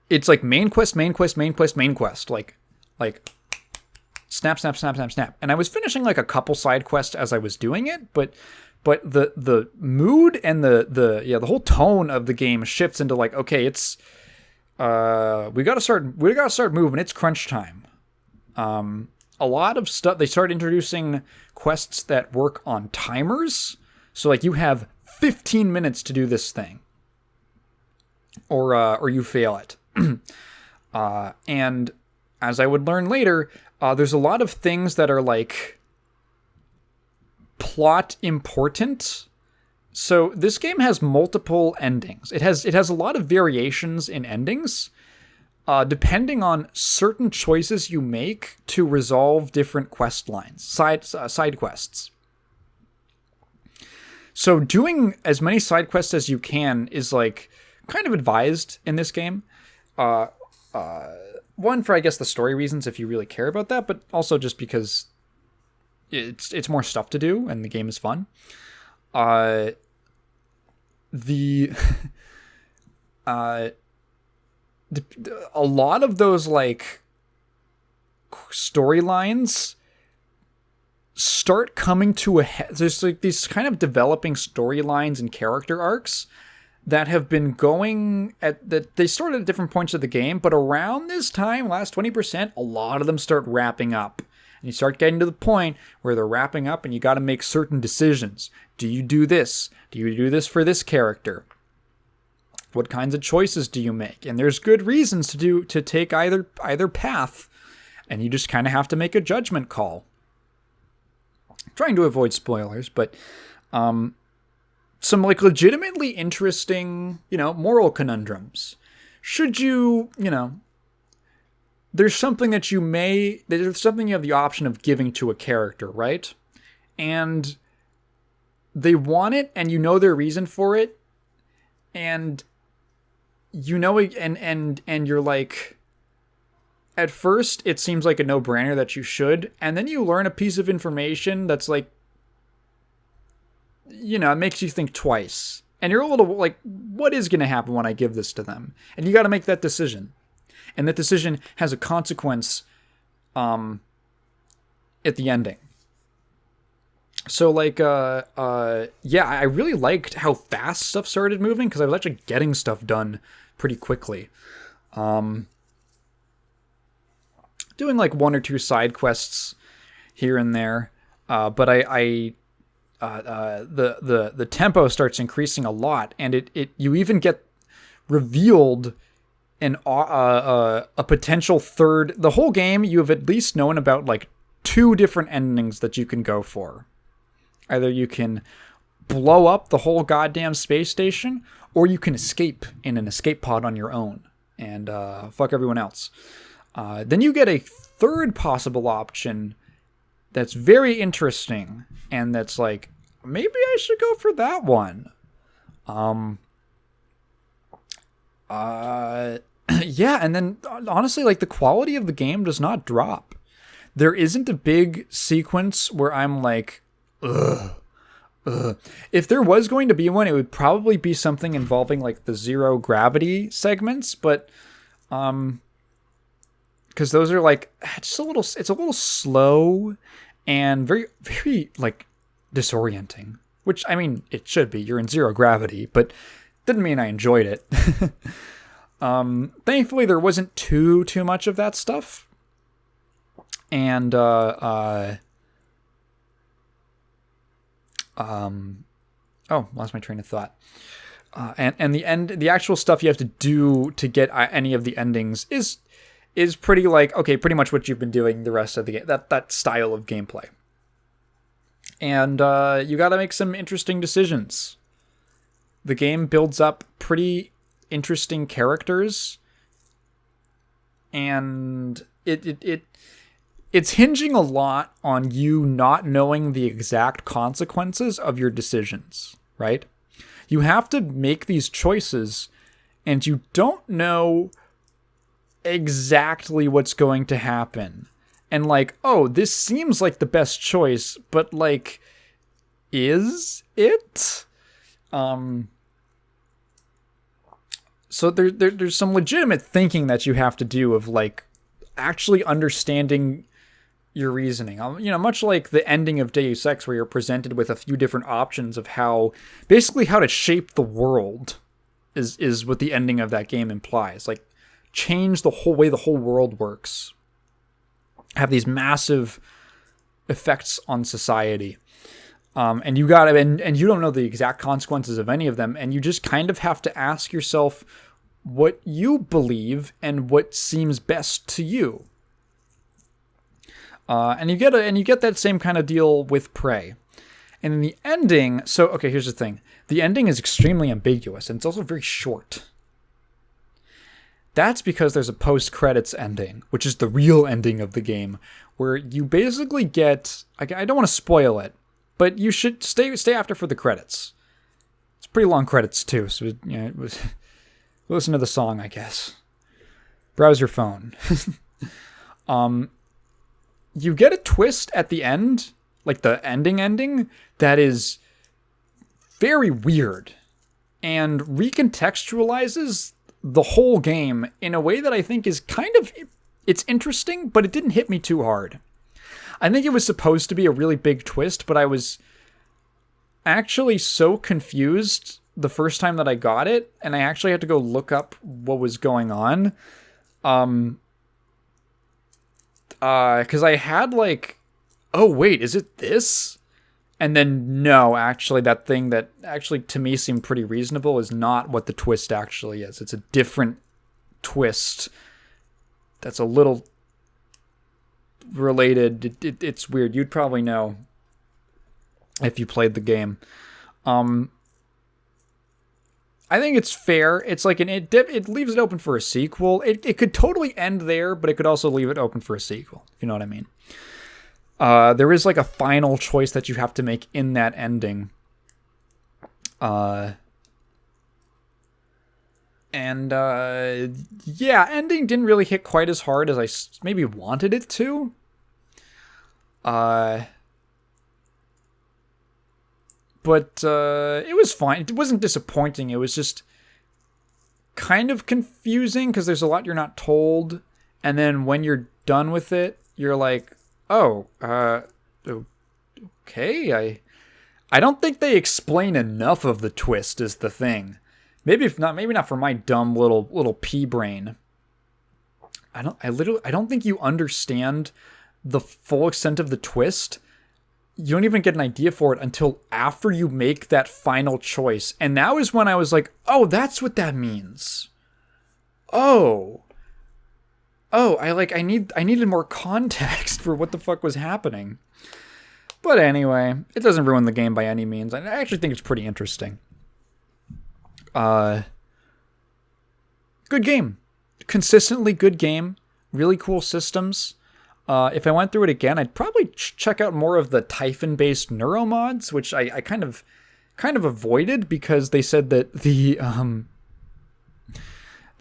it's like main quest, main quest, main quest, main quest. Like snap, snap, snap, snap, snap. And I was finishing, like, a couple side quests as I was doing it, but the mood and the whole tone of the game shifts into, like, okay, it's we gotta start moving. It's crunch time. A lot of stuff, they start introducing quests that work on timers. So, like, you have 15 minutes to do this thing, or you fail it. And as I would learn later, there's a lot of things that are, like, plot important. So this game has multiple endings. It has a lot of variations in endings, depending on certain choices you make to resolve different quest lines, side quests. So doing as many side quests as you can is, like, kind of advised in this game. One, for, I guess, the story reasons, if you really care about that, but also just because it's more stuff to do and the game is fun. A lot of those, like, storylines start coming to a head. There's, like, these kind of developing storylines and character arcs that have been going at that they started at different points of the game, but around this time, last 20%, a lot of them start wrapping up. And you start getting to the point where they're wrapping up and you got to make certain decisions. Do you do this? Do you do this for this character? What kinds of choices do you make? And there's good reasons to take either path, and you just kind of have to make a judgment call. I'm trying to avoid spoilers, but some like legitimately interesting, moral conundrums. Should you, there's something that there's something you have the option of giving to a character, right? And they want it, and their reason for it, and and you're like, at first it seems like a no-brainer that you should, and then you learn a piece of information that's like, it makes you think twice. And you're a little like, what is going to happen when I give this to them? And you got to make that decision. And that decision has a consequence at the ending. So, like, I really liked how fast stuff started moving, because I was actually getting stuff done pretty quickly. Doing, like, 1 or 2 side quests here and there. But the tempo starts increasing a lot, and you even get revealed a potential third. The whole game, you have at least known about like 2 different endings that you can go for. Either you can blow up the whole goddamn space station, or you can escape in an escape pod on your own and fuck everyone else. Then you get a third possible option that's very interesting, and that's like, maybe I should go for that one. Yeah, and then honestly, like, the quality of the game does not drop. There isn't a big sequence where I'm like, ugh. If there was going to be one, it would probably be something involving like the zero gravity segments, but because those are like it's a little slow and very, very like disorienting. Which, I mean, it should be. You're in zero gravity, but didn't mean I enjoyed it. Thankfully, there wasn't too much of that stuff. And lost my train of thought. And the actual stuff you have to do to get any of the endings is pretty like, okay, pretty much what you've been doing the rest of the game. That style of gameplay. And you got to make some interesting decisions. The game builds up pretty interesting characters, and it's hinging a lot on you not knowing the exact consequences of your decisions, right? You have to make these choices, and you don't know exactly what's going to happen. And like, oh, this seems like the best choice, but like, is it? So there's some legitimate thinking that you have to do of like actually understanding your reasoning. Much like the ending of Deus Ex, where you're presented with a few different options of how to shape the world is what the ending of that game implies. Like, change the whole way the whole world works. Have these massive effects on society. And you you don't know the exact consequences of any of them, and you just kind of have to ask yourself what you believe and what seems best to you. And you get that same kind of deal with Prey. And in the ending, so okay, here's the thing. The ending is extremely ambiguous, and it's also very short. That's because there's a post-credits ending, which is the real ending of the game, where you basically get, I don't want to spoil it, but you should stay after for the credits. It's pretty long credits too, so listen to the song, I guess. Browse your phone. You get a twist at the end, like the ending, that is very weird and recontextualizes the whole game in a way that I think is it's interesting, but it didn't hit me too hard. I think it was supposed to be a really big twist, but I was actually so confused the first time that I got it, and I actually had to go look up what was going on. Because I had like, oh wait, is it this? And then no, actually that thing that actually to me seemed pretty reasonable is not what the twist actually is. It's a different twist that's a little related. It's weird. You'd probably know if you played the game. I think it's fair. It's like it leaves it open for a sequel. It could totally end there, but it could also leave it open for a sequel. If you know what I mean. There is like a final choice that you have to make in that ending. Yeah, ending didn't really hit quite as hard as I maybe wanted it to. But it was fine. It wasn't disappointing. It was just kind of confusing because there's a lot you're not told. And then when you're done with it, you're like, oh, okay. I don't think they explain enough of the twist is the thing. Maybe not for my dumb little pea brain. I don't think you understand the full extent of the twist. You don't even get an idea for it until after you make that final choice. And that was when I was like, oh, that's what that means. Oh, I needed more context for what the fuck was happening. But anyway, it doesn't ruin the game by any means. I actually think it's pretty interesting. Good game. Consistently good game. Really cool systems. If I went through it again, I'd probably check out more of the Typhon-based neuromods, which I kind of avoided because they said that the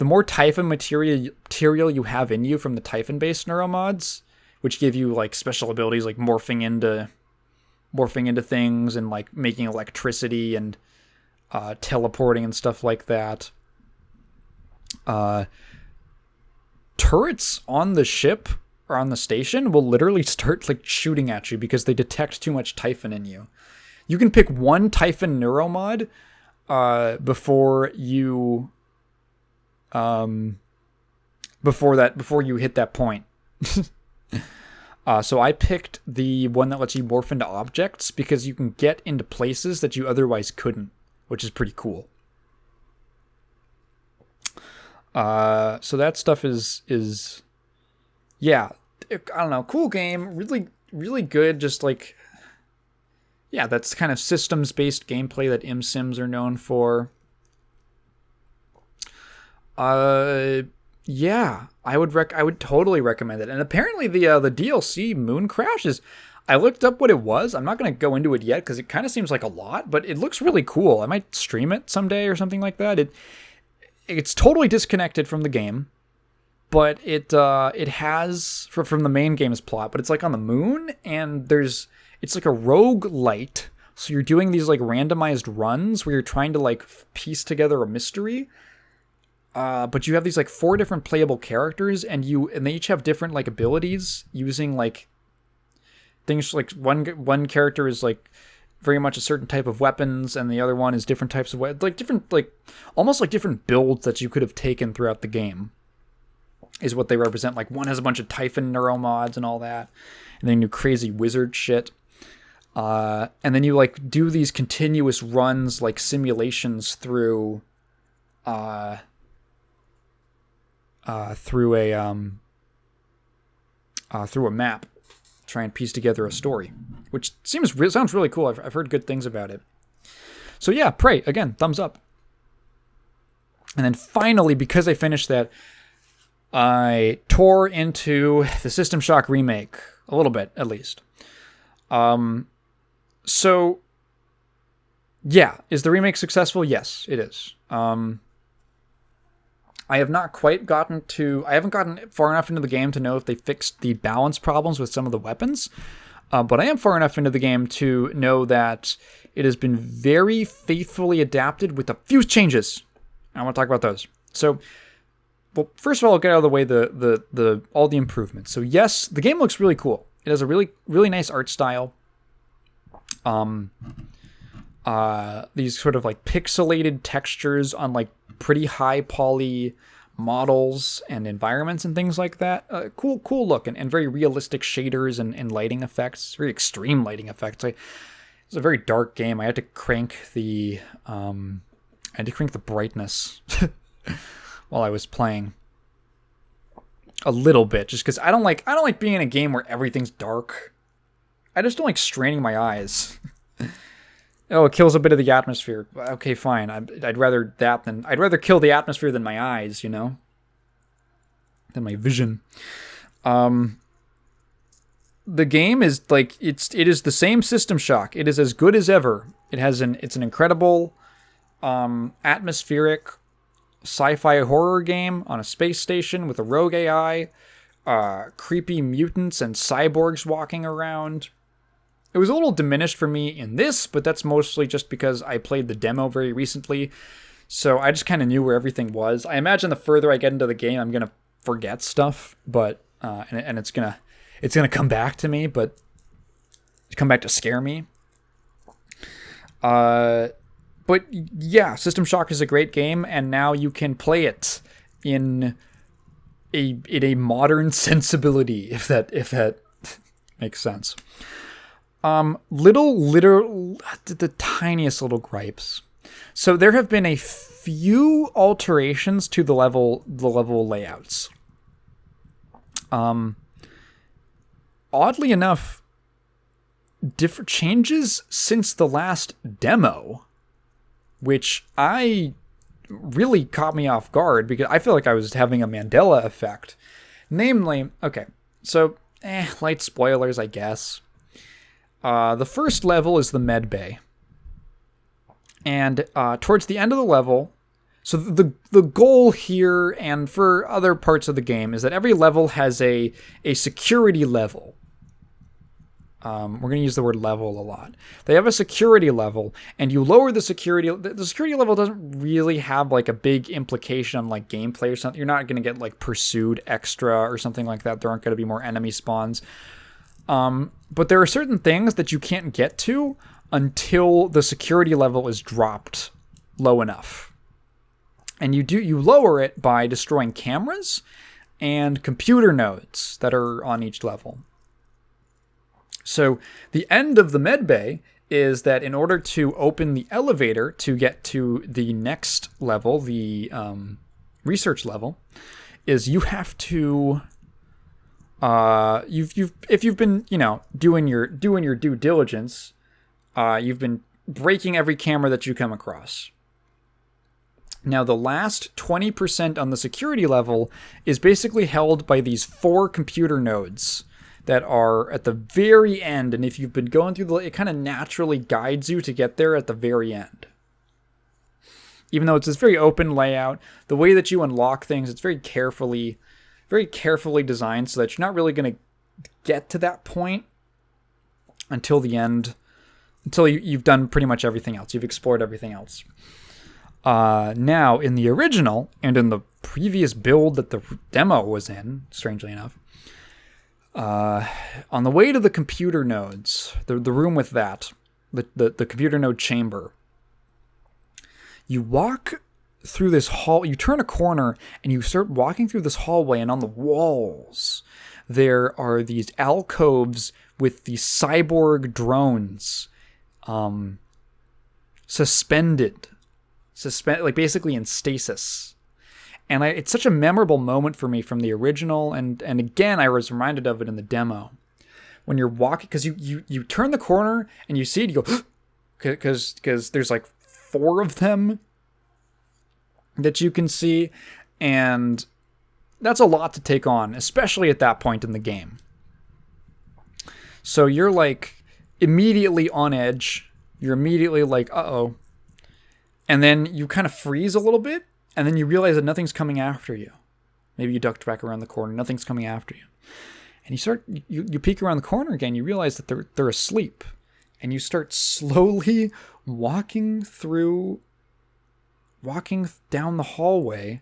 more Typhon material you have in you from the Typhon-based neuromods, which give you like special abilities like morphing into things and like making electricity and teleporting and stuff like that. Turrets on the ship or on the station will literally start like shooting at you because they detect too much Typhon in you. You can pick one Typhon neuromod before you hit that point. So I picked the one that lets you morph into objects because you can get into places that you otherwise couldn't, which is pretty cool. So that stuff is yeah, I don't know, cool game, really, really good, just like, yeah, that's kind of systems-based gameplay that Sims are known for. Yeah, I would totally recommend it. And apparently the DLC Moon Crash is, I looked up what it was. I'm not going to go into it yet because it kind of seems like a lot, but it looks really cool. I might stream it someday or something like that. It's totally disconnected from the game, but it has from the main game's plot, but it's like on the moon, and it's like a roguelite. So you're doing these like randomized runs where you're trying to like piece together a mystery. But you have these like 4 different playable characters, and they each have different like abilities using like things like one character is like very much a certain type of weapons, and the other one is different types of like different, like almost like different builds that you could have taken throughout the game is what they represent. Like one has a bunch of Typhon neuromods and all that, and then you crazy wizard shit. And then you like do these continuous runs, like simulations through a map, try and piece together a story, which sounds really cool. I've heard good things about it. So yeah, Prey, again, thumbs up. And then finally, because I finished that, I tore into the System Shock remake a little bit, at least. So yeah, is the remake successful? Yes, it is. I have not quite I haven't gotten far enough into the game to know if they fixed the balance problems with some of the weapons, but I am far enough into the game to know that it has been very faithfully adapted with a few changes. I want to talk about those. So, well, first of all, I'll get out of the way the all the improvements. So yes, the game looks really cool. It has a really, really nice art style. these sort of like pixelated textures on like pretty high poly models and environments and things like that. Cool look and very realistic shaders and lighting effects, very extreme lighting effects. It's a very dark game. I had to crank the brightness while I was playing a little bit, just because I don't like being in a game where everything's dark. I just don't like straining my eyes. Oh, it kills a bit of the atmosphere. Okay, fine. I'd rather kill the atmosphere than my eyes, you know, than my vision. The game is like it is the same System Shock. It is as good as ever. It's an incredible atmospheric sci-fi horror game on a space station with a rogue AI, creepy mutants and cyborgs walking around. It was a little diminished for me in this, but that's mostly just because I played the demo very recently, so I just kind of knew where everything was. I imagine the further I get into the game, I'm gonna forget stuff, but and it's gonna come back to me, but come back to scare me. But yeah, System Shock is a great game, and now you can play it in a modern sensibility, if that makes sense. The tiniest little gripes. So there have been a few alterations to the level layouts. Oddly enough, different changes since the last demo, which I really caught me off guard because I feel like I was having a Mandela effect. Namely, okay, so light spoilers, I guess. The first level is the med bay. And towards the end of the level, so the goal here and for other parts of the game is that every level has a security level. We're going to use the word level a lot. They have a security level, and you lower the security. The security level doesn't really have like a big implication on like gameplay or something. You're not going to get like pursued extra or something like that. There aren't going to be more enemy spawns. But there are certain things that you can't get to until the security level is dropped low enough. And you lower it by destroying cameras and computer nodes that are on each level. So the end of the med bay is that in order to open the elevator to get to the next level, the research level, is you have to if you've been, you know, doing your due diligence, you've been breaking every camera that you come across. Now, the last 20% on the security level is basically held by these 4 computer nodes that are at the very end, and if you've been going through it kind of naturally guides you to get there at the very end. Even though it's this very open layout, the way that you unlock things, it's very carefully designed so that you're not really going to get to that point until the end, until you've done pretty much everything else. You've explored everything else. Now, in the original and in the previous build that the demo was in, strangely enough, on the way to the computer nodes, the room with that, the computer node chamber, you walk through this hall, you turn a corner and you start walking through this hallway, and on the walls there are these alcoves with these cyborg drones suspended like basically in stasis. And it's such a memorable moment for me from the original, and again I was reminded of it in the demo when you're walking, because you turn the corner and you see it, you go because there's like 4 of them that you can see, and that's a lot to take on, especially at that point in the game. So you're like immediately on edge. You're immediately like, uh-oh. And then you kind of freeze a little bit, and then you realize that nothing's coming after you. Maybe you ducked back around the corner, nothing's coming after you. And you peek around the corner again, you realize that they're asleep. And you start slowly walking down the hallway,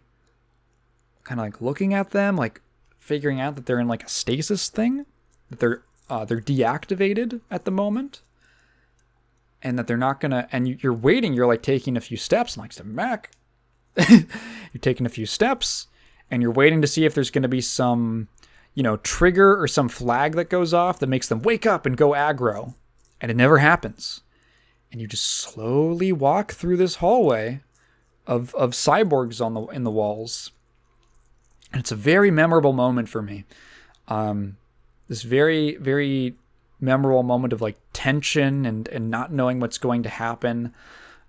kind of like looking at them, like figuring out that they're in like a stasis thing, that they're deactivated at the moment. and that they're not gonna, and you're waiting, you're like taking a few steps, and like, step back. You're taking a few steps, and you're waiting to see if there's gonna be some, trigger or some flag that goes off that makes them wake up and go aggro, and it never happens. And you just slowly walk through this hallway of cyborgs in the walls. And it's a very memorable moment for me. This very, very memorable moment of like tension and not knowing what's going to happen.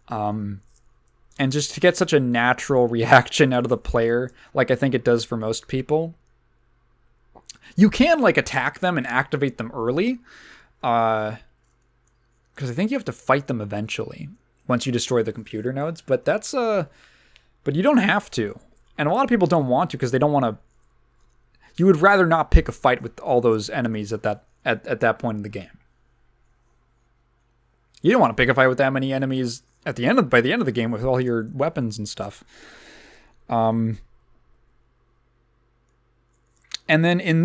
And just to get such a natural reaction out of the player, like I think it does for most people. You can like attack them and activate them early. Because I think you have to fight them eventually once you destroy the computer nodes. But but you don't have to. And a lot of people don't want to because they don't want to. You would rather not pick a fight with all those enemies at that point in the game. You don't want to pick a fight with that many enemies by the end of the game with all your weapons and stuff. And then it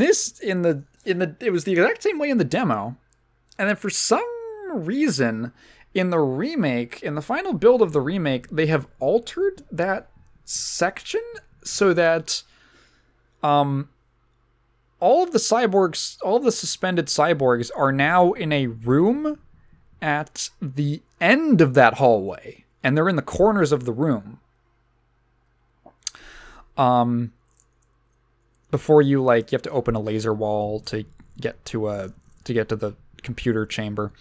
was the exact same way in the demo. And then for some reason in the final build of the remake, they have altered that section so that all of the suspended cyborgs are now in a room at the end of that hallway, and they're in the corners of the room. Before you have to open a laser wall to get to the computer chamber.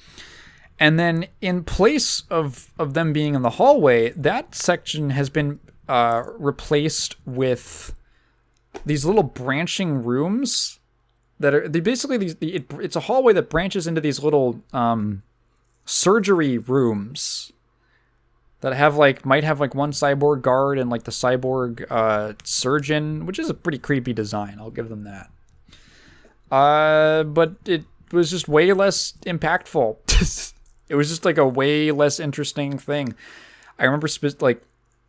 And then in place of them being in the hallway, that section has been replaced with these little branching rooms that are it's a hallway that branches into these little surgery rooms that might have one cyborg guard and the cyborg surgeon, which is a pretty creepy design. I'll give them that. But it was just way less impactful. It was just a way less interesting thing. I remember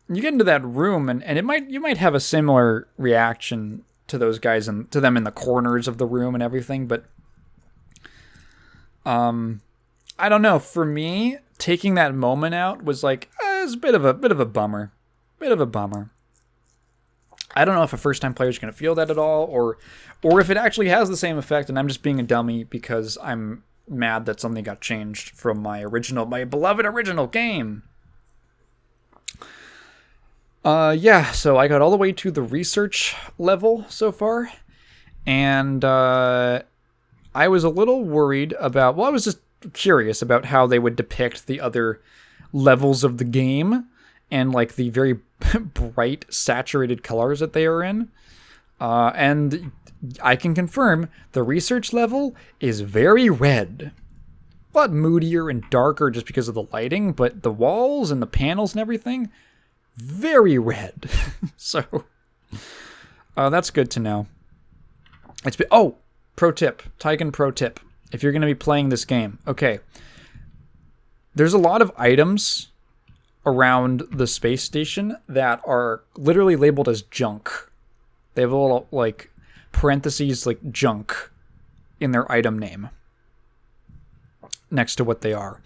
you get into that room and you might have a similar reaction to those guys and to them in the corners of the room and everything, but I don't know. For me, taking that moment out was it's a bit of a bummer. I don't know if a first-time player is going to feel that at all, or if it actually has the same effect, and I'm just being a dummy because I'm mad that something got changed from my beloved original game. So I got all the way to the research level so far, and I was a little worried about. Well, I was just curious about how they would depict the other levels of the game and the very bright saturated colors that they are in. And I can confirm the research level is very red. A lot moodier and darker just because of the lighting, but the walls and the panels and everything, very red. So that's good to know. Pro tip, Tigan pro tip. If you're going to be playing this game, okay, there's a lot of items around the space station that are literally labeled as junk. They have a little parentheses junk in their item name next to what they are.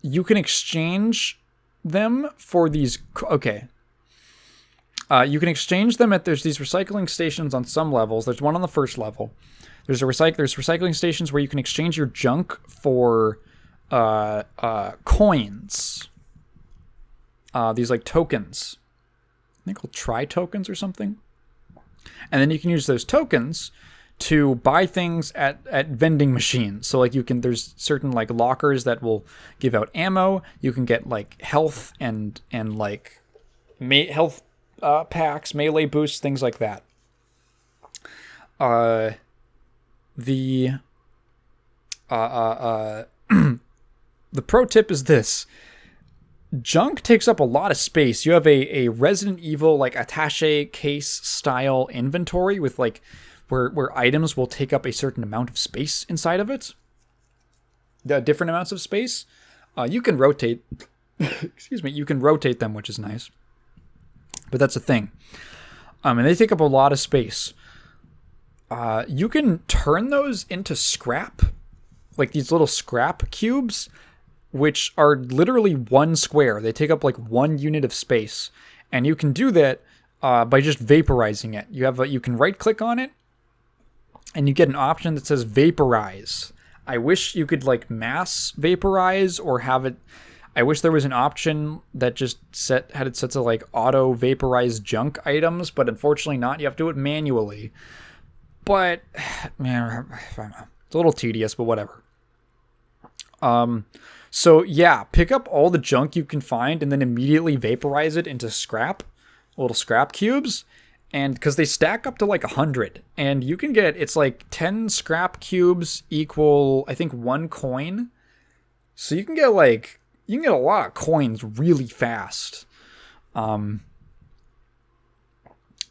You can exchange them for these. Okay. You can exchange them there's these recycling stations on some levels. There's one on the first level. There's recycling stations where you can exchange your junk for coins. These tokens. I think called tri-tokens or something. And then you can use those tokens to buy things at vending machines. So there's certain lockers that will give out ammo. You can get health and health packs, melee boosts, things like that. The pro tip is this. Junk takes up a lot of space. You have a Resident Evil attaché case style inventory with where items will take up a certain amount of space inside of it. The different amounts of space. You can rotate you can rotate them, which is nice. But that's a thing. And they take up a lot of space. You can turn those into scrap like these little scrap cubes, which are literally one square. They take up like 1 unit of space, and you can do that by just vaporizing it. You can right click on it, and you get an option that says vaporize. I wish you could like mass vaporize or have it. I wish there was an option that just had it set to like auto vaporize junk items, but unfortunately not. You have to do it manually. But man, it's a little tedious, but whatever. So yeah, pick up all the junk you can find and then immediately vaporize it into little scrap cubes. And because they stack up to like 100, and you can get, it's like 10 scrap cubes equal, I think, 1 coin. So you can get a lot of coins really fast. And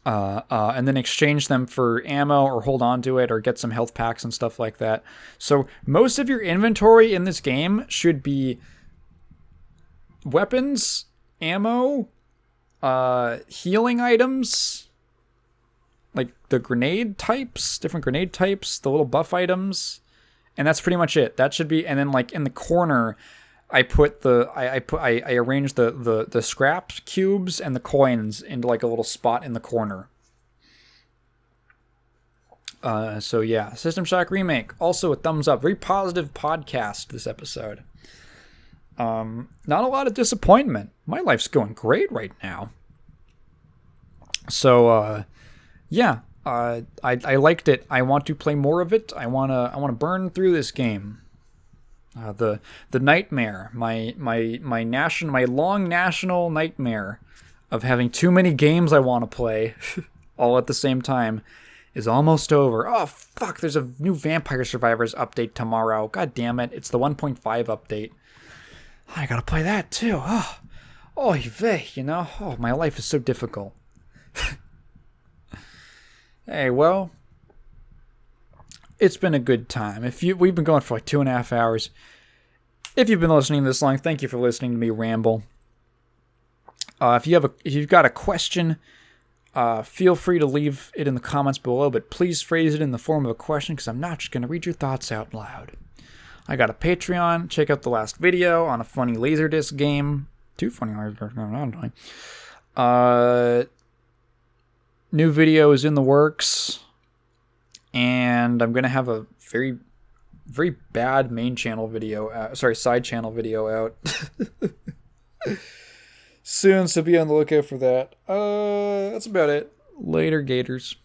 then exchange them for ammo or hold on to it or get some health packs and stuff like that. So most of your inventory in this game should be weapons, ammo, healing items, like the grenade types, different grenade types, the little buff items, and that's pretty much it. That should be, and then like in the corner, I arranged the scrap cubes and the coins into like a little spot in the corner. So yeah, System Shock Remake, also a thumbs up. Very positive podcast this episode. Not a lot of disappointment. My life's going great right now. So yeah, I liked it. I want to play more of it. I wanna burn through this game. The nightmare, my long national nightmare of having too many games I want to play all at the same time is almost over. Oh fuck, there's a new Vampire Survivors update tomorrow. God damn it, it's the 1.5 update. I gotta play that too. Oh, you know, my life is so difficult. Hey, well, it's been a good time. We've been going for like 2.5 hours. If you've been listening this long, thank you for listening to me ramble. If you've got a question, feel free to leave it in the comments below, but please phrase it in the form of a question, because I'm not just going to read your thoughts out loud. I got a Patreon. Check out the last video on a funny Laserdisc game. 2 funny Laserdisc games. New video is in the works. And I'm going to have a very, very bad main channel video, side channel video out soon, so be on the lookout for that. That's about it. Later, Gators.